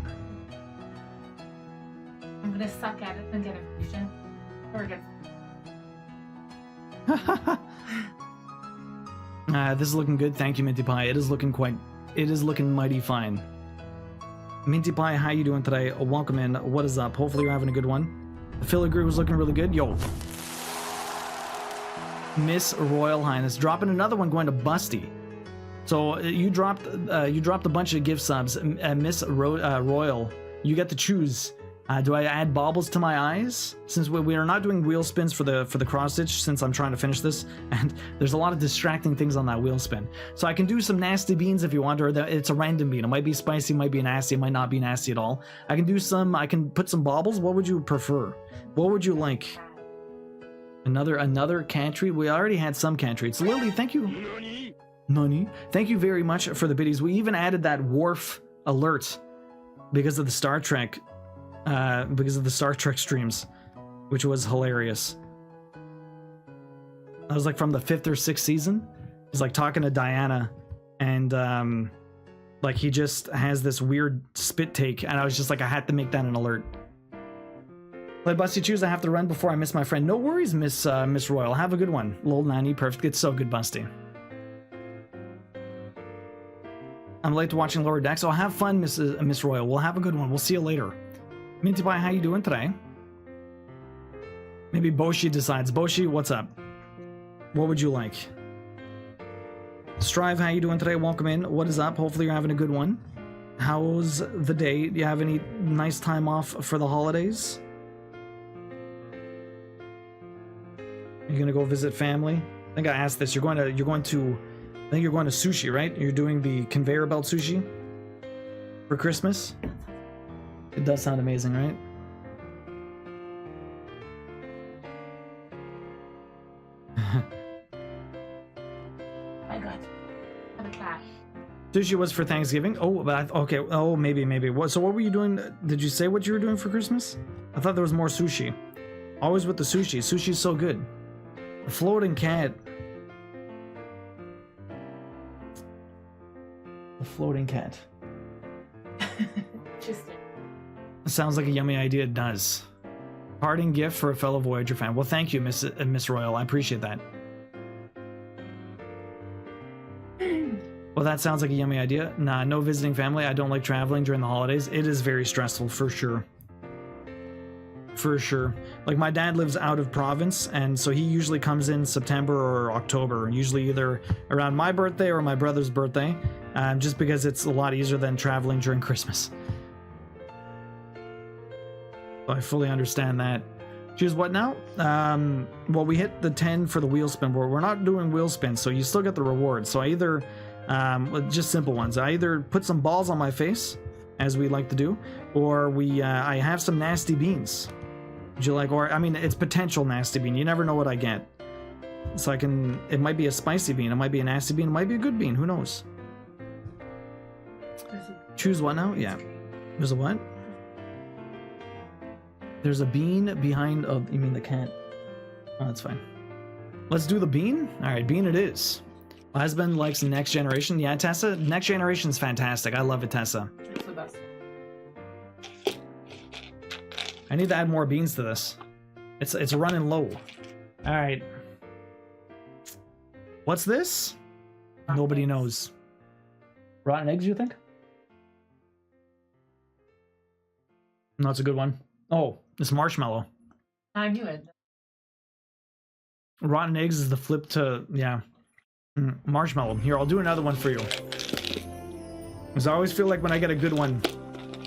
I'm gonna suck at it and get a vision. Or get. This is looking good. Thank you, Minty Pie. It is looking mighty fine. Minty Pie, how you doing today? Welcome in. What is up? Hopefully you're having a good one. The filigree was looking really good. Yo. Miss Royal Highness dropping another one going to Busty. So you dropped a bunch of gift subs. Miss Royal, you get to choose. Do I add baubles to my eyes? Since we are not doing wheel spins for the cross stitch, since I'm trying to finish this, and there's a lot of distracting things on that wheel spin. So I can do some nasty beans if you want, or it's a random bean. It might be spicy, might be nasty, it might not be nasty at all. I can put some baubles. What would you prefer? What would you like? Another cantry? We already had some cantry. It's Lily, thank you. Nani? Thank you very much for the biddies. We even added that wharf alert because of the Star Trek streams, which was hilarious. I was like from the 5th or 6th season. He's like talking to Diana, and like he just has this weird spit take, and I was just like, I had to make that an alert. Let Busty choose. I have to run before I miss my friend. No worries, Miss Royal. Have a good one. Lol 90, perfect. It's so good, Busty. I'm late to watching Lower Decks. So have fun, Miss Royal. We'll have a good one. We'll see you later. Minty Pie, how you doing today? Maybe Boshi decides. Boshi, what's up? What would you like? Strive, how you doing today? Welcome in. What is up? Hopefully you're having a good one. How's the day? Do you have any nice time off for the holidays? You're gonna go visit family? I think I asked this. You're going to I think you're going to sushi, right? You're doing the conveyor belt sushi for Christmas? It does sound amazing, right? I got a clash. Sushi was for Thanksgiving? Oh, but okay. Oh, maybe. So what were you doing? Did you say what you were doing for Christmas? I thought there was more sushi. Always with the sushi. Sushi's so good. The floating cat. The floating cat. Interesting. Sounds like a yummy idea. It does. Parting gift for a fellow Voyager fan. Well, thank you, Miss Royal. I appreciate that. Well, that sounds like a yummy idea. Nah, no visiting family. I don't like traveling during the holidays. It is very stressful, for sure. For sure. Like, my dad lives out of province, and so he usually comes in September or October, usually either around my birthday or my brother's birthday, just because it's a lot easier than traveling during Christmas. So I fully understand that. Choose what now? Well, we hit the 10 for the wheel spin, but we're not doing wheel spins, so you still get the rewards. So I either, just simple ones. I either put some balls on my face, as we like to do, or I have some nasty beans. Would you like, or, I mean, it's potential nasty bean. You never know what I get. So it might be a spicy bean, it might be a nasty bean, it might be a good bean, who knows? Choose what now? Yeah. There's a what? There's a bean behind, oh, you mean the cat? Oh, that's fine. Let's do the bean? Alright, bean it is. My husband likes Next Generation. Yeah, Tessa, Next Generation is fantastic. I love it, Tessa. It's the best. I need to add more beans to this. It's running low. Alright. What's this? Nobody knows. Rotten eggs, you think? No, it's a good one. Oh, it's marshmallow. I knew it. Rotten eggs is the flip to, yeah. Marshmallow. Here, I'll do another one for you. Because I always feel like when I get a good one,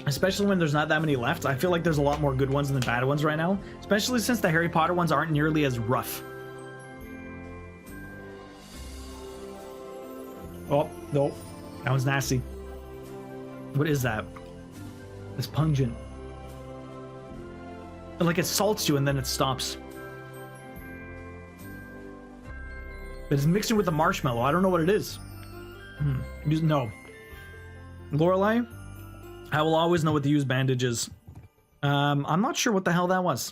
especially when there's not that many left, I feel like there's a lot more good ones than bad ones right now. Especially since the Harry Potter ones aren't nearly as rough. Oh, no. That was nasty. What is that? It's pungent. Like it salts you and then it stops. But it's mixing with the marshmallow. I don't know what it is. No. Lorelei, I will always know what to use bandages. I'm not sure what the hell that was.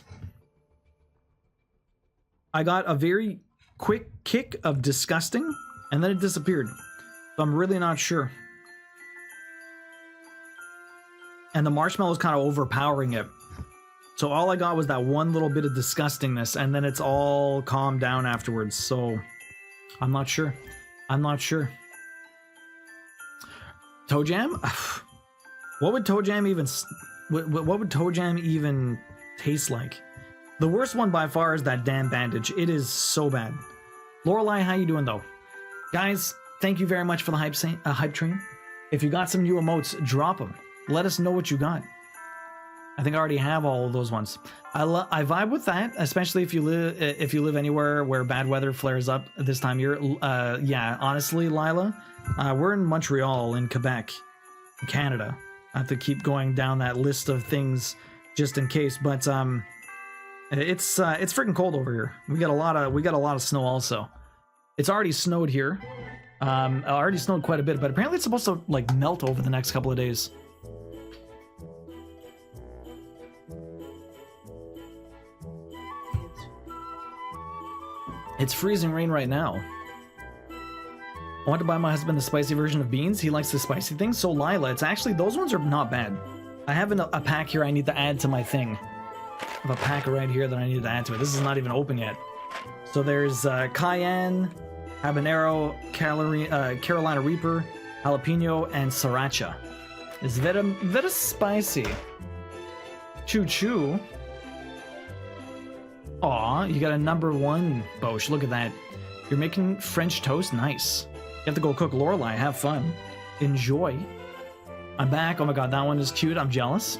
I got a very quick kick of disgusting, and then it disappeared. So I'm really not sure. And the marshmallow is kind of overpowering it. So all I got was that one little bit of disgustingness, and then it's all calmed down afterwards. So I'm not sure. I'm not sure. Toe jam? What would toe jam even? What would toe jam even taste like? The worst one by far is that damn bandage. It is so bad. Lorelei, how you doing though? Guys, thank you very much for the hype train. If you got some new emotes, drop them. Let us know what you got. I think I already have all of those ones. I vibe with that, especially if you live anywhere where bad weather flares up this time of year. Yeah, honestly, Lila, we're in Montreal in Quebec, Canada. I have to keep going down that list of things just in case, but it's freaking cold over here. We got a lot of snow also. It's already snowed here. Already snowed quite a bit, but apparently it's supposed to like melt over the next couple of days. It's freezing rain right now. I want to buy my husband the spicy version of beans. He likes the spicy things. So Lila, it's actually, those ones are not bad. I have a pack here I need to add to my thing. have a pack right here that I need to add to it. This is not even open yet. So there's cayenne, habanero, Carolina Reaper, jalapeno, and sriracha. It's very spicy. Choo choo. Aw, you got a #1, Bosch. Look at that. You're making French toast? Nice. You have to go cook Lorelei. Have fun. Enjoy. I'm back. Oh my god, that one is cute. I'm jealous.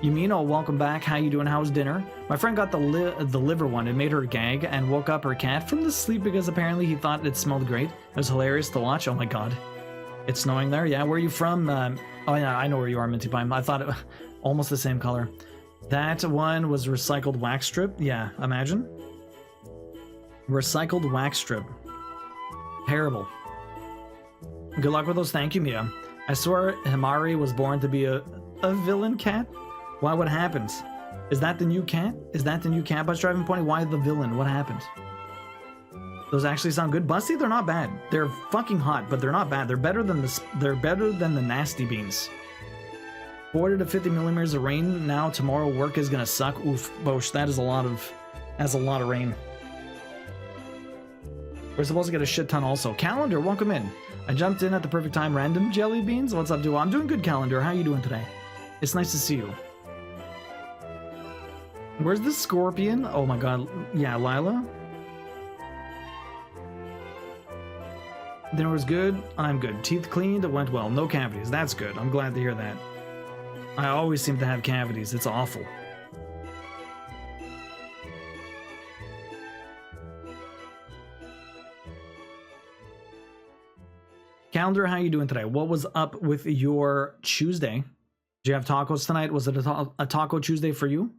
Yumino, welcome back. How you doing? How's dinner? My friend got the liver one. It made her gag and woke up her cat from the sleep because apparently he thought it smelled great. It was hilarious to watch. Oh my god. It's snowing there? Yeah, where are you from? Oh yeah, I know where you are, Minty Pie. I thought it was almost the same color. That one was recycled wax strip. Yeah, imagine. Recycled wax strip. Terrible. Good luck with those. Thank you, Mia. I swear Himari was born to be a villain cat. Why? What happened? Is that the new cat? Is that the new cat bus driving pony? Why the villain? What happened? Those actually sound good. Busty, they're not bad. They're fucking hot, but they're not bad. They're better than the nasty beans. 40 to 50 millimeters of rain now. Tomorrow work is gonna suck. Oof, Bosch, that's a lot of rain. We're supposed to get a shit ton also. Calendar, welcome in. I jumped in at the perfect time. Random jelly beans. What's up, duo? I'm doing good, Calendar. How you doing today? It's nice to see you. Where's the scorpion? Oh my god. Yeah, Lila. Dinner was good. I'm good. Teeth cleaned. It went well. No cavities. That's good. I'm glad to hear that. I always seem to have cavities. It's awful. Calendar, how you doing today? What was up with your Tuesday? Did you have tacos tonight? Was it a Taco Tuesday for you?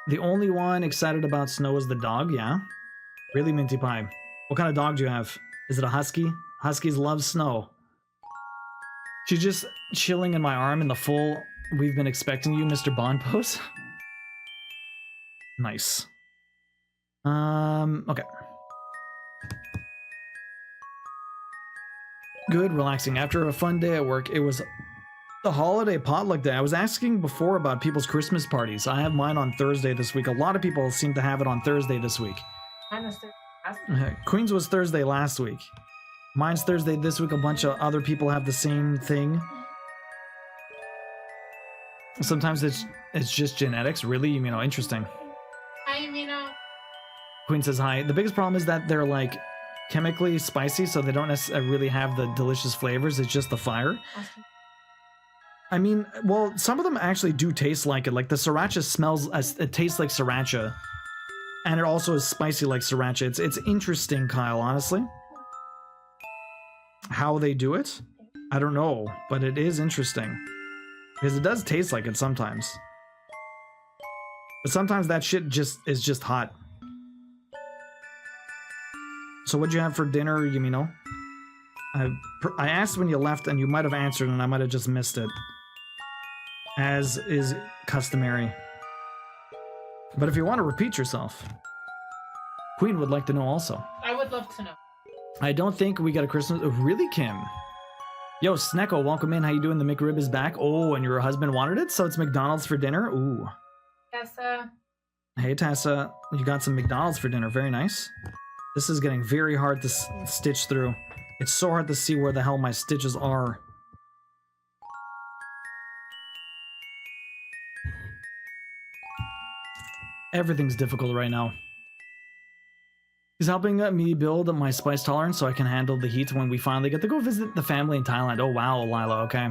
The only one excited about snow is the dog, yeah? Really, Minty Pie? What kind of dog do you have? Is it a husky? Huskies love snow. She's just chilling in my arm in the full "we've been expecting you, Mr. Bond" pose. Nice. Okay. Good, relaxing. After a fun day at work, it was the holiday potluck day. I was asking before about people's Christmas parties. I have mine on Thursday this week. A lot of people seem to have it on Thursday this week. Queen's was Thursday last week. Mine's Thursday this week. A bunch of other people have the same thing. Sometimes it's just genetics. Really? You know, interesting. Hi, Yumino. Queen says hi. The biggest problem is that they're like chemically spicy, so they don't necessarily really have the delicious flavors. It's just the fire. Awesome. I mean, well, some of them actually do taste like it. Like the sriracha smells, it tastes like sriracha. And it also is spicy like sriracha. It's interesting, Kyle, honestly. How they do it? I don't know, but it is interesting. Because it does taste like it sometimes. But sometimes that shit is just hot. So what'd you have for dinner, Yumino? I asked when you left and you might have answered and I might have just missed it. As is customary. But if you want to repeat yourself, Queen would like to know also. I would love to know. I don't think we got a Christmas... Oh, really, Kim? Yo, Snecko, welcome in. How you doing? The McRib is back. Oh, and your husband wanted it? So it's McDonald's for dinner? Ooh. Tessa. Hey, Tessa. You got some McDonald's for dinner. Very nice. This is getting very hard to stitch through. It's so hard to see where the hell my stitches are. Everything's difficult right now. He's helping me build my spice tolerance so I can handle the heat when we finally get to go visit the family in Thailand. Oh wow, Lila, okay.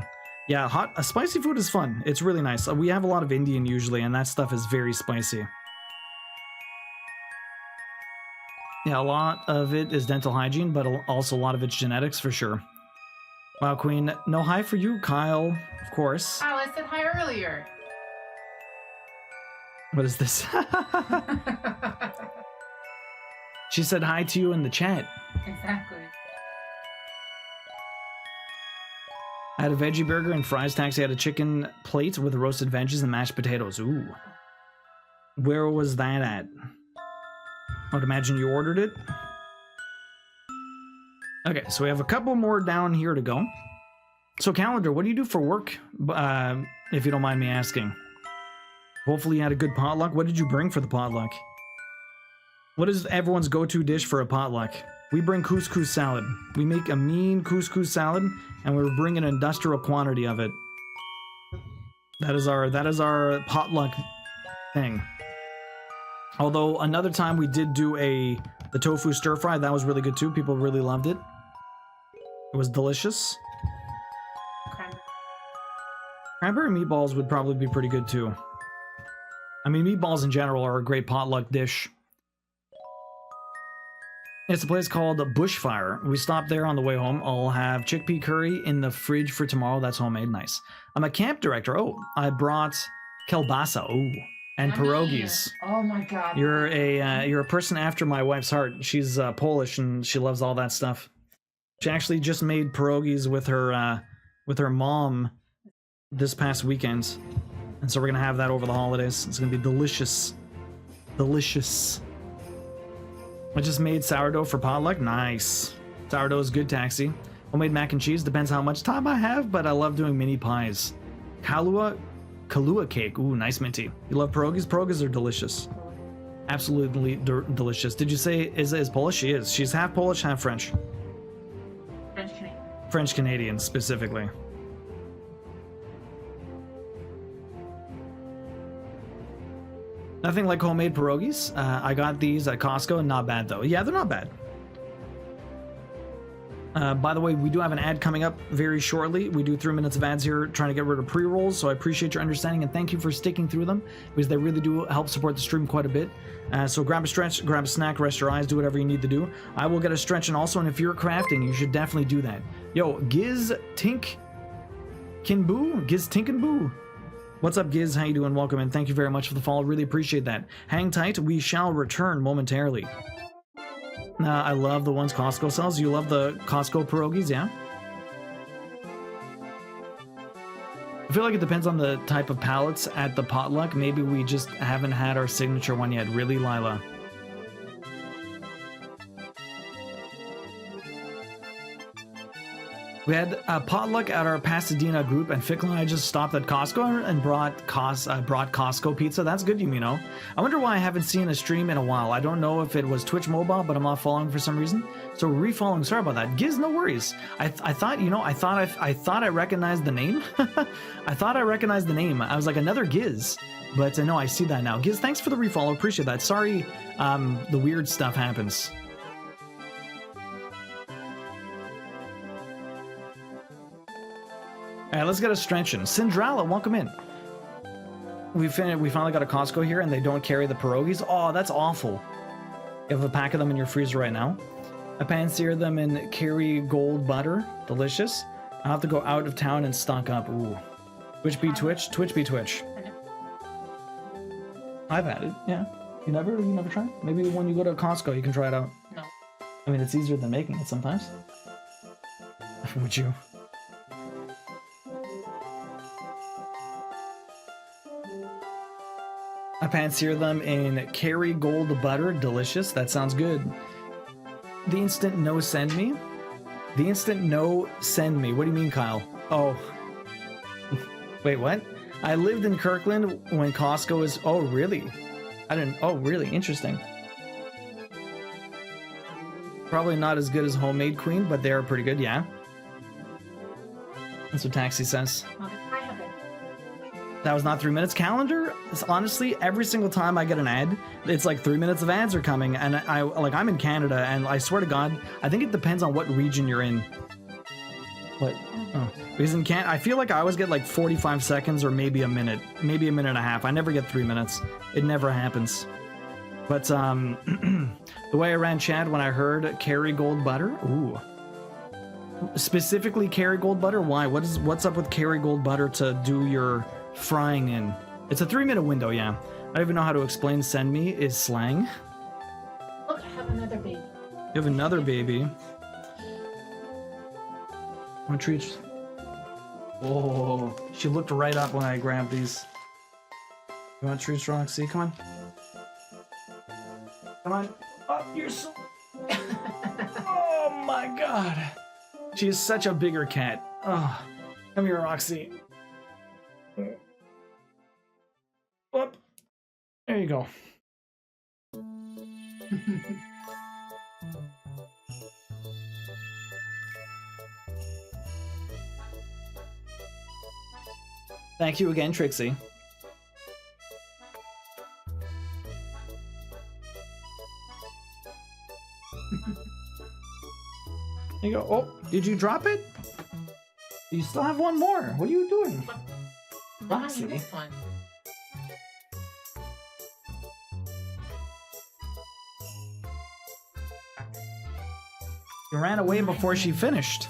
Yeah, spicy food is fun. It's really nice. We have a lot of Indian usually, and that stuff is very spicy. Yeah, a lot of it is dental hygiene, but also a lot of it's genetics for sure. Wow, Queen. No hi for you, Kyle, of course. Oh, I said hi earlier. What is this? She said hi to you in the chat. Exactly. I had a veggie burger and fries. Taxi had a chicken plate with roasted veggies and mashed potatoes. Ooh. Where was that at? I would imagine you ordered it. Okay, so we have a couple more down here to go. So, Calendar, what do you do for work? If you don't mind me asking. Hopefully you had a good potluck. What did you bring for the potluck? What is everyone's go-to dish for a potluck? We bring couscous salad. We make a mean couscous salad, and we bring an industrial quantity of it. That is our potluck thing. Although another time we did do the tofu stir fry. That was really good too. People really loved it. It was delicious. Cranberry meatballs would probably be pretty good too. I mean, meatballs in general are a great potluck dish. It's a place called Bushfire. We stopped there on the way home. I'll have chickpea curry in the fridge for tomorrow. That's homemade. Nice. I'm a camp director. Oh, I brought kielbasa. Ooh. And pierogies. Oh my god. You're a person after my wife's heart. She's Polish and she loves all that stuff. She actually just made pierogies with her mom this past weekend. And so we're gonna have that over the holidays. It's gonna be delicious. Delicious. I just made sourdough for potluck. Nice. Sourdough is good, Taxi. Homemade mac and cheese. Depends how much time I have, but I love doing mini pies. Kahlua cake. Ooh, nice minty. You love pierogies? Pierogies are delicious. Absolutely delicious. Did you say Izza is Polish? She is. She's half Polish, half French. French-Canadian. French-Canadian, specifically. Nothing like homemade pierogies. I got these at Costco, and not bad though. Yeah, they're not bad. By the way, we do have an ad coming up very shortly. We do 3 minutes of ads here trying to get rid of pre-rolls, so I appreciate your understanding and thank you for sticking through them because they really do help support the stream quite a bit. So grab a stretch, grab a snack, rest your eyes, do whatever you need to do. I will get a stretch, and also, and if you're crafting, you should definitely do that. Yo, Giz Tink Kinboo? Giz Tinkinboo? What's up, Giz? How you doing? Welcome, and thank you very much for the follow. Really appreciate that. Hang tight. We shall return momentarily. I love the ones Costco sells. You love the Costco pierogies, yeah? I feel like it depends on the type of palettes at the potluck. Maybe we just haven't had our signature one yet. Really, Lila? We had a potluck at our Pasadena group, and Fickle and I just stopped at Costco and brought Costco pizza. That's good, Yumino. I wonder why I haven't seen a stream in a while. I don't know if it was Twitch Mobile, but I'm not following for some reason. So refollowing. Sorry about that. Giz, no worries. I thought, you know, I thought I recognized the name. I thought I recognized the name. I was like, another Giz. But no, I see that now. Giz, thanks for the refollow. Appreciate that. Sorry, the weird stuff happens. All right, let's get a stretch in. Cinderella, welcome in. We finally got a Costco here, and they don't carry the pierogies. Oh, that's awful. You have a pack of them in your freezer right now. I pan-sear them in Kerrygold butter. Delicious. I'll have to go out of town and stock up. Ooh. Twitch be Twitch. Twitch be Twitch. I've had it, yeah. You never tried? Maybe when you go to Costco, you can try it out. No. I mean, it's easier than making it sometimes. Would you? I pan-sear them in Kerrygold butter. Delicious. That sounds good. The instant no send me? The instant no send me. What do you mean, Kyle? Oh. Wait, what? I lived in Kirkland when Costco was... Oh, really? I didn't... Oh, really? Interesting. Probably not as good as Homemade Queen, but they are pretty good, yeah. That's what Taxi says. That was not 3 minutes. Calendar is honestly every single time I get an ad, it's like 3 minutes of ads are coming, and I'm in Canada, and I swear to God, I think it depends on what region you're in. What? Oh. Because in I feel like I always get like 45 seconds or maybe a minute and a half. I never get 3 minutes. It never happens. But the way I ran chat when I heard Kerrygold butter, ooh. Specifically Kerrygold butter. Why? What's up with Kerrygold butter to do your frying in? It's a 3 minute window, yeah. I don't even know how to explain send me is slang. Look, I have another baby. You have another baby. Want treats? Oh, she looked right up when I grabbed these. You want treats, Roxy? Come on. Come on. Oh, you're so... Oh my God. She is such a bigger cat. Oh, come here, Roxy. Whoop. There you go. Thank you again, Trixie. There you go. Oh, did you drop it? You still have one more. What are you doing? Roxy. This one. You ran away before she finished.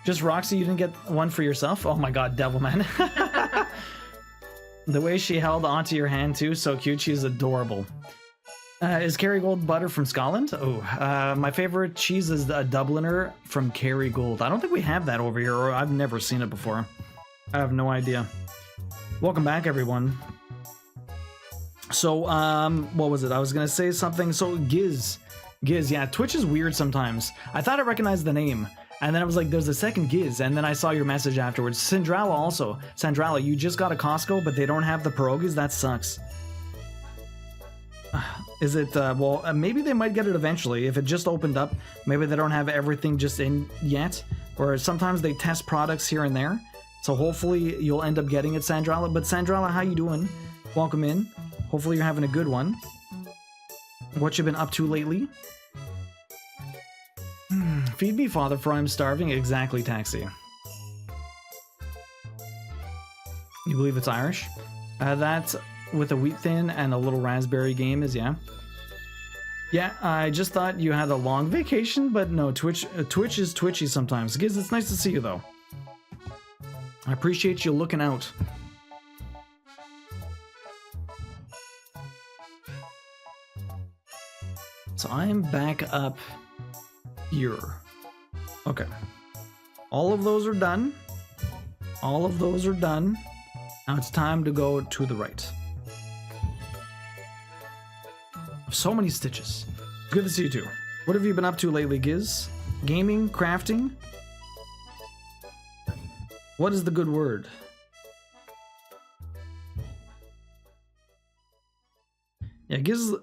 Just Roxy, you didn't get one for yourself? Oh my god, Devilman. The way she held onto your hand too, so cute. She's adorable. Is Kerrygold butter from Scotland? Oh, my favorite cheese is a Dubliner from Kerrygold. I don't think we have that over here, or I've never seen it before. I have no idea. Welcome back, everyone. So, what was it? I was gonna say something. So, Giz, yeah, Twitch is weird sometimes. I thought I recognized the name, and then I was like, there's a second Giz, and then I saw your message afterwards. Sandrala also. Sandrala, you just got a Costco, but they don't have the pierogies? That sucks. Is it, well, maybe they might get it eventually. If it just opened up, maybe they don't have everything just in yet. Or sometimes they test products here and there. So hopefully you'll end up getting it, Sandrala. But Sandrala, how you doing? Welcome in. Hopefully you're having a good one. What you been up to lately? Feed me, father, for I'm starving. Exactly, Taxi. You believe it's Irish? That with a wheat thin and a little raspberry game is, yeah. Yeah, I just thought you had a long vacation, but no, Twitch is twitchy sometimes. Giz, it's nice to see you, though. I appreciate you looking out. So I'm back up here. Okay. All of those are done. All of those are done. Now it's time to go to the right. So many stitches. Good to see you too. What have you been up to lately, Giz? Gaming? Crafting? What is the good word? Yeah, Giz,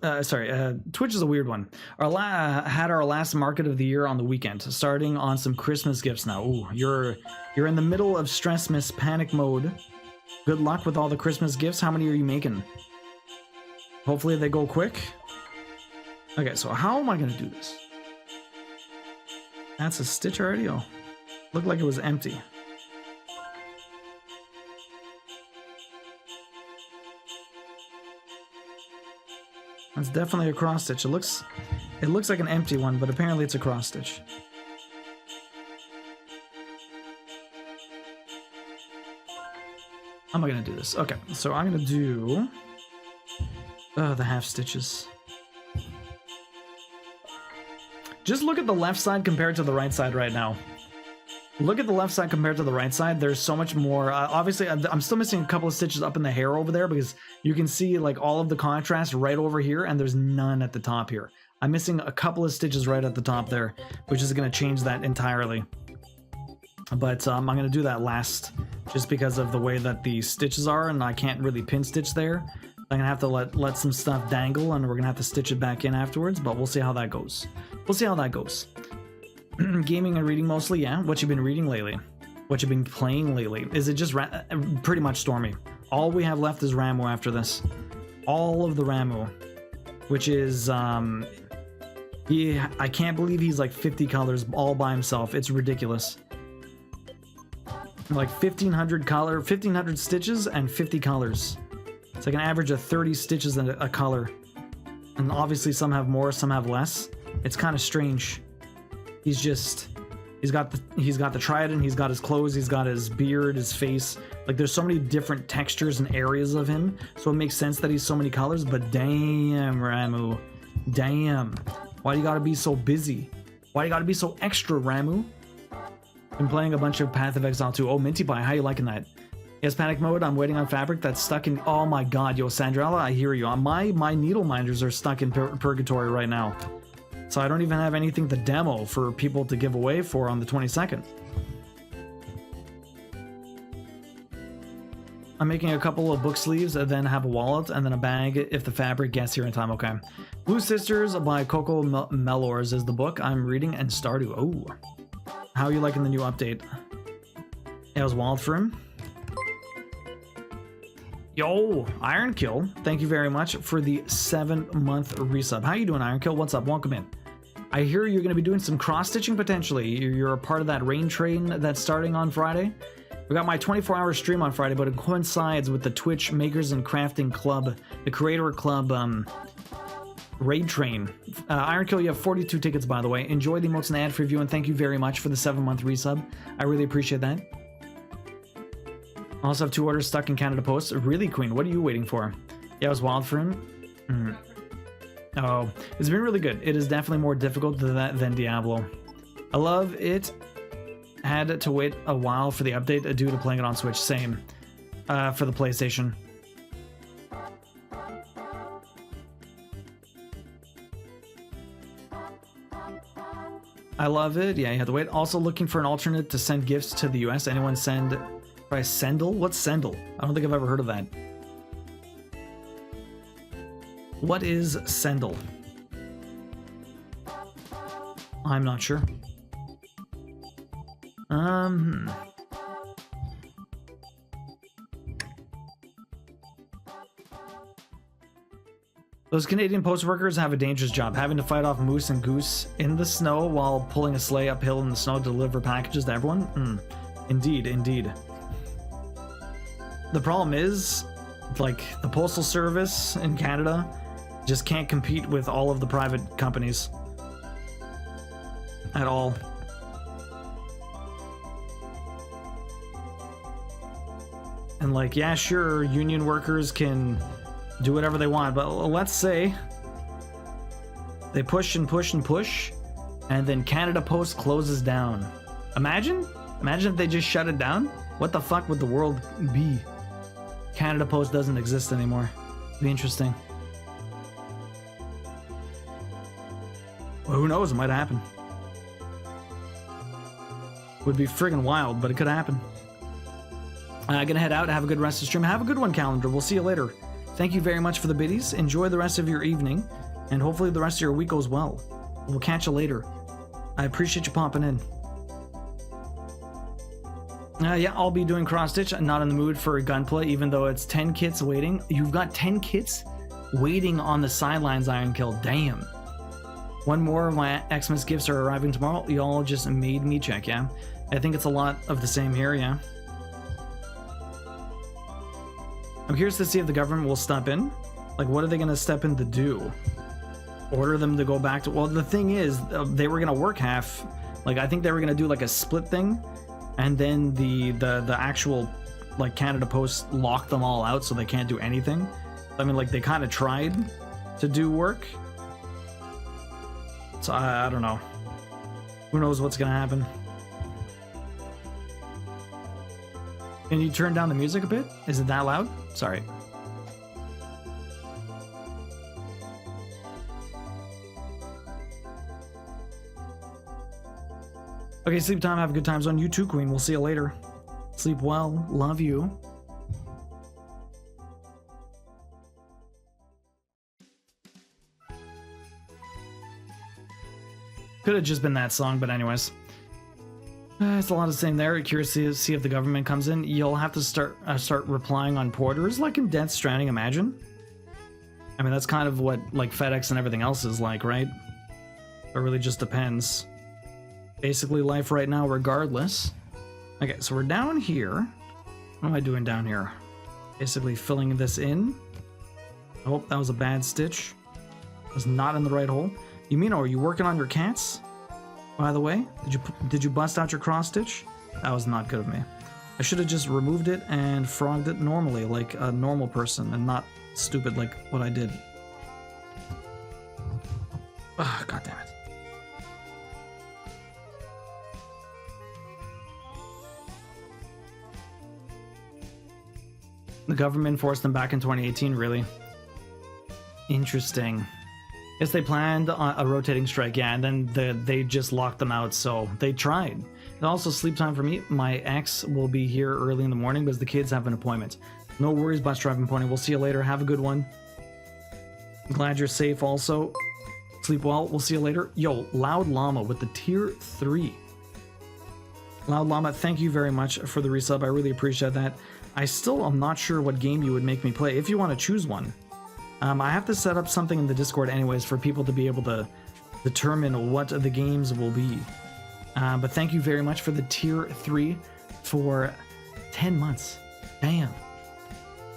Twitch is a weird one. Had our last market of the year on the weekend, starting on some Christmas gifts now. Ooh, you're in the middle of stress miss panic mode. Good luck with all the Christmas gifts. How many are you making? Hopefully they go quick. Okay, so how am I gonna do this? That's a stitch already? Oh, looked like it was empty. That's definitely a cross stitch. It looks like an empty one, but apparently it's a cross stitch. How am I gonna do this? Okay, so I'm gonna do the half stitches. Just look at the left side compared to the right side right now. Look at the left side compared to the right side. There's so much more. Obviously, I'm still missing a couple of stitches up in the hair over there because you can see like all of the contrast right over here, and there's none at the top here. I'm missing a couple of stitches right at the top there, which is going to change that entirely. But I'm going to do that last just because of the way that the stitches are, and I can't really pin stitch there. I'm going to have to let some stuff dangle, and we're going to have to stitch it back in afterwards, but we'll see how that goes. We'll see how that goes. Gaming and reading mostly, yeah. What you been reading lately? What you been playing lately? Is it just pretty much Stormy? All we have left is Ramu after this. All of the Ramu, which is I can't believe he's like 50 colors all by himself. It's ridiculous. Like 1500 stitches and 50 colors. It's like an average of 30 stitches in a color. And obviously some have more, some have less. It's kind of strange. He's got the trident, he's got his clothes, he's got his beard, his face. Like there's so many different textures and areas of him, so it makes sense that he's so many colors, but damn, Ramu. Damn. Why do you gotta be so busy? Why do you gotta be so extra, Ramu? Been playing a bunch of Path of Exile 2. Oh, Minty Pie, how you liking that? Yes, panic mode, I'm waiting on fabric that's stuck in... Oh my god, yo, Sandrala, I hear you. My needle minders are stuck in purgatory right now. So I don't even have anything to demo for people to give away for on the 22nd. I'm making a couple of book sleeves and then have a wallet and then a bag if the fabric gets here in time. Okay. Blue Sisters by Coco Melors is the book I'm reading, and Stardew. Oh. How are you liking the new update? Yeah, it was wild for him. Yo, Iron Kill, thank you very much for the 7-month resub. How you doing, Iron Kill? What's up? Welcome in. I hear you're going to be doing some cross-stitching potentially. You're a part of that rain train that's starting on Friday. We got my 24-hour stream on Friday, but it coincides with the Twitch Makers and Crafting Club, the Creator Club raid train. Iron Kill, you have 42 tickets, by the way. Enjoy the emotes and ad for review, and thank you very much for the 7-month resub. I really appreciate that. I also have 2 orders stuck in Canada Post. Really, Queen, what are you waiting for? Yeah, it was wild for him. Oh, it's been really good. It is definitely more difficult than Diablo. I love it. Had to wait a while for the update due to playing it on Switch. Same for the PlayStation. I love it. Yeah, you have to wait. Also looking for an alternate to send gifts to the US. Anyone send... Try Sendle? What's Sendle? I don't think I've ever heard of that. What is Sendle? I'm not sure. Those Canadian post workers have a dangerous job, having to fight off moose and goose in the snow while pulling a sleigh uphill in the snow to deliver packages to everyone. Indeed, indeed. The problem is, like, the Postal Service in Canada just can't compete with all of the private companies at all. And like, yeah, sure, union workers can do whatever they want, but let's say they push and push and push, and then Canada Post closes down. Imagine if they just shut it down. What the fuck would the world be? Canada Post doesn't exist anymore. It'd be interesting. Well, who knows? It might happen. Would be friggin' wild, but it could happen. Gonna head out. Have a good rest of the stream. Have a good one, Calendar. We'll see you later. Thank you very much for the biddies. Enjoy the rest of your evening, and hopefully the rest of your week goes well. We'll catch you later. I appreciate you popping in. Yeah, I'll be doing cross-stitch. I'm not in the mood for gunplay, even though it's 10 kits waiting. You've got 10 kits waiting on the sidelines, Iron Kill. Damn. One more of my Xmas gifts are arriving tomorrow. Y'all just made me check, yeah? I think it's a lot of the same here, yeah? I'm curious to see if the government will step in. Like, what are they going to step in to do? Order them to go back to... Well, the thing is, they were going to work half... Like, I think they were going to do, like, a split thing. And then the actual, like, Canada Post locked them all out so they can't do anything. I mean, like, they kind of tried to do work. So, I don't know. Who knows what's going to happen. Can you turn down the music a bit? Is it that loud? Sorry. Okay, sleep time. Have a good time zone. You too, Queen. We'll see you later. Sleep well. Love you. Could have just been that song, but anyways. It's a lot of the same there. Curious to see if the government comes in. You'll have to start replying on porters like in Death Stranding, imagine. I mean, that's kind of what like FedEx and everything else is like, right? It really just depends. Basically life right now regardless. Okay, so we're down here. What am I doing down here? Basically filling this in. Oh, that was a bad stitch. It was not in the right hole. Yumino, are you working on your cats? By the way, did you bust out your cross stitch? That was not good of me. I should have just removed it and frogged it normally, like a normal person, and not stupid like what I did. Ah, God damn it. The government forced them back in 2018, really? Interesting. Guess they planned a rotating strike, yeah, and then they just locked them out, so they tried. And also sleep time for me. My ex will be here early in the morning because the kids have an appointment. No worries, bus driving pony. We'll see you later. Have a good one. Glad you're safe also. Sleep well. We'll see you later. Yo, Loud Llama with the tier 3. Loud Llama, thank you very much for the resub. I really appreciate that. I still am not sure what game you would make me play, if you want to choose one. I have to set up something in the Discord anyways for people to be able to determine what the games will be. But thank you very much for the tier 3 for 10 months. Damn.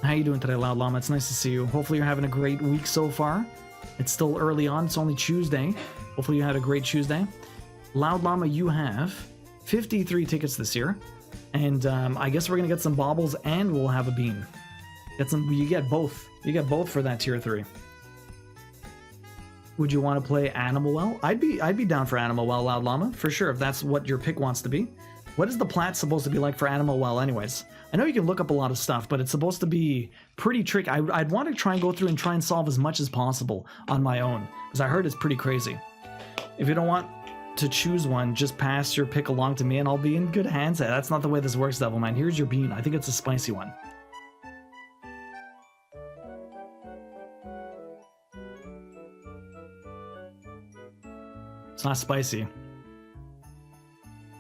How you doing today, Loud Llama? It's nice to see you. Hopefully you're having a great week so far. It's still early on. It's only Tuesday. Hopefully you had a great Tuesday. Loud Llama, you have 53 tickets this year. And I guess we're going to get some baubles and we'll have a bean. You get both. You get both for that tier 3. Would you want to play Animal Well? I'd be down for Animal Well, Loud Llama, for sure, if that's what your pick wants to be. What is the plat supposed to be like for Animal Well anyways? I know you can look up a lot of stuff, but it's supposed to be pretty tricky. I'd want to try and go through and try and solve as much as possible on my own, because I heard it's pretty crazy. If you don't want to choose one, just pass your pick along to me and I'll be in good hands. That's not the way this works, Devilman. Here's your bean. I think it's a spicy one. It's not spicy.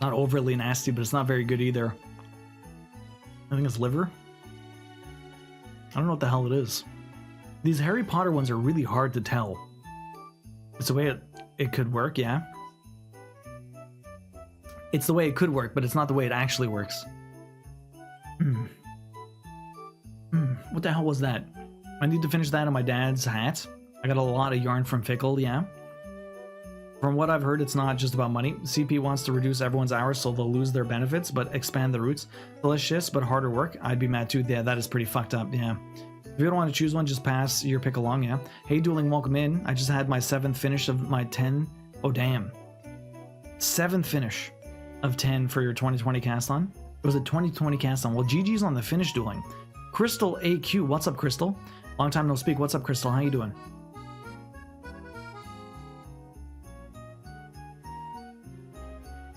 Not overly nasty, but it's not very good either. I think it's liver. I don't know what the hell it is. These Harry Potter ones are really hard to tell. It's the way it could work, yeah. It's the way it could work, but it's not the way it actually works. What the hell was that? I need to finish that on my dad's hat. I got a lot of yarn from Fickle, yeah. From what I've heard, it's not just about money. CP wants to reduce everyone's hours so they'll lose their benefits, but expand the routes. Delicious, but harder work. I'd be mad too. Yeah, that is pretty fucked up, yeah. If you don't want to choose one, just pass your pick along, yeah. Hey, Dueling, welcome in. I just had my 7th finish of my 10. Oh, damn. 7th finish of 10 for your 2020 cast on. It was a 2020 cast on. Well, GG's on the finish, Dueling. Crystal AQ, what's up, Crystal? Long time no speak. What's up, Crystal? How you doing?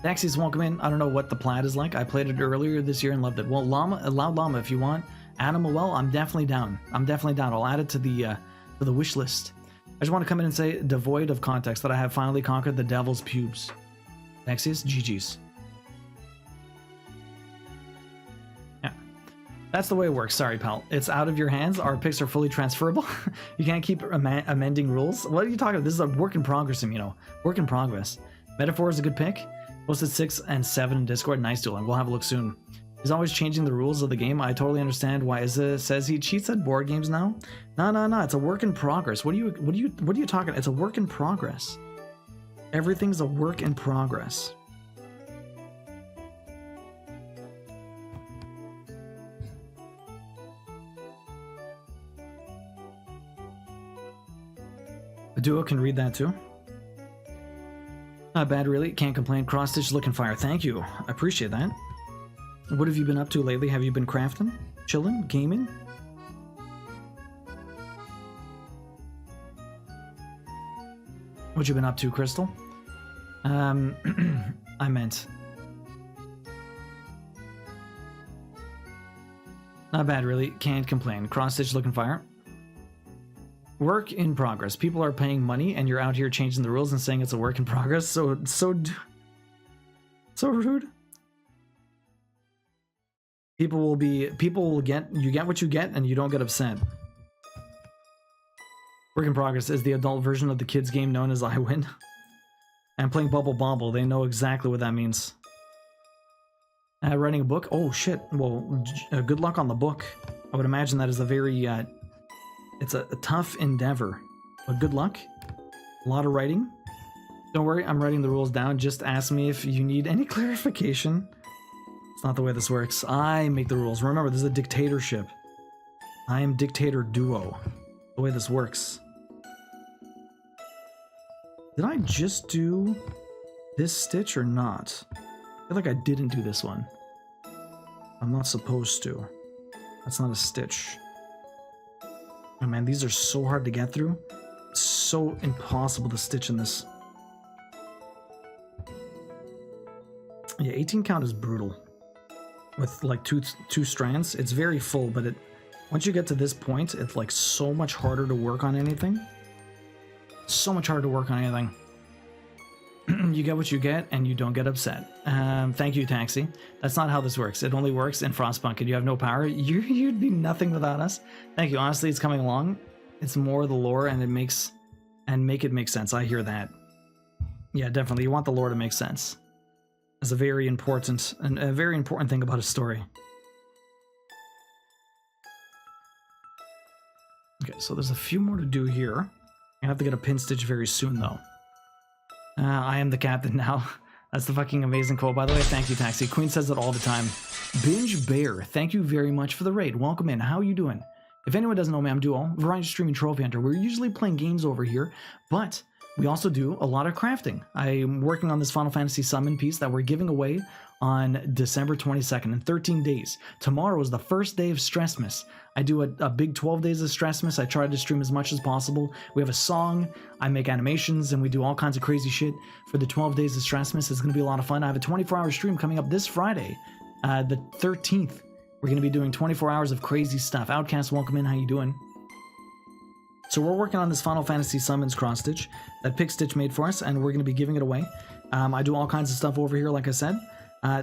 Daxies, welcome in. I don't know what the plat is like. I played it earlier this year and loved it. Well, Loud Llama, if you want Animal Well, I'm definitely down. I'll add it to the wish list. I just want to come in and say, devoid of context, that I have finally conquered the devil's pubes. Daxies, GG's. Yeah. That's the way it works. Sorry, pal. It's out of your hands. Our picks are fully transferable. You can't keep amending rules. What are you talking about? This is a work in progress, you know. Work in progress. Metaphor is a good pick. Posted 6 and 7 in Discord. Nice, Dueling. We'll have a look soon. He's always changing the rules of the game. I totally understand why Izza says he cheats at board games now. No. It's a work in progress. What are you talking? It's a work in progress. Everything's a work in progress. A duo can read that too. Not bad, really. Can't complain. Cross stitch looking fire. Thank you. I appreciate that. What have you been up to lately? Have you been crafting? Chilling? Gaming? What you been up to, Crystal? I meant. Not bad, really. Can't complain. Cross stitch looking fire. Work in progress. People are paying money and you're out here changing the rules and saying it's a work in progress. So rude. You get what you get and you don't get upset. Work in progress is the adult version of the kids game known as I Win. I'm playing Bubble Bobble. They know exactly what that means. Writing a book? Oh shit. Well, good luck on the book. I would imagine that is a very it's a tough endeavor, but good luck. A lot of writing. Don't worry, I'm writing the rules down. Just ask me if you need any clarification. It's not the way this works. I make the rules. Remember, this is a dictatorship. I am dictator duo. The way this works. Did I just do this stitch or not? I feel like I didn't do this one. I'm not supposed to. That's not a stitch. Oh man, these are so hard to get through. It's so impossible to stitch in this. Yeah, 18 count is brutal. With like two strands, it's very full, but Once you get to this point, it's like so much harder to work on anything. So much harder to work on anything. You get what you get, and you don't get upset. Thank you, Taxi. That's not how this works. It only works in Frostpunk, and you have no power. You'd be nothing without us. Thank you. Honestly, it's coming along. It's more the lore, and make it make sense. I hear that. Yeah, definitely. You want the lore to make sense. It's a very important thing about a story. Okay, so there's a few more to do here. I have to get a pin stitch very soon, though. I am the captain now. That's the fucking amazing quote, by the way. Thank you, Taxi. Queen says it all the time. Binge Bear, thank you very much for the raid. Welcome in. How you doing? If anyone doesn't know me, I'm Duo, variety streaming trophy hunter. We're usually playing games over here, but we also do a lot of crafting. I'm working on this Final Fantasy summon piece that we're giving away on December 22nd in 13 days. Tomorrow is the first day of Stressmas. I do a big 12 days of Stressmas. I try to stream as much as possible. We have a song, I make animations, and we do all kinds of crazy shit for the 12 days of Stressmas. It's going to be a lot of fun. I have a 24-hour stream coming up this Friday, the 13th. We're going to be doing 24 hours of crazy stuff. Outcast, welcome in. How you doing? So we're working on this Final Fantasy Summons cross-stitch that Pick Stitch made for us, and we're going to be giving it away. I do all kinds of stuff over here, like I said.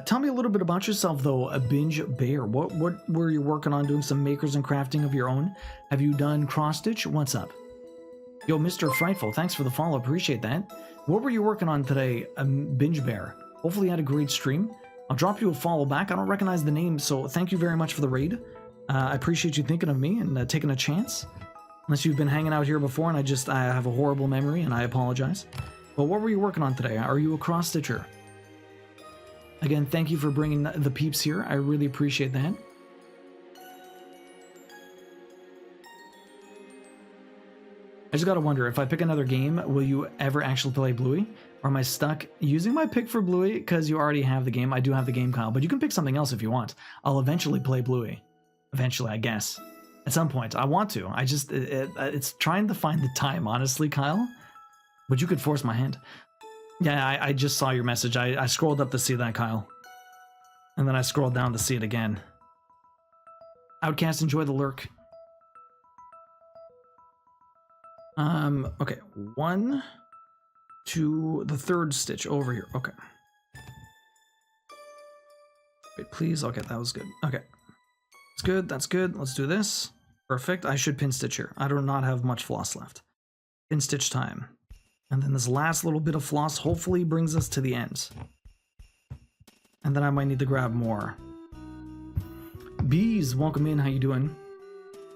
Tell me a little bit about yourself, though, a Binge Bear. What were you working on, doing some makers and crafting of your own? Have you done cross-stitch? What's up? Yo, Mr. Frightful, thanks for the follow. Appreciate that. What were you working on today, Binge Bear? Hopefully you had a great stream. I'll drop you a follow back. I don't recognize the name, so thank you very much for the raid. I appreciate you thinking of me and taking a chance. Unless you've been hanging out here before and I have a horrible memory and I apologize. But what were you working on today? Are you a cross-stitcher? Again, thank you for bringing the peeps here. I really appreciate that. I just gotta wonder, if I pick another game, will you ever actually play Bluey? Or am I stuck using my pick for Bluey because you already have the game? I do have the game, Kyle, but you can pick something else if you want. I'll eventually play Bluey. Eventually, I guess. At some point. I want to. I just, it's trying to find the time, honestly, Kyle. But you could force my hand. Yeah, I just saw your message. I scrolled up to see that, Kyle. And then I scrolled down to see it again. Outcast, enjoy the lurk. Okay. 1, 2, the third stitch over here. Okay. Wait, please. Okay, that was good. Okay. That's good. That's good. Let's do this. Perfect. I should pin stitch here. I do not have much floss left. Pin stitch time. And then this last little bit of floss hopefully brings us to the end. And then I might need to grab more. Bees, welcome in. How you doing?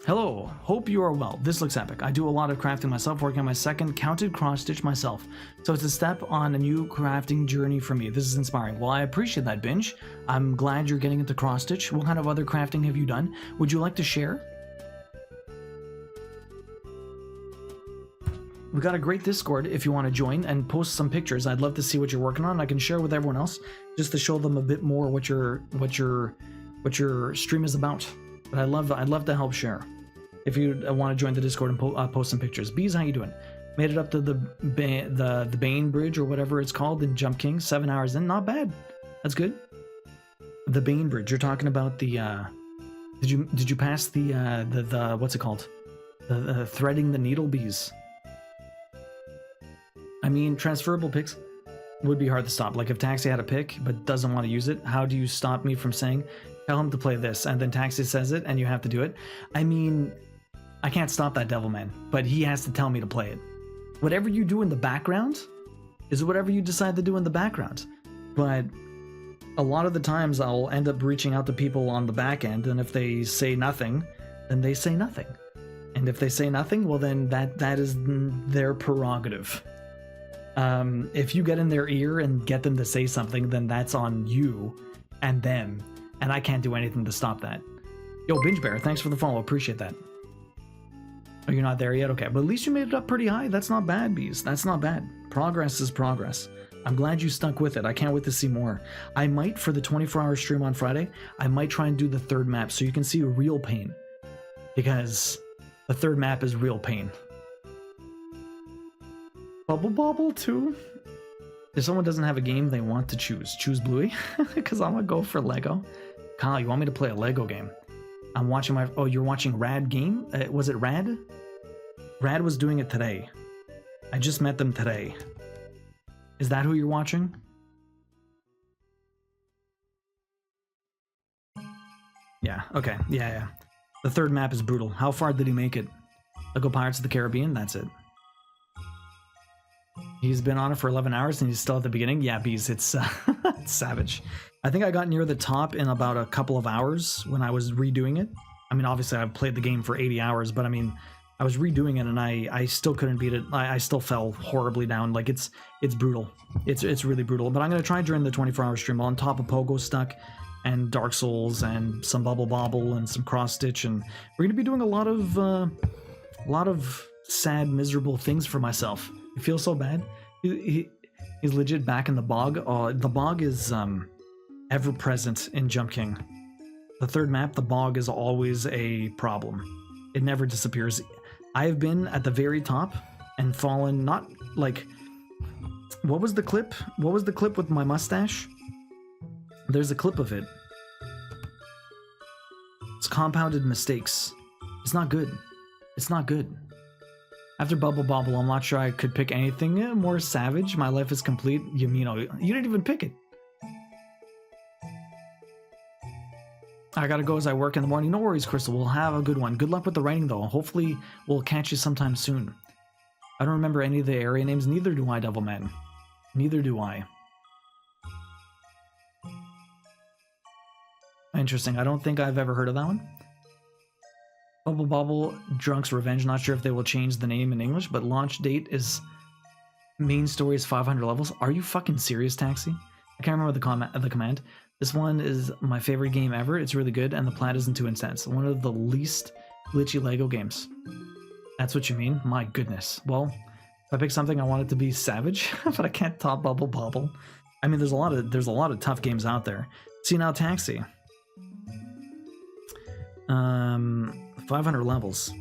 Hello. Hope you are well. This looks epic. I do a lot of crafting myself, working on my second counted cross stitch myself. So it's a step on a new crafting journey for me. This is inspiring. Well, I appreciate that, Binge. I'm glad you're getting into cross stitch. What kind of other crafting have you done? Would you like to share? We got a great Discord if you want to join and post some pictures. I'd love to see what you're working on. I can share with everyone else just to show them a bit more what your stream is about. But I'd love to help share. If you want to join the Discord and post some pictures. Bees, how you doing? Made it up to the Bane Bridge or whatever it's called in Jump King. 7 hours in, not bad. That's good. The Bane Bridge. You're talking about the. Did you pass the what's it called? The threading the needle bees. I mean, transferable picks would be hard to stop. Like if Taxi had a pick but doesn't want to use it, how do you stop me from saying, tell him to play this, and then Taxi says it and you have to do it? I mean, I can't stop that devil man, but he has to tell me to play it. Whatever you do in the background is whatever you decide to do in the background. But a lot of the times I'll end up reaching out to people on the back end, and if they say nothing, then they say nothing. And if they say nothing, well then that is their prerogative. If you get in their ear and get them to say something, then that's on you and them, and I can't do anything to stop that. Yo, Binge Bear, thanks for the follow. Appreciate that. Oh, you're not there yet? Okay, but at least you made it up pretty high. That's not bad, Bees. That's not bad. Progress is progress. I'm glad you stuck with it. I can't wait to see more. I might, for the 24-hour stream on Friday, I might try and do the third map so you can see real pain. Because the third map is real pain. Bubble Bobble too? If someone doesn't have a game they want to choose Bluey, because I'm gonna go for Lego. Kyle, you want me to play a Lego game? I'm watching my... Oh, you're watching Rad Game? Was it Rad? Rad was doing it today. I just met them today. Is that who you're watching? Yeah, okay. Yeah. The third map is brutal. How far did he make it? Lego Pirates of the Caribbean? That's it. He's been on it for 11 hours and he's still at the beginning? Yeah, Bees, it's, it's savage. I think I got near the top in about a couple of hours when I was redoing it. I mean, obviously I've played the game for 80 hours, but I mean, I was redoing it and I still couldn't beat it. I still fell horribly down. Like, it's brutal. It's really brutal. But I'm going to try during the 24-hour stream on top of Pogo Stuck and Dark Souls and some Bubble Bobble and some Cross Stitch, and we're going to be doing a lot of sad, miserable things for myself. It feels so bad. He's legit back in the bog. The bog is ever present in Jump King. The third map, the bog is always a problem. It never disappears. I have been at the very top and fallen, not like... What was the clip? What was the clip with my mustache? There's a clip of it. It's compounded mistakes. It's not good. It's not good. After Bubble Bobble, I'm not sure I could pick anything more savage. My life is complete. Yamino, you didn't even pick it. I gotta go as I work in the morning. No worries, Crystal. We'll have a good one. Good luck with the writing, though. Hopefully, we'll catch you sometime soon. I don't remember any of the area names. Neither do I, Devilman. Neither do I. Interesting. I don't think I've ever heard of that one. Bubble Bobble, Drunk's Revenge. Not sure if they will change the name in English, but launch date is... Main story is 500 levels. Are you fucking serious, Taxi? I can't remember the command. This one is my favorite game ever. It's really good, and the plot isn't too intense. One of the least glitchy Lego games. That's what you mean? My goodness. Well, if I pick something, I want it to be savage, but I can't top Bubble Bobble. I mean, there's a lot of tough games out there. See now, Taxi. 500 levels.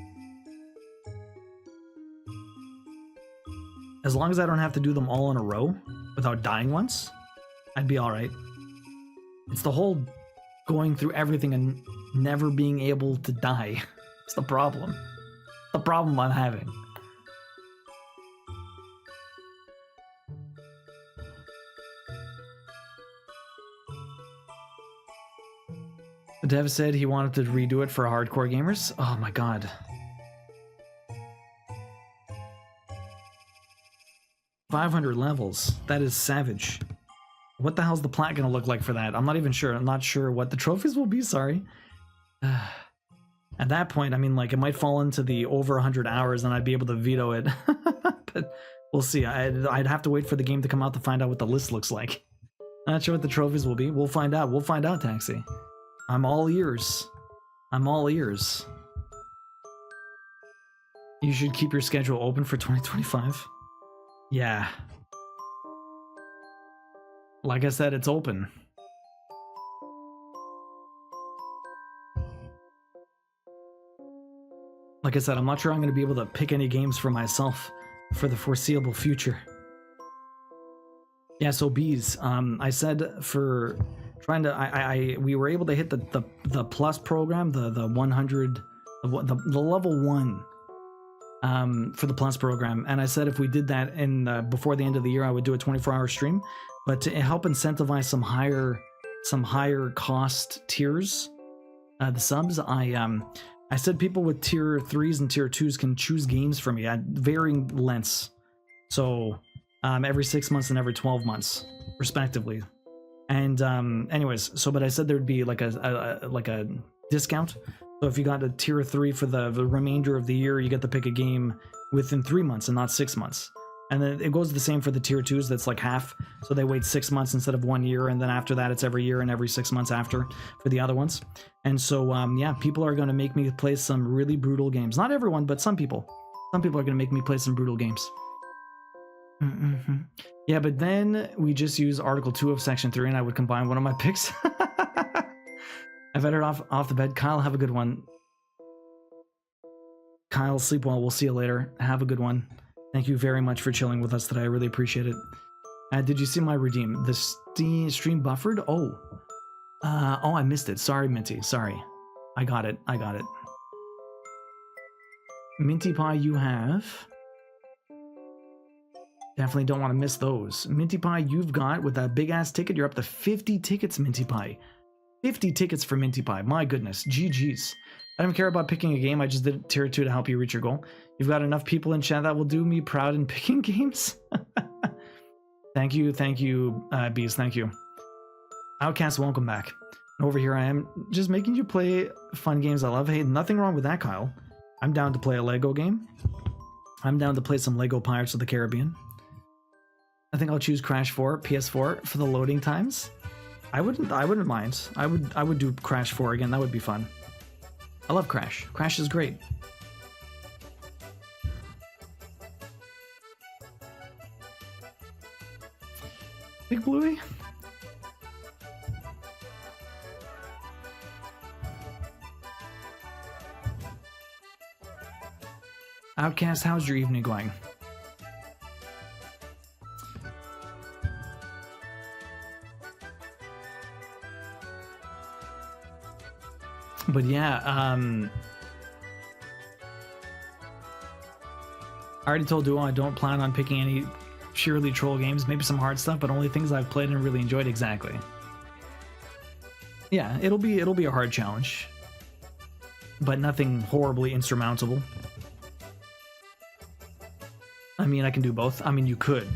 As long as I don't have to do them all in a row without dying once, I'd be alright. It's the whole going through everything and never being able to die. It's the problem. The problem I'm having. The dev said he wanted to redo it for hardcore gamers. Oh my god. 500 levels. That is savage. What the hell's the plat gonna look like for that? I'm not even sure. I'm not sure what the trophies will be, sorry. At that point, I mean, like, it might fall into the over 100 hours and I'd be able to veto it. But we'll see. I'd have to wait for the game to come out to find out what the list looks like. Not sure what the trophies will be. We'll find out. We'll find out, Taxi. I'm all ears. I'm all ears. You should keep your schedule open for 2025. Yeah. Like I said, it's open. Like I said, I'm not sure I'm going to be able to pick any games for myself for the foreseeable future. Yeah, so Bees, I said for trying to, we were able to hit the plus program, the 100, the level 1 for the plus program, and I said if we did that in before the end of the year, I would do a 24-hour stream. But to help incentivize some higher cost tiers, the subs, I said people with tier 3s and tier 2s can choose games for me at varying lengths. So every 6 months and every 12 months, respectively. And anyways, so but I said there'd be like a discount. So if you got a tier 3 for the remainder of the year, you get to pick a game within 3 months and not 6 months. And then it goes the same for the tier 2s, that's like half. So they wait 6 months instead of 1 year, and then after that it's every year and every 6 months after for the other ones. And so yeah, people are going to make me play some really brutal games. Not everyone, but some people. Some people are going to make me play some brutal games. Yeah, but then we just use Article 2 of Section 3 and I would combine one of my picks. I've had it off the bed. Kyle, have a good one. Kyle, sleep well. We'll see you later. Have a good one. Thank you very much for chilling with us today. I really appreciate it. Did you see my redeem? The stream buffered? Oh. Oh, I missed it. Sorry, Minty. Sorry. I got it. I got it. Minty Pie you have. Definitely don't want to miss those. Minty Pie you've got with that big ass ticket. You're up to 50 tickets, Minty Pie. 50 tickets for Minty Pie. My goodness. GG's. I don't care about picking a game. I just did tier 2 to help you reach your goal. You've got enough people in chat that will do me proud in picking games. Thank you, Bees, thank you. Outcast, welcome back. And over here I am, just making you play fun games I love. Hey, nothing wrong with that, Kyle. I'm down to play a Lego game. I'm down to play some Lego Pirates of the Caribbean. I think I'll choose Crash 4, PS4 for the loading times. I wouldn't mind. I would do Crash 4 again. That would be fun. I love Crash. Crash is great. Big Bluey? Outcast, how's your evening going? But yeah, I already told Duo I don't plan on picking any purely troll games, maybe some hard stuff, but only things I've played and really enjoyed. Exactly. Yeah, it'll be a hard challenge, but nothing horribly insurmountable. I mean, I can do both. I mean, you could.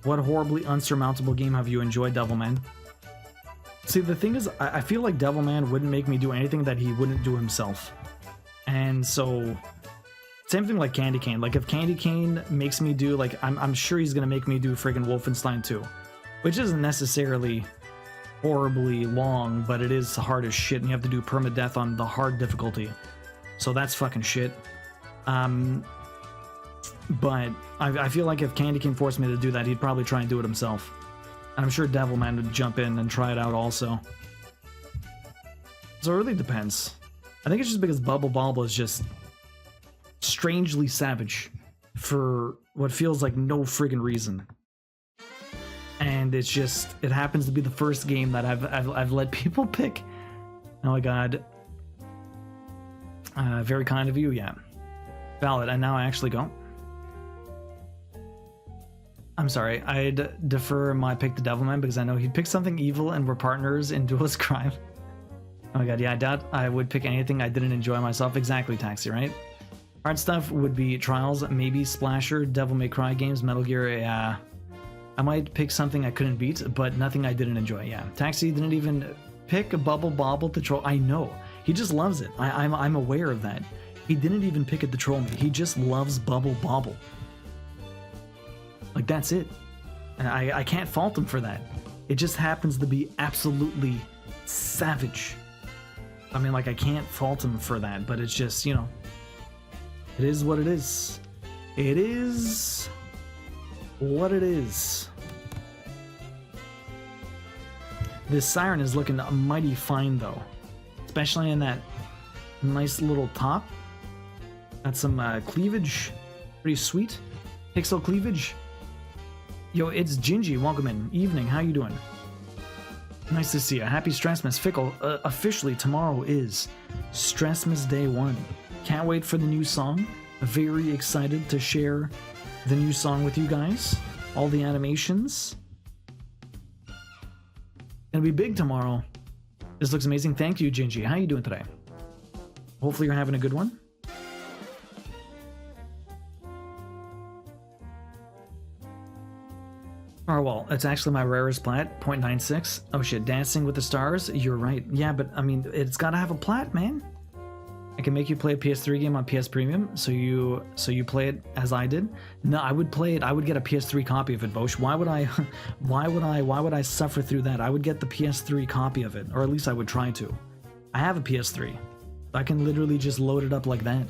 What horribly unsurmountable game have you enjoyed, Devilman? See, the thing is, I feel like Devilman wouldn't make me do anything that he wouldn't do himself. And so, same thing like Candy Cane. Like, if Candy Cane makes me do, like, I'm sure he's gonna make me do friggin' Wolfenstein 2. Which isn't necessarily horribly long, but it is hard as shit, and you have to do permadeath on the hard difficulty. So that's fucking shit. But I feel like if Candy Cane forced me to do that, he'd probably try and do it himself. And I'm sure Devilman would jump in and try it out also. So it really depends. I think it's just because Bubble Bobble is just strangely savage for what feels like no friggin' reason. And it's just, it happens to be the first game that I've let people pick. Oh my god. Very kind of you, yeah. Valid, and now I actually go. I'm sorry, I'd defer my pick to Devilman because I know he'd pick something evil and we're partners in duelist crime. Oh my god, yeah, I doubt I would pick anything I didn't enjoy myself. Exactly, Taxi, right? Hard stuff would be Trials, maybe Splasher, Devil May Cry games, Metal Gear, yeah. I might pick something I couldn't beat, but nothing I didn't enjoy, yeah. Taxi didn't even pick a Bubble Bobble to troll. I know, he just loves it. I'm aware of that. He didn't even pick it to troll me. He just loves Bubble Bobble. Like, that's it. And I can't fault him for that. It just happens to be absolutely savage. I mean, like, I can't fault him for that, but it's just, you know, it is what it is. It is what it is. This Siren is looking mighty fine, though. Especially in that nice little top. Got some cleavage. Pretty sweet. Pixel cleavage. Yo, it's Gingy. Welcome in. Evening. How you doing? Nice to see you. Happy Stressmas. Fickle. Officially, tomorrow is Stressmas Day 1. Can't wait for the new song. Very excited to share the new song with you guys. All the animations. Gonna be big tomorrow. This looks amazing. Thank you, Gingy. How you doing today? Hopefully you're having a good one. Oh, well, it's actually my rarest plat, 0.96. Oh shit, Dancing with the Stars? You're right. Yeah, but I mean, it's gotta have a plat, man. I can make you play a PS3 game on PS Premium, so you play it as I did. No, I would play it. I would get a PS3 copy of it, Bosch. Why would I suffer through that? I would get the PS3 copy of it, or at least I would try to. I have a PS3. I can literally just load it up like that.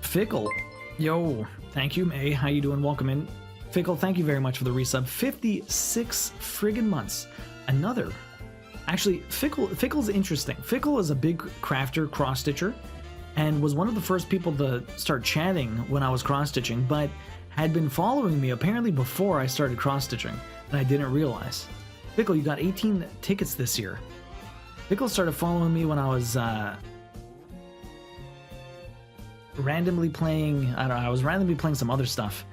Fickle, yo, thank you, May. How you doing? Welcome in. Fickle, thank you very much for the resub. 56 friggin' months. Another. Actually, Fickle's interesting. Fickle is a big crafter, cross-stitcher, and was one of the first people to start chatting when I was cross-stitching, but had been following me apparently before I started cross-stitching, and I didn't realize. Pickle, you got 18 tickets this year. Pickle started following me when I was randomly playing, I don't know, I was randomly playing some other stuff.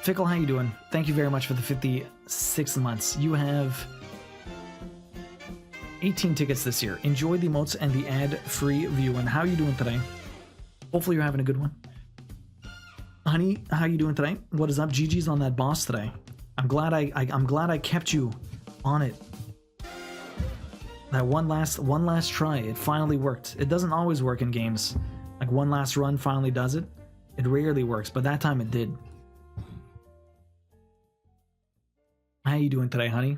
Fickle, how you doing? Thank you very much for the 56 months. You have 18 tickets this year. Enjoy the emotes and the ad-free view. And how are you doing today? Hopefully you're having a good one. Honey, how you doing today? What is up? GG's on that boss today. I'm glad I kept you on it. That one last try. It finally worked. It doesn't always work in games. Like one last run finally does it. It rarely works, but that time it did. How you doing today, honey?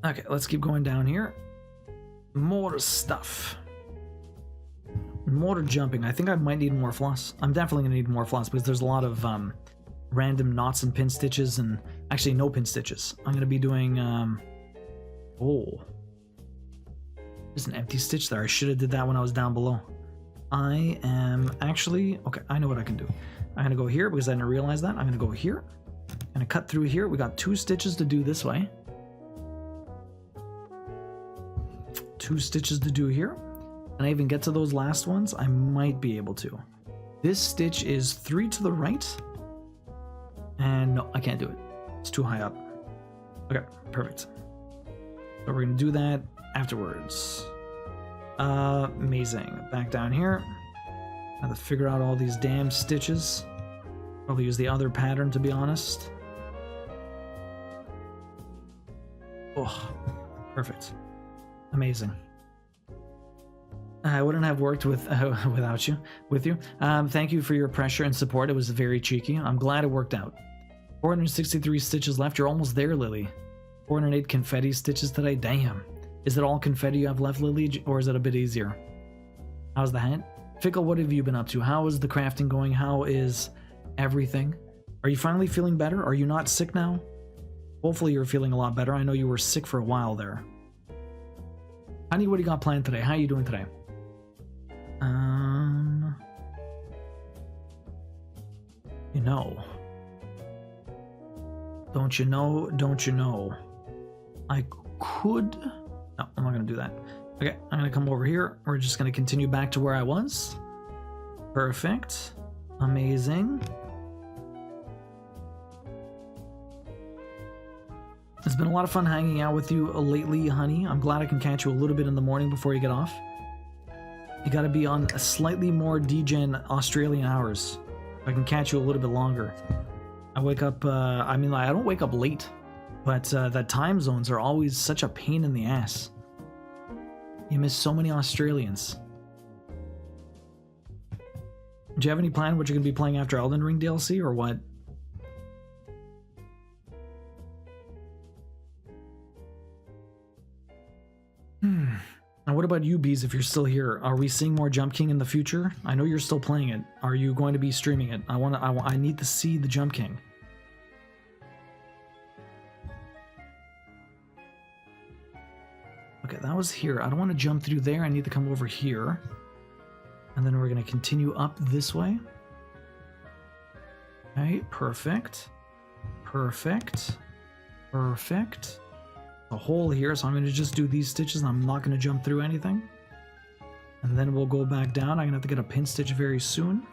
Okay, let's keep going down here. More stuff. More jumping. I think I might need more floss. I'm definitely gonna need more floss because there's a lot of random knots and pin stitches, and actually no pin stitches. I'm gonna be doing oh, there's an empty stitch there. I should have did that when I was down below. I am actually okay. I know what I can do. I'm gonna go here because I didn't realize that. I'm gonna go here. I'm gonna cut through here. We got 2 stitches to do this way. 2 stitches to do here. And I even get to those last ones, I might be able to. This stitch is 3 to the right. And no, I can't do it. It's too high up. Okay, perfect. So we're gonna do that afterwards. Amazing. Back down here. I have to figure out all these damn stitches. Probably use the other pattern, to be honest. Oh, perfect. Amazing. I wouldn't have worked with with you. Thank you for your pressure and support. It was very cheeky. I'm glad it worked out. 463 stitches left. You're almost there, Lily. 408 confetti stitches today. Damn. Is it all confetti you have left, Lily, or is it a bit easier? How's the hat? Fickle, what have you been up to? How is the crafting going? How is everything? Are you finally feeling better? Are you not sick now? Hopefully you're feeling a lot better. I know you were sick for a while there. Honey, what do you got planned today? How are you doing today? You know. Don't you know? Don't you know? I could... No, I'm not going to do that. Okay, I'm going to come over here. We're just going to continue back to where I was. Perfect. Amazing. It's been a lot of fun hanging out with you lately, honey. I'm glad I can catch you a little bit in the morning before you get off. You gotta be on a slightly more degen Australian hours. I can catch you a little bit longer. I wake up, I mean, I don't wake up late, but the time zones are always such a pain in the ass. You miss so many Australians. Do you have any plan what you're gonna be playing after Elden Ring DLC or what? Now what about you, Bees, if you're still here? Are we seeing more Jump King in the future? I know you're still playing it. Are you going to be streaming it? I need to see the Jump King. Okay, that was here. I don't want to jump through there. I need to come over here. And then we're going to continue up this way. Okay, perfect. Perfect. Perfect. A hole here, so I'm going to just do these stitches and I'm not going to jump through anything. And then we'll go back down. I'm going to have to get a pin stitch very soon.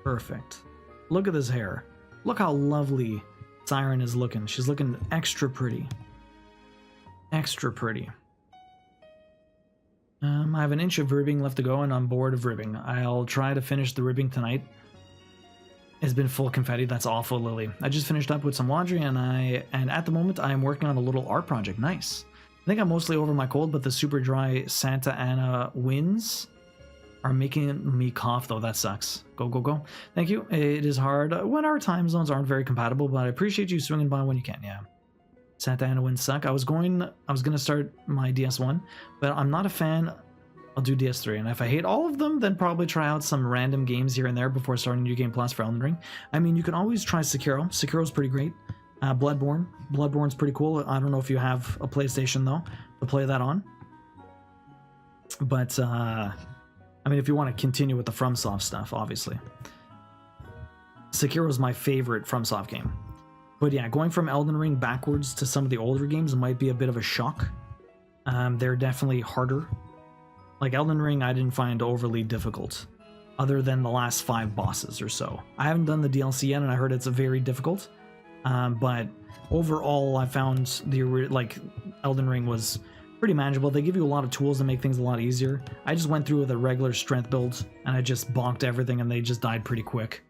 Perfect. Look at this hair. Look how lovely Siren is looking. She's looking extra pretty. Extra pretty. I have an inch of ribbing left to go and I'm bored of ribbing. I'll try to finish the ribbing tonight. It's been full confetti. That's awful, Lily. I just finished up with some laundry and at the moment I am working on a little art project. Nice. I think I'm mostly over my cold, but the super dry Santa Ana winds are making me cough though. That sucks. Go, go, go. Thank you. It is hard when our time zones aren't very compatible, but I appreciate you swinging by when you can. Yeah. Santa Ana winds suck. I was gonna start my DS1, but I'm not a fan. I'll do DS3, and if I hate all of them, then probably try out some random games here and there before starting New Game Plus for Elden Ring. I mean, you can always try Sekiro. Sekiro's pretty great. Bloodborne. Bloodborne's pretty cool. I don't know if you have a PlayStation, though, to play that on. But, I mean, if you want to continue with the FromSoft stuff, obviously. Sekiro's my favorite FromSoft game. But yeah, going from Elden Ring backwards to some of the older games might be a bit of a shock. They're definitely harder. Like Elden Ring, I didn't find overly difficult, other than the last 5 bosses or so. I haven't done the DLC yet, and I heard it's very difficult. But overall, I found like Elden Ring was pretty manageable. They give you a lot of tools to make things a lot easier. I just went through with a regular strength build, and I just bonked everything, and they just died pretty quick.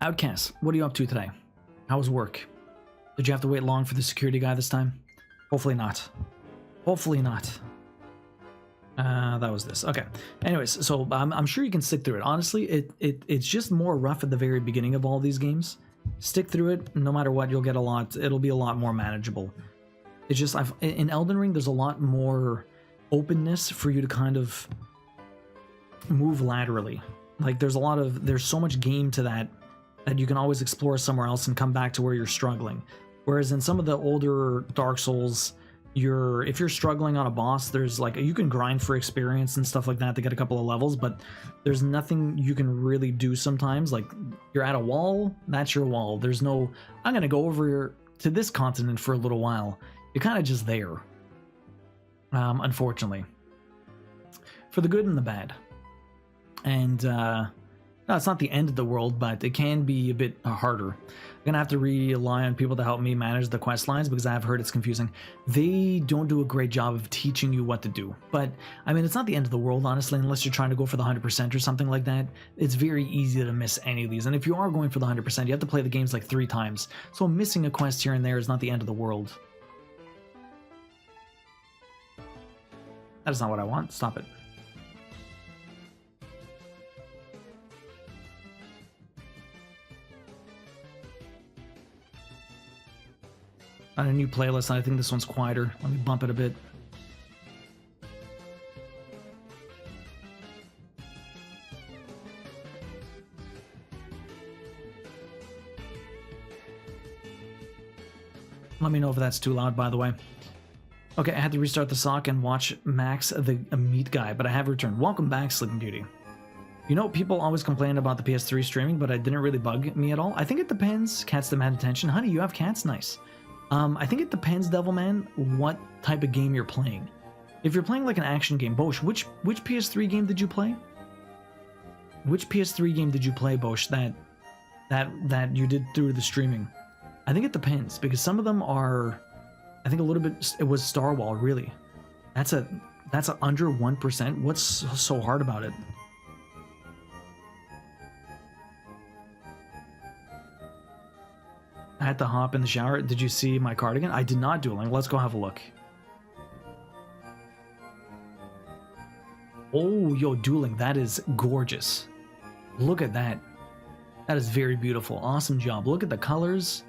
Outcast, what are you up to today? How was work? Did you have to wait long for the security guy this time? Hopefully not. Hopefully not. That was this. Okay. Anyways, so I'm sure you can stick through it. Honestly, it's just more rough at the very beginning of all these games. Stick through it. No matter what, you'll get a lot. It'll be a lot more manageable. It's just in Elden Ring, there's a lot more openness for you to kind of move laterally. Like there's so much game to that you can always explore somewhere else and come back to where you're struggling. Whereas in some of the older Dark Souls, if you're struggling on a boss, there's like you can grind for experience and stuff like that to get a couple of levels, but there's nothing you can really do sometimes. Like you're at a wall, that's your wall. There's no I'm gonna go over to this continent for a little while. You're kind of just there. Unfortunately. For the good and the bad. And no, it's not the end of the world, but it can be a bit harder. I'm gonna have to rely on people to help me manage the quest lines because I've heard it's confusing. They don't do a great job of teaching you what to do. But, I mean, it's not the end of the world, honestly, unless you're trying to go for the 100% or something like that. It's very easy to miss any of these. And if you are going for the 100%, you have to play the games like 3 times. So missing a quest here and there is not the end of the world. That is not what I want. Stop it. On a new playlist, I think this one's quieter. Let me bump it a bit. Let me know if that's too loud, by the way. Okay, I had to restart the sock and watch Max, the meat guy, but I have returned. Welcome back, Sleeping Beauty. You know, people always complain about the PS3 streaming, but it didn't really bug me at all. I think it depends. Cats demand attention. Honey, you have cats? Nice. I think it depends, Devilman, what type of game you're playing. If you're playing like an action game, Bosch, which PS3 game did you play? Which PS3 game did you play, Bosch, that you did through the streaming? I think it depends, because some of them are, I think a little bit, it was Starwall, really. That's a under 1%. What's so hard about it? I had to hop in the shower. Did you see my cardigan? I did not, Dueling. Let's go have a look. Oh, yo, Dueling, that is gorgeous. Look at that. That is very beautiful. Awesome job. Look at the colors.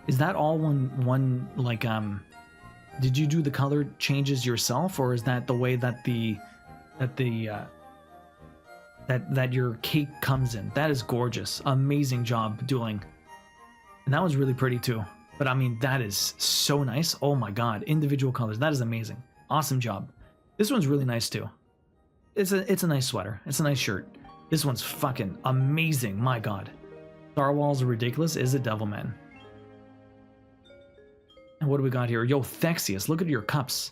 Is that all one like did you do the color changes yourself, or is that the way that that your cake comes in? That is gorgeous. Amazing job, Dueling. And that was really pretty too. But I mean, that is so nice. Oh my god, individual colors. That is amazing. Awesome job. This one's really nice too. It's a nice sweater. It's a nice shirt. This one's fucking amazing. My god. Star Wars are ridiculous. Is it, Devilman? And what do we got here? Yo, Thexius, look at your cups.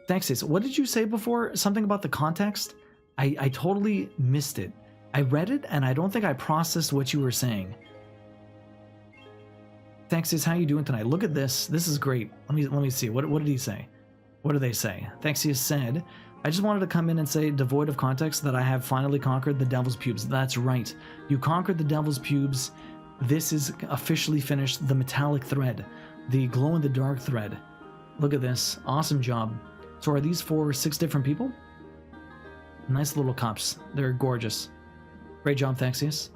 Thexius, what did you say before? Something about the context? I totally missed it. I read it and I don't think I processed what you were saying. Thexius, how you doing tonight? Look at this. This is great. Let me see. What did he say? What do they say? Thexius said, I just wanted to come in and say, devoid of context, that I have finally conquered the Devil's Pubes. That's right. You conquered the Devil's Pubes. This is officially finished. The metallic thread. The glow-in-the-dark thread. Look at this. Awesome job. So are these for 6 different people? Nice little cups. They're gorgeous. Great job, Thexius.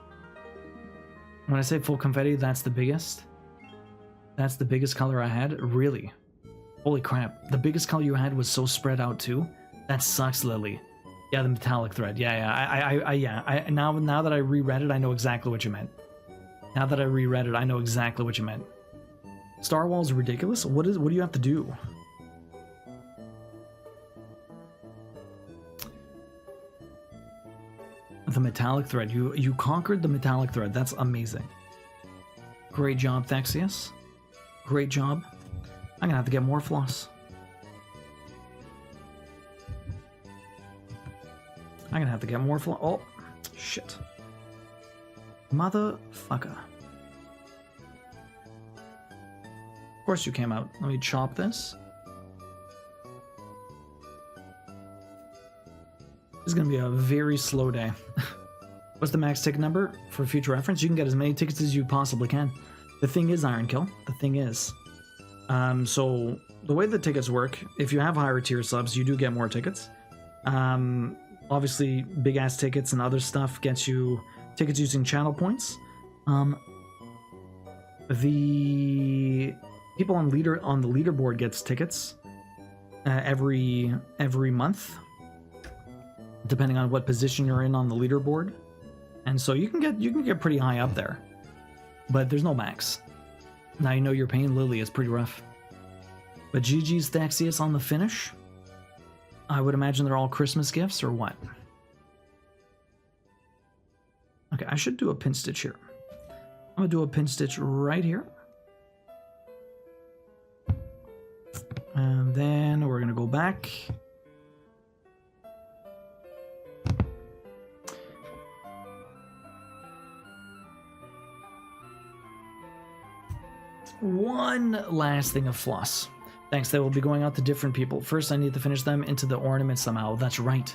When I say full confetti, that's the biggest. That's the biggest color I had? Really? Holy crap. The biggest color you had was so spread out too? That sucks, Lily. Yeah, the metallic thread. Yeah. Now that I reread it, I know exactly what you meant. Now that I reread it, I know exactly what you meant. Star Wall's ridiculous. What do you have to do? The metallic thread. You conquered the metallic thread. That's amazing. Great job, Thexius. Great job. I'm gonna have to get more floss. I'm gonna have to get more floss. Oh, shit. Motherfucker. Of course you came out. Let me chop this. This is gonna be a very slow day. What's the max ticket number? For future reference, you can get as many tickets as you possibly can. The thing is, Ironkill, the thing is, so the way the tickets work, if you have higher tier subs, you do get more tickets. Obviously, big ass tickets and other stuff gets you tickets using channel points. The people on the leaderboard gets tickets every month, depending on what position you're in on the leaderboard, and so you can get pretty high up there, but there's no max. Now you know you're paying Lily is pretty rough. But GG's Thexius on the finish. I would imagine they're all Christmas gifts or what? Okay, I should do a pin stitch here. I'm gonna do a pin stitch right here. And then we're gonna go back. One last thing of floss. Thanks, they will be going out to different people. First, I need to finish them into the ornament somehow. That's right.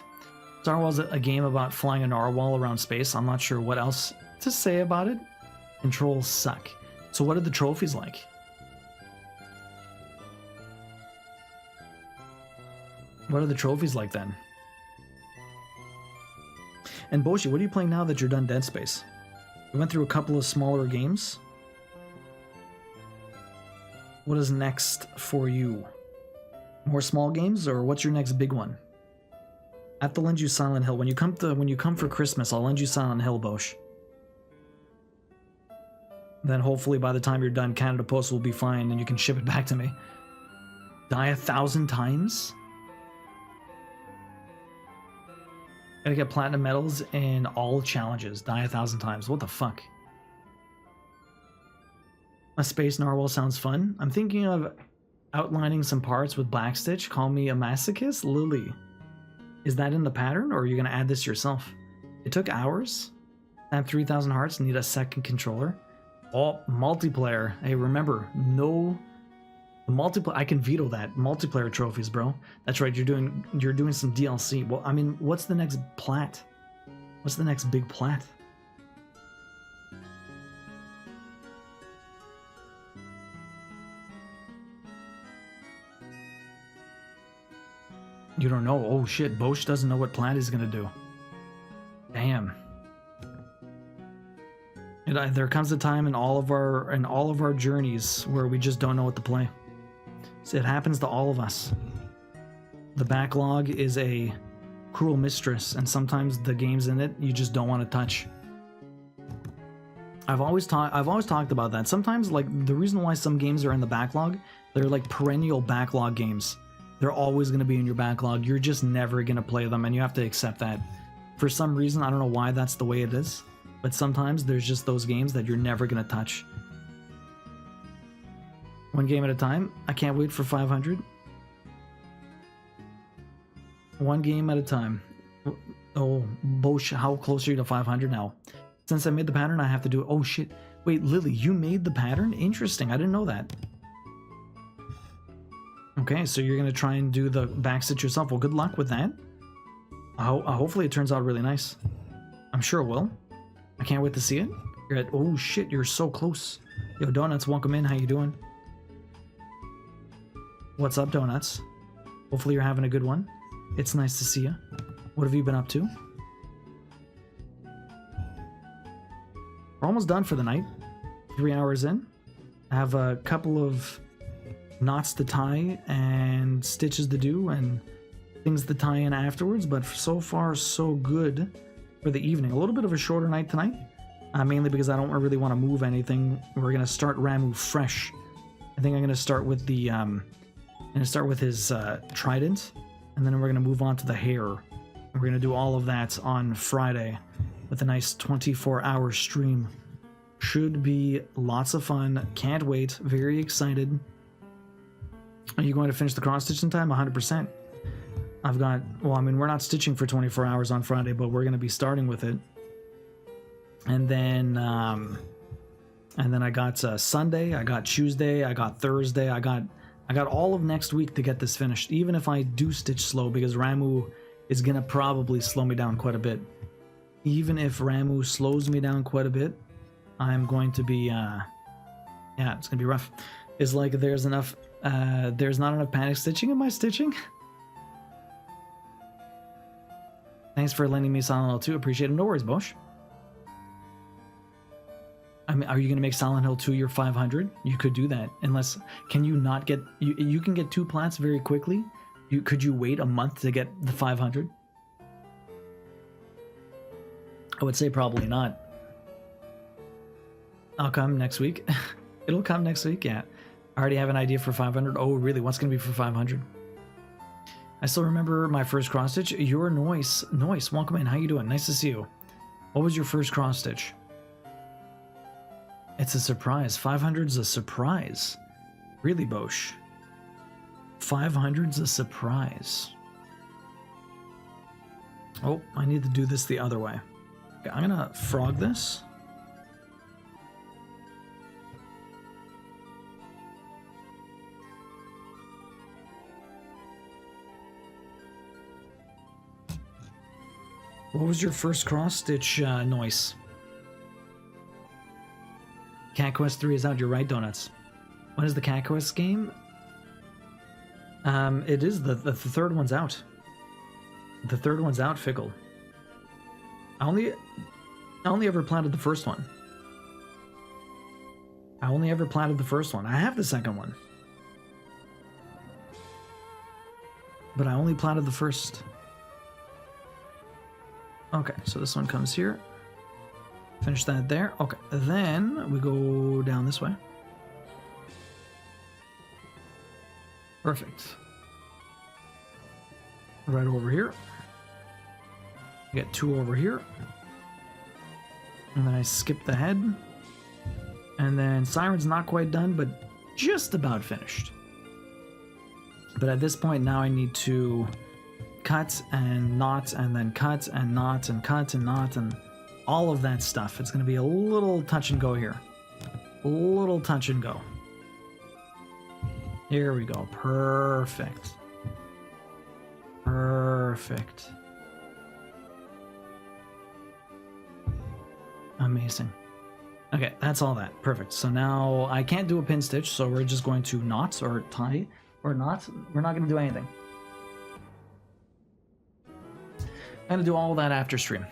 Star Wars is a game about flying a narwhal around space. I'm not sure what else to say about it. Controls suck. So what are the trophies like? What are the trophies like then? And Boshi, what are you playing now that you're done Dead Space? We went through a couple of smaller games. What is next for you? More small games, or what's your next big one? I have to lend you Silent Hill. When you come for Christmas, I'll lend you Silent Hill, Bosch. Then hopefully by the time you're done, Canada Post will be fine and you can ship it back to me. Die 1,000 times? Gotta get platinum medals in all challenges. Die 1,000 times. What the fuck? A space narwhal sounds fun. I'm thinking of outlining some parts with Blackstitch. Call me a masochist? Lily. Is that in the pattern, or are you going to add this yourself? It took hours. I have 3,000 hearts, need a second controller. Oh, multiplayer. Hey, remember, no... The multiplayer... I can veto that. Multiplayer trophies, bro. That's right, you're doing some DLC. Well, I mean, what's the next plat? What's the next big plat? You don't know? Oh shit, Bosch doesn't know what plat he's gonna do. Damn. And there comes a time in all of our journeys where we just don't know what to play. So it happens to all of us. The backlog is a cruel mistress, and sometimes the games in it you just don't want to touch. I've always talked about that. Sometimes, like, the reason why some games are in the backlog, they're like perennial backlog games. They're always going to be in your backlog. You're just never going to play them, and you have to accept that. For some reason, I don't know why that's the way it is, but sometimes there's just those games that you're never going to touch. One game at a time. I can't wait for 500. One game at a time. Oh, Bosch, how close are you to 500 now? Since I made the pattern, I have to do it. Oh, shit. Wait, Lily, you made the pattern? Interesting. I didn't know that. Okay, so you're going to try and do the backstitch yourself. Well, good luck with that. Hopefully it turns out really nice. I'm sure it will. I can't wait to see it. You're at... Oh, shit, you're so close. Yo, Donuts, welcome in. How you doing? What's up, Donuts? Hopefully you're having a good one. It's nice to see you. What have you been up to? We're almost done for the night. 3 hours in. I have a couple of knots to tie and stitches to do and things to tie in afterwards, but so far so good for the evening. A little bit of a shorter night tonight, mainly because I don't really want to move anything. We're going to start Ramu fresh I think I'm gonna start with the his trident, and then we're gonna move on to the hair. We're gonna do all of that on Friday with a nice 24-hour stream. Should be lots of fun. Can't wait. Very excited. Are you going to finish the cross stitch in time? 100%. I've got, well, I mean, we're not stitching for 24 hours on Friday, but we're going to be starting with it. And then I got Sunday, I got Tuesday, I got Thursday, I got all of next week to get this finished, even if I do stitch slow, because Ramu is going to probably slow me down quite a bit. Even if Ramu slows me down quite a bit, I'm going to be, yeah, it's going to be rough. It's like there's not enough panic stitching in my stitching. Thanks for lending me Silent Hill 2. Appreciate it. No worries, Bosch. I mean, are you going to make Silent Hill 2 your 500? You could do that. Unless, can you not get... You can get 2 plats very quickly. Could you wait a month to get the 500? I would say probably not. I'll come next week. It'll come next week, yeah. I already have an idea for 500. Oh, really? What's going to be for 500? I still remember my first cross stitch. You're Noise. Noise, welcome in. How you doing? Nice to see you. What was your first cross stitch? It's a surprise. 500's a surprise. Really, Bosch? 500's a surprise. Oh, I need to do this the other way. Okay, I'm gonna frog this. What was your first cross stitch, Noise? Cat Quest 3 is out. You're right, Donuts. When is the Cat Quest game? It is the third one's out. The third one's out, Fickle. I only ever planted the first one. I only ever planted the first one. I have the second one, but I only planted the first. Okay, so this one comes here. Finish that there. Okay, then we go down this way. Perfect. Right over here. Get 2 over here. And then I skip the head. And then Siren's not quite done, but just about finished. But at this point now I need to cut and knot and then cut and knot and cut and knot and all of that stuff. It's going to be a little touch and go here. A little touch and go. Here we go. Perfect. Perfect. Amazing. Okay, that's all that. Perfect. So now I can't do a pin stitch, so we're just going to knot or tie or knot. We're not going to do anything. I'm going to do all of that after stream.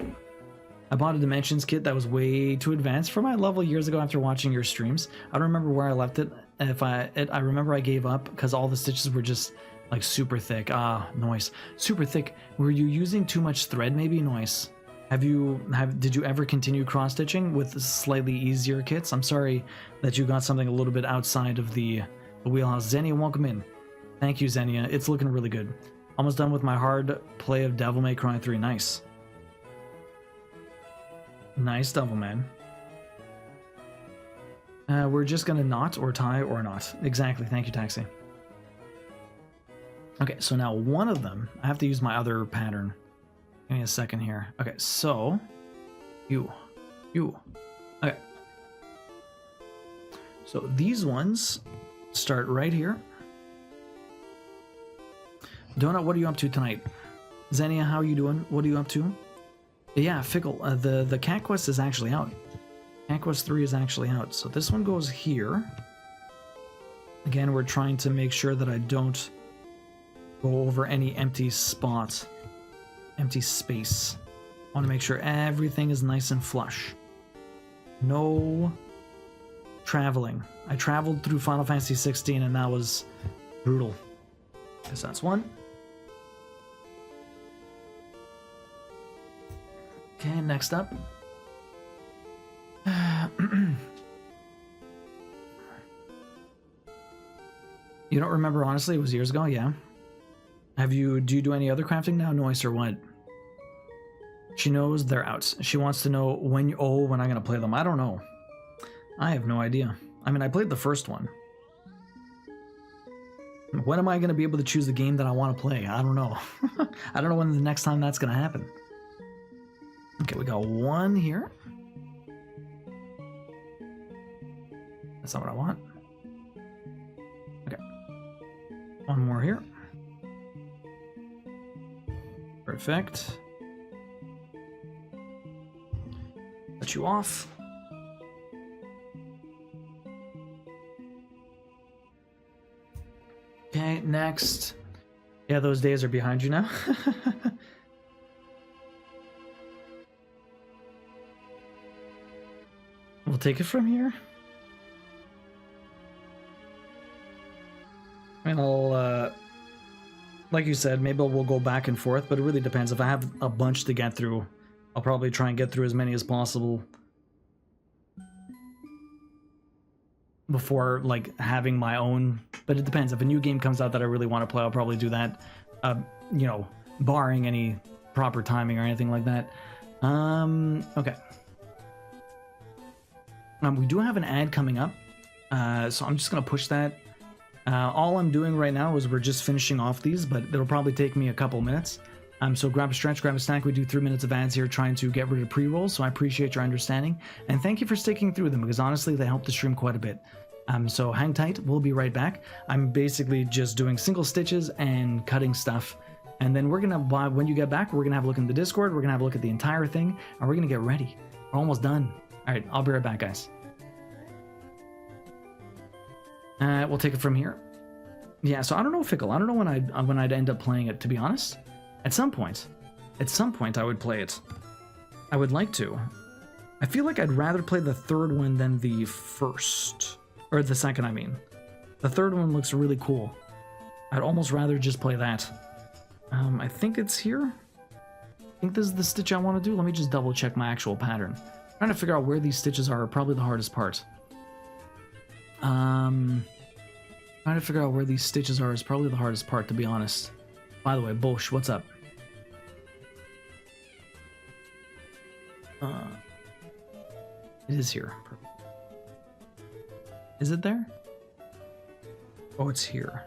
I bought a Dimensions kit that was way too advanced for my level years ago after watching your streams. I don't remember where I left it. I remember I gave up because all the stitches were just like super thick. Ah, Noise. Super thick. Were you using too much thread maybe, Noise? Did you ever continue cross stitching with slightly easier kits? I'm sorry that you got something a little bit outside of the wheelhouse. Xenia, welcome in. Thank you, Xenia. It's looking really good. Almost done with my hard play of Devil May Cry 3. Nice. Nice, Devilman. We're just gonna knot or tie or not. Exactly. Thank you, Taxi. Okay, so now one of them, I have to use my other pattern. Give me a second here. Okay, so you. Okay. So these ones start right here. Donut, what are you up to tonight? Xenia, how are you doing? What are you up to? Yeah, Fickle, the Cat Quest is actually out. Cat Quest 3 is actually out. So this one goes here. Again, we're trying to make sure that I don't go over any empty spot, empty space. I want to make sure everything is nice and flush. No traveling. I traveled through Final Fantasy 16 and that was brutal. Guess that's one. Okay, next up. You don't remember, honestly? It was years ago, yeah. Do you do any other crafting now, Noise, or what? She knows they're out. She wants to know when I'm gonna play them. I don't know. I have no idea. I mean, I played the first one. When am I gonna be able to choose the game that I want to play? I don't know. I don't know when the next time that's gonna happen. Okay, we got one here. That's not what I want. Okay. One more here. Perfect. Let you off. Okay, next. Yeah, those days are behind you now. We'll take it from here. And I'll, like you said, maybe we'll go back and forth, but it really depends. If I have a bunch to get through, I'll probably try and get through as many as possible before, like, having my own. But it depends. If a new game comes out that I really want to play, I'll probably do that, you know, barring any proper timing or anything like that. Okay. We do have an ad coming up, so I'm just going to push that. All I'm doing right now is we're just finishing off these, but it'll probably take me a couple minutes. So grab a stretch, grab a snack. We do 3 minutes of ads here trying to get rid of pre-rolls, so I appreciate your understanding. And thank you for sticking through them, because honestly, they help the stream quite a bit. So hang tight, we'll be right back. I'm basically just doing single stitches and cutting stuff. And then we're gonna, when you get back, we're gonna have a look in the Discord, we're gonna have a look at the entire thing, and we're gonna get ready. We're almost done. All right, I'll be right back, guys. We'll take it from here. Yeah, so I don't know, Fickle. I don't know when I'd end up playing it, to be honest. At some point I would play it. I would like to. I feel like I'd rather play the third one than the first. Or the second, I mean. The third one looks really cool. I'd almost rather just play that. I think it's here. I think this is the stitch I want to do. Let me just double check my actual pattern. Trying to figure out where these stitches are probably the hardest part. Trying to figure out where these stitches are is probably the hardest part, to be honest. By the way, Bosch, what's up? It is here. Is it there? Oh, it's here.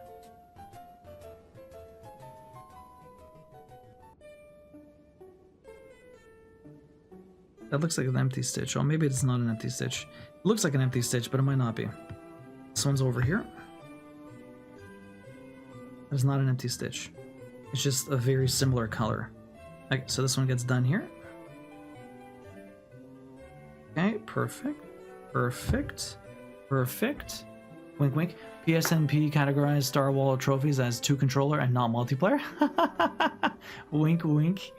That looks like an empty stitch. Oh, maybe it's not an empty stitch. It looks like an empty stitch, but it might not be. This one's over here. There's not an empty stitch. It's just a very similar color. Okay, so this one gets done here. Okay, perfect. Perfect. Perfect. Wink wink. PSNP categorized Star Wall trophies as 2-controller and not multiplayer. Wink wink.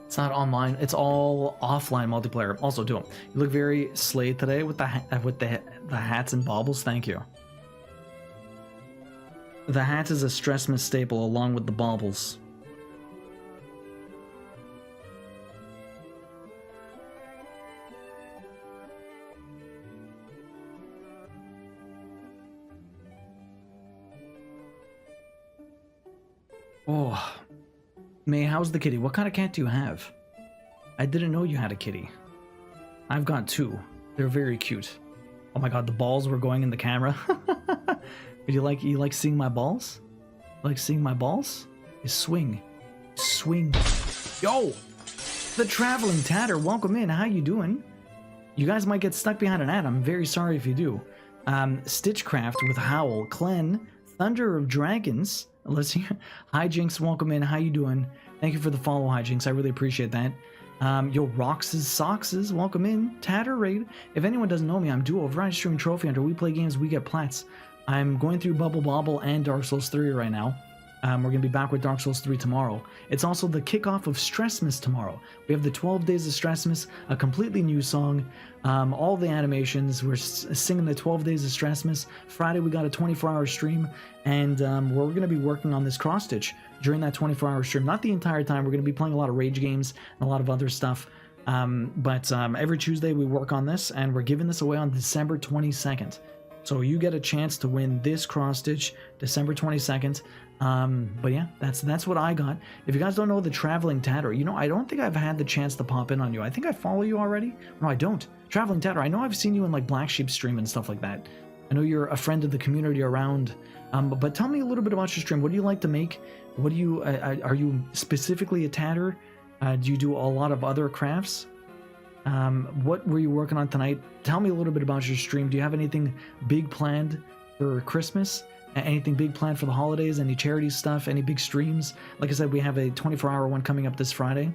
It's not online. It's all offline multiplayer. Also, do them. You look very slayed today with the hats and baubles. Thank you. The hat is a Stressmas staple along with the baubles. Oh. May, how's the kitty? What kind of cat do you have? I didn't know you had a kitty. I've got 2. They're very cute. Oh my god, the balls were going in the camera. you like seeing my balls? You like seeing my balls? You swing. Swing. Yo! The Traveling Tatter, welcome in. How you doing? You guys might get stuck behind an ad. I'm very sorry if you do. Stitchcraft with Howl, Clen, Thunder of Dragons. Let's see. Hijinks, welcome in. How you doing? Thank you for the follow, Hijinks. I really appreciate that. Yo, Rox's Soxes, welcome in. Tatter Raid. If anyone doesn't know me, I'm Duo, Variety Stream Trophy Hunter. We play games, we get plats. I'm going through Bubble Bobble and Dark Souls 3 right now. We're going to be back with Dark Souls 3 tomorrow. It's also the kickoff of Stressmas tomorrow. We have the 12 Days of Stressmas, a completely new song, all the animations. We're singing the 12 Days of Stressmas. Friday we got a 24-hour stream, and we're going to be working on this cross-stitch during that 24-hour stream. Not the entire time. We're going to be playing a lot of rage games and a lot of other stuff. But every Tuesday we work on this, and we're giving this away on December 22nd. So you get a chance to win this cross stitch December 22nd. But yeah, that's what I got. If you guys don't know the Traveling Tatter, you know, I don't think I've had the chance to pop in on you. I think I follow you already. No, I don't. Traveling Tatter, I know I've seen you in like Black Sheep stream and stuff like that. I know you're a friend of the community around. But tell me a little bit about your stream. What do you like to make? What do you, are you specifically a tatter? Do you do a lot of other crafts? What were you working on tonight? Tell me a little bit about your stream. Do you have anything big planned for Christmas? Anything big planned for the holidays? Any charity stuff? Any big streams? Like I said, we have a 24-hour one coming up this Friday.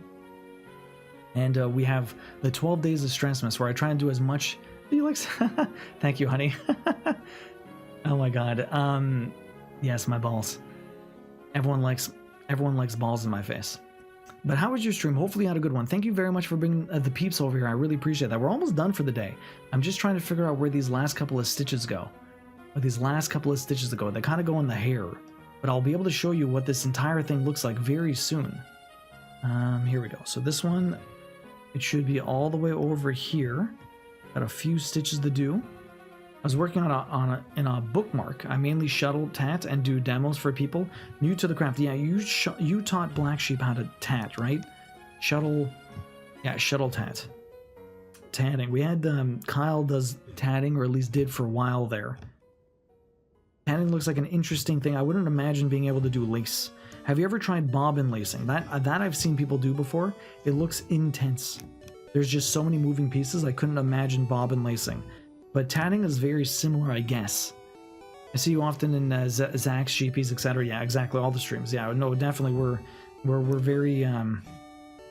And we have the 12 Days of Stressmas, where I try and do as much... You like... Thank you, honey. Oh my god. Yes, my balls. Everyone likes balls in my face. But how was your stream? Hopefully you had a good one. Thank you very much for bringing the peeps over here. I really appreciate that. We're almost done for the day. I'm just trying to figure out where these last couple of stitches go. They kind of go in the hair. But I'll be able to show you what this entire thing looks like very soon. Here we go. So this one, it should be all the way over here. Got a few stitches to do. I was working in a bookmark. I mainly shuttle tat and do demos for people new to the craft. Yeah, you taught Black Sheep how to tat, right? Shuttle tat. Tatting. We had Kyle does tatting, or at least did for a while there. Tatting looks like an interesting thing. I wouldn't imagine being able to do lace. Have you ever tried bobbin lacing? That I've seen people do before. It looks intense. There's just so many moving pieces. I couldn't imagine bobbin lacing. But tatting is very similar, I guess. I see you often in Zach's, Sheepies, etc. Yeah, exactly. All the streams. Yeah, no, definitely. We're very.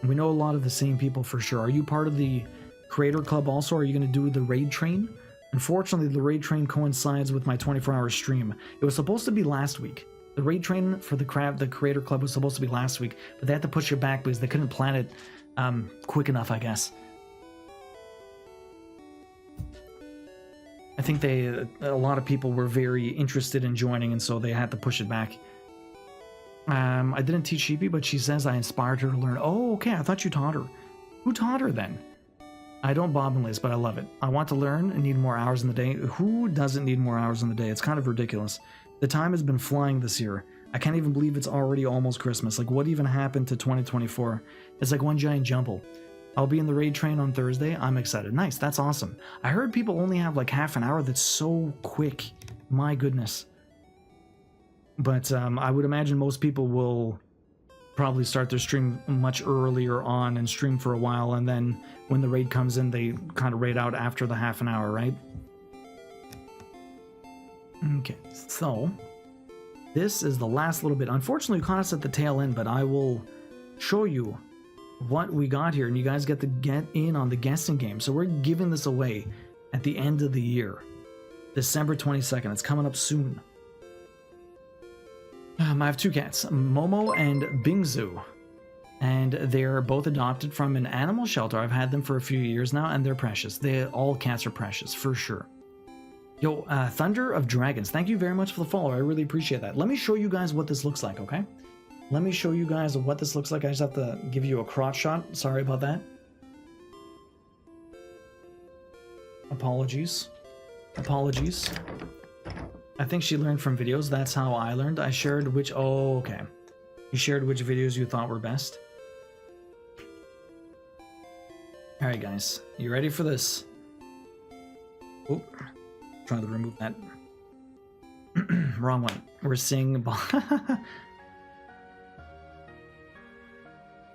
We know a lot of the same people for sure. Are you part of the Creator Club also? Are you going to do the raid train? Unfortunately, the raid train coincides with my 24-hour stream. It was supposed to be last week. The raid train for the Creator Club was supposed to be last week, but they had to push it back because they couldn't plan it quick enough, I guess. I think a lot of people were very interested in joining, and so they had to push it back. I didn't teach Sheepy, but she says I inspired her to learn. Oh, okay, I thought you taught her. Who taught her then? I don't bobbin lace, but I love it. I want to learn and need more hours in the day. Who doesn't need more hours in the day? It's kind of ridiculous. The time has been flying this year. I can't even believe it's already almost Christmas. Like, what even happened to 2024? It's like one giant jumble. I'll be in the raid train on Thursday. I'm excited. Nice, that's awesome. I heard people only have like half an hour. That's so quick. My goodness. But I would imagine most people will probably start their stream much earlier on and stream for a while, and then when the raid comes in, they kind of raid out after the half an hour, right? Okay, so this is the last little bit. Unfortunately, we caught us at the tail end, but I will show you what we got here, and you guys get to get in on the guessing game. So we're giving this away at the end of the year, December 22nd. It's coming up soon. I have two cats, Momo and Bingzu, and they're both adopted from an animal shelter. I've had them for a few years now, and they're precious. All cats are precious, for sure. Yo, Thunder of Dragons, thank you very much for the follow. I really appreciate that. Let me show you guys what this looks like, okay? Let me show you guys what this looks like. I just have to give you a crotch shot. Sorry about that. Apologies. I think she learned from videos. That's how I learned. I shared which... Oh, okay. You shared which videos you thought were best. Alright, guys. You ready for this? Oh, trying to remove that. Wrong one. We're seeing...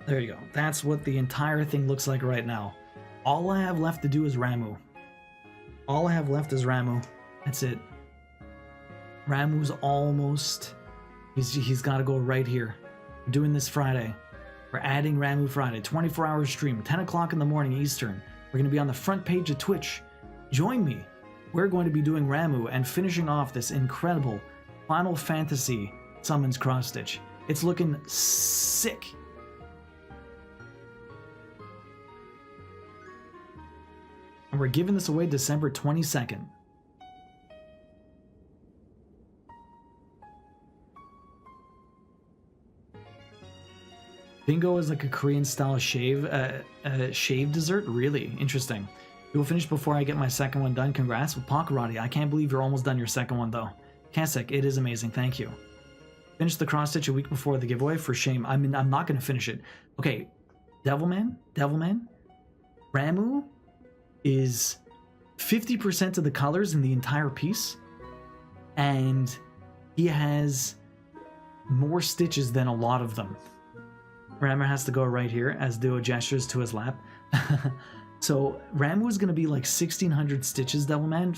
There you go. That's what the entire thing looks like right now. All I have left to do is Ramu. All I have left is Ramu. That's it. Ramu's almost... He's got to go right here. We're doing this Friday. We're adding Ramu Friday. 24-hour stream. 10 o'clock in the morning Eastern. We're going to be on the front page of Twitch. Join me. We're going to be doing Ramu and finishing off this incredible Final Fantasy Summons Cross Stitch. It's looking sick. And we're giving this away December 22nd. Bingo is like a Korean style shave dessert. Really interesting. You will finish before I get my second one done. Congrats with Pakarati. I can't believe you're almost done your second one though. Kasek, it is amazing. Thank you. Finish the cross stitch a week before the giveaway. For shame. I mean, I'm not going to finish it. Okay, Devilman. Ramu is 50% of the colors in the entire piece, and he has more stitches than a lot of them. Ramu has to go right here as Duo gestures to his lap. So Ramu is going to be like 1600 stitches, Devilman,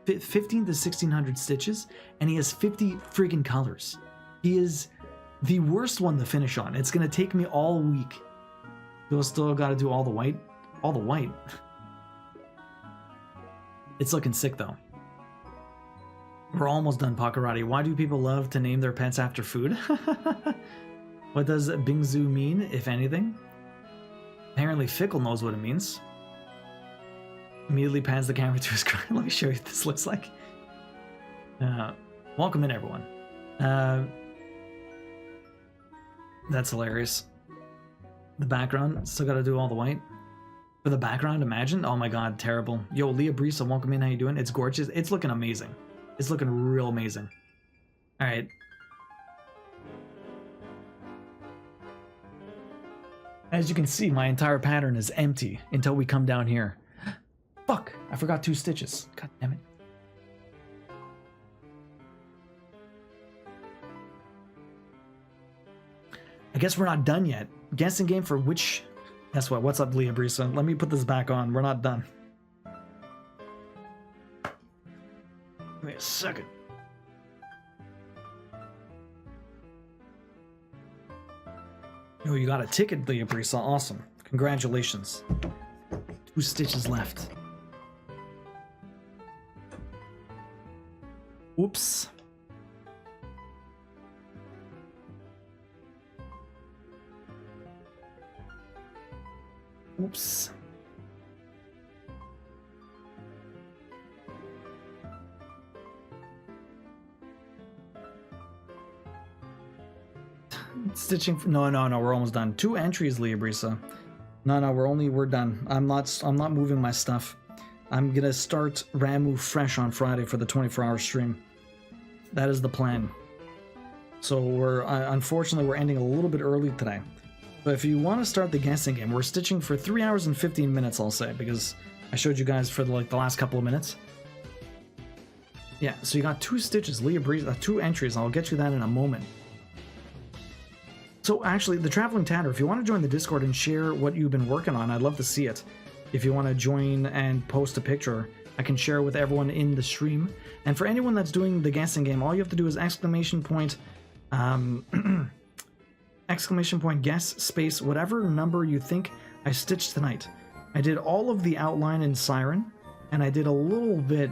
15 to 1600 stitches, and he has 50 freaking colors. He is the worst one to finish on. It's going to take me all week. You'll still got to do all the white. All the white. It's looking sick though. We're almost done, Pakarati. Why do people love to name their pets after food? What does Bingzu mean, if anything? Apparently Fickle knows what it means. Immediately pans the camera to his cry. Let me show you what this looks like. Welcome in, everyone. That's hilarious. The background, still gotta do all the white. For the background, imagine. Oh my god, terrible. Yo, Leah Brisa, welcome in. How you doing? It's gorgeous. It's looking amazing. It's looking real amazing. Alright. As you can see, my entire pattern is empty until we come down here. Fuck! I forgot 2 stitches. God damn it. I guess we're not done yet. Guessing game for which... Guess what? What's up, Leah Brisa? Let me put this back on. We're not done. Give me a second. Oh, you got a ticket, Leah Brisa. Awesome. Congratulations. 2 stitches left. Oops. Oops. Stitching for, no, we're almost done. 2 entries, Leah Brisa. No, we're done. I'm not moving my stuff. I'm gonna start Ramu fresh on Friday for the 24-hour stream. That is the plan. So we're unfortunately we're ending a little bit early today. But if you want to start the guessing game, we're stitching for 3 hours and 15 minutes, I'll say, because I showed you guys for the last couple of minutes. Yeah, so you got 2 stitches, Leah Brisa, 2 entries. I'll get you that in a moment. So actually, the Traveling Tatter, if you want to join the Discord and share what you've been working on, I'd love to see it. If you want to join and post a picture, I can share with everyone in the stream. And for anyone that's doing the guessing game, all you have to do is exclamation point guess space whatever number you think I stitched tonight. I did all of the outline in Siren, and I did a little bit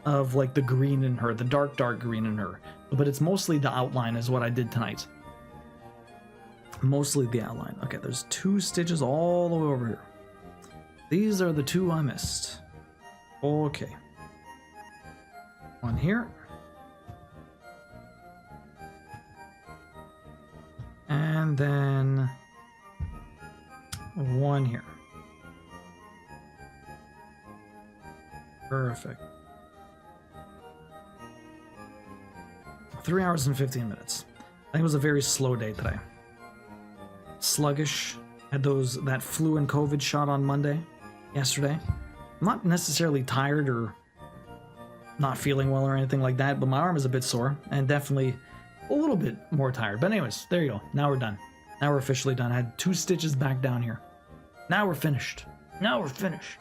of like the green in her, the dark green in her. But it's mostly the outline is what I did tonight. Mostly the outline. Okay, there's 2 stitches all the way over here. These are the 2 I missed. Okay. 1 here. And then 1 here. Perfect. 3 hours and 15 minutes. I think it was a very slow day today. Sluggish. Had that flu and COVID shot on yesterday. I'm not necessarily tired or not feeling well or anything like that, but my arm is a bit sore and definitely a little bit more tired. But anyways, there you go. Now we're done. Now we're officially done. I had 2 stitches back down here. Now we're finished. Now we're finished.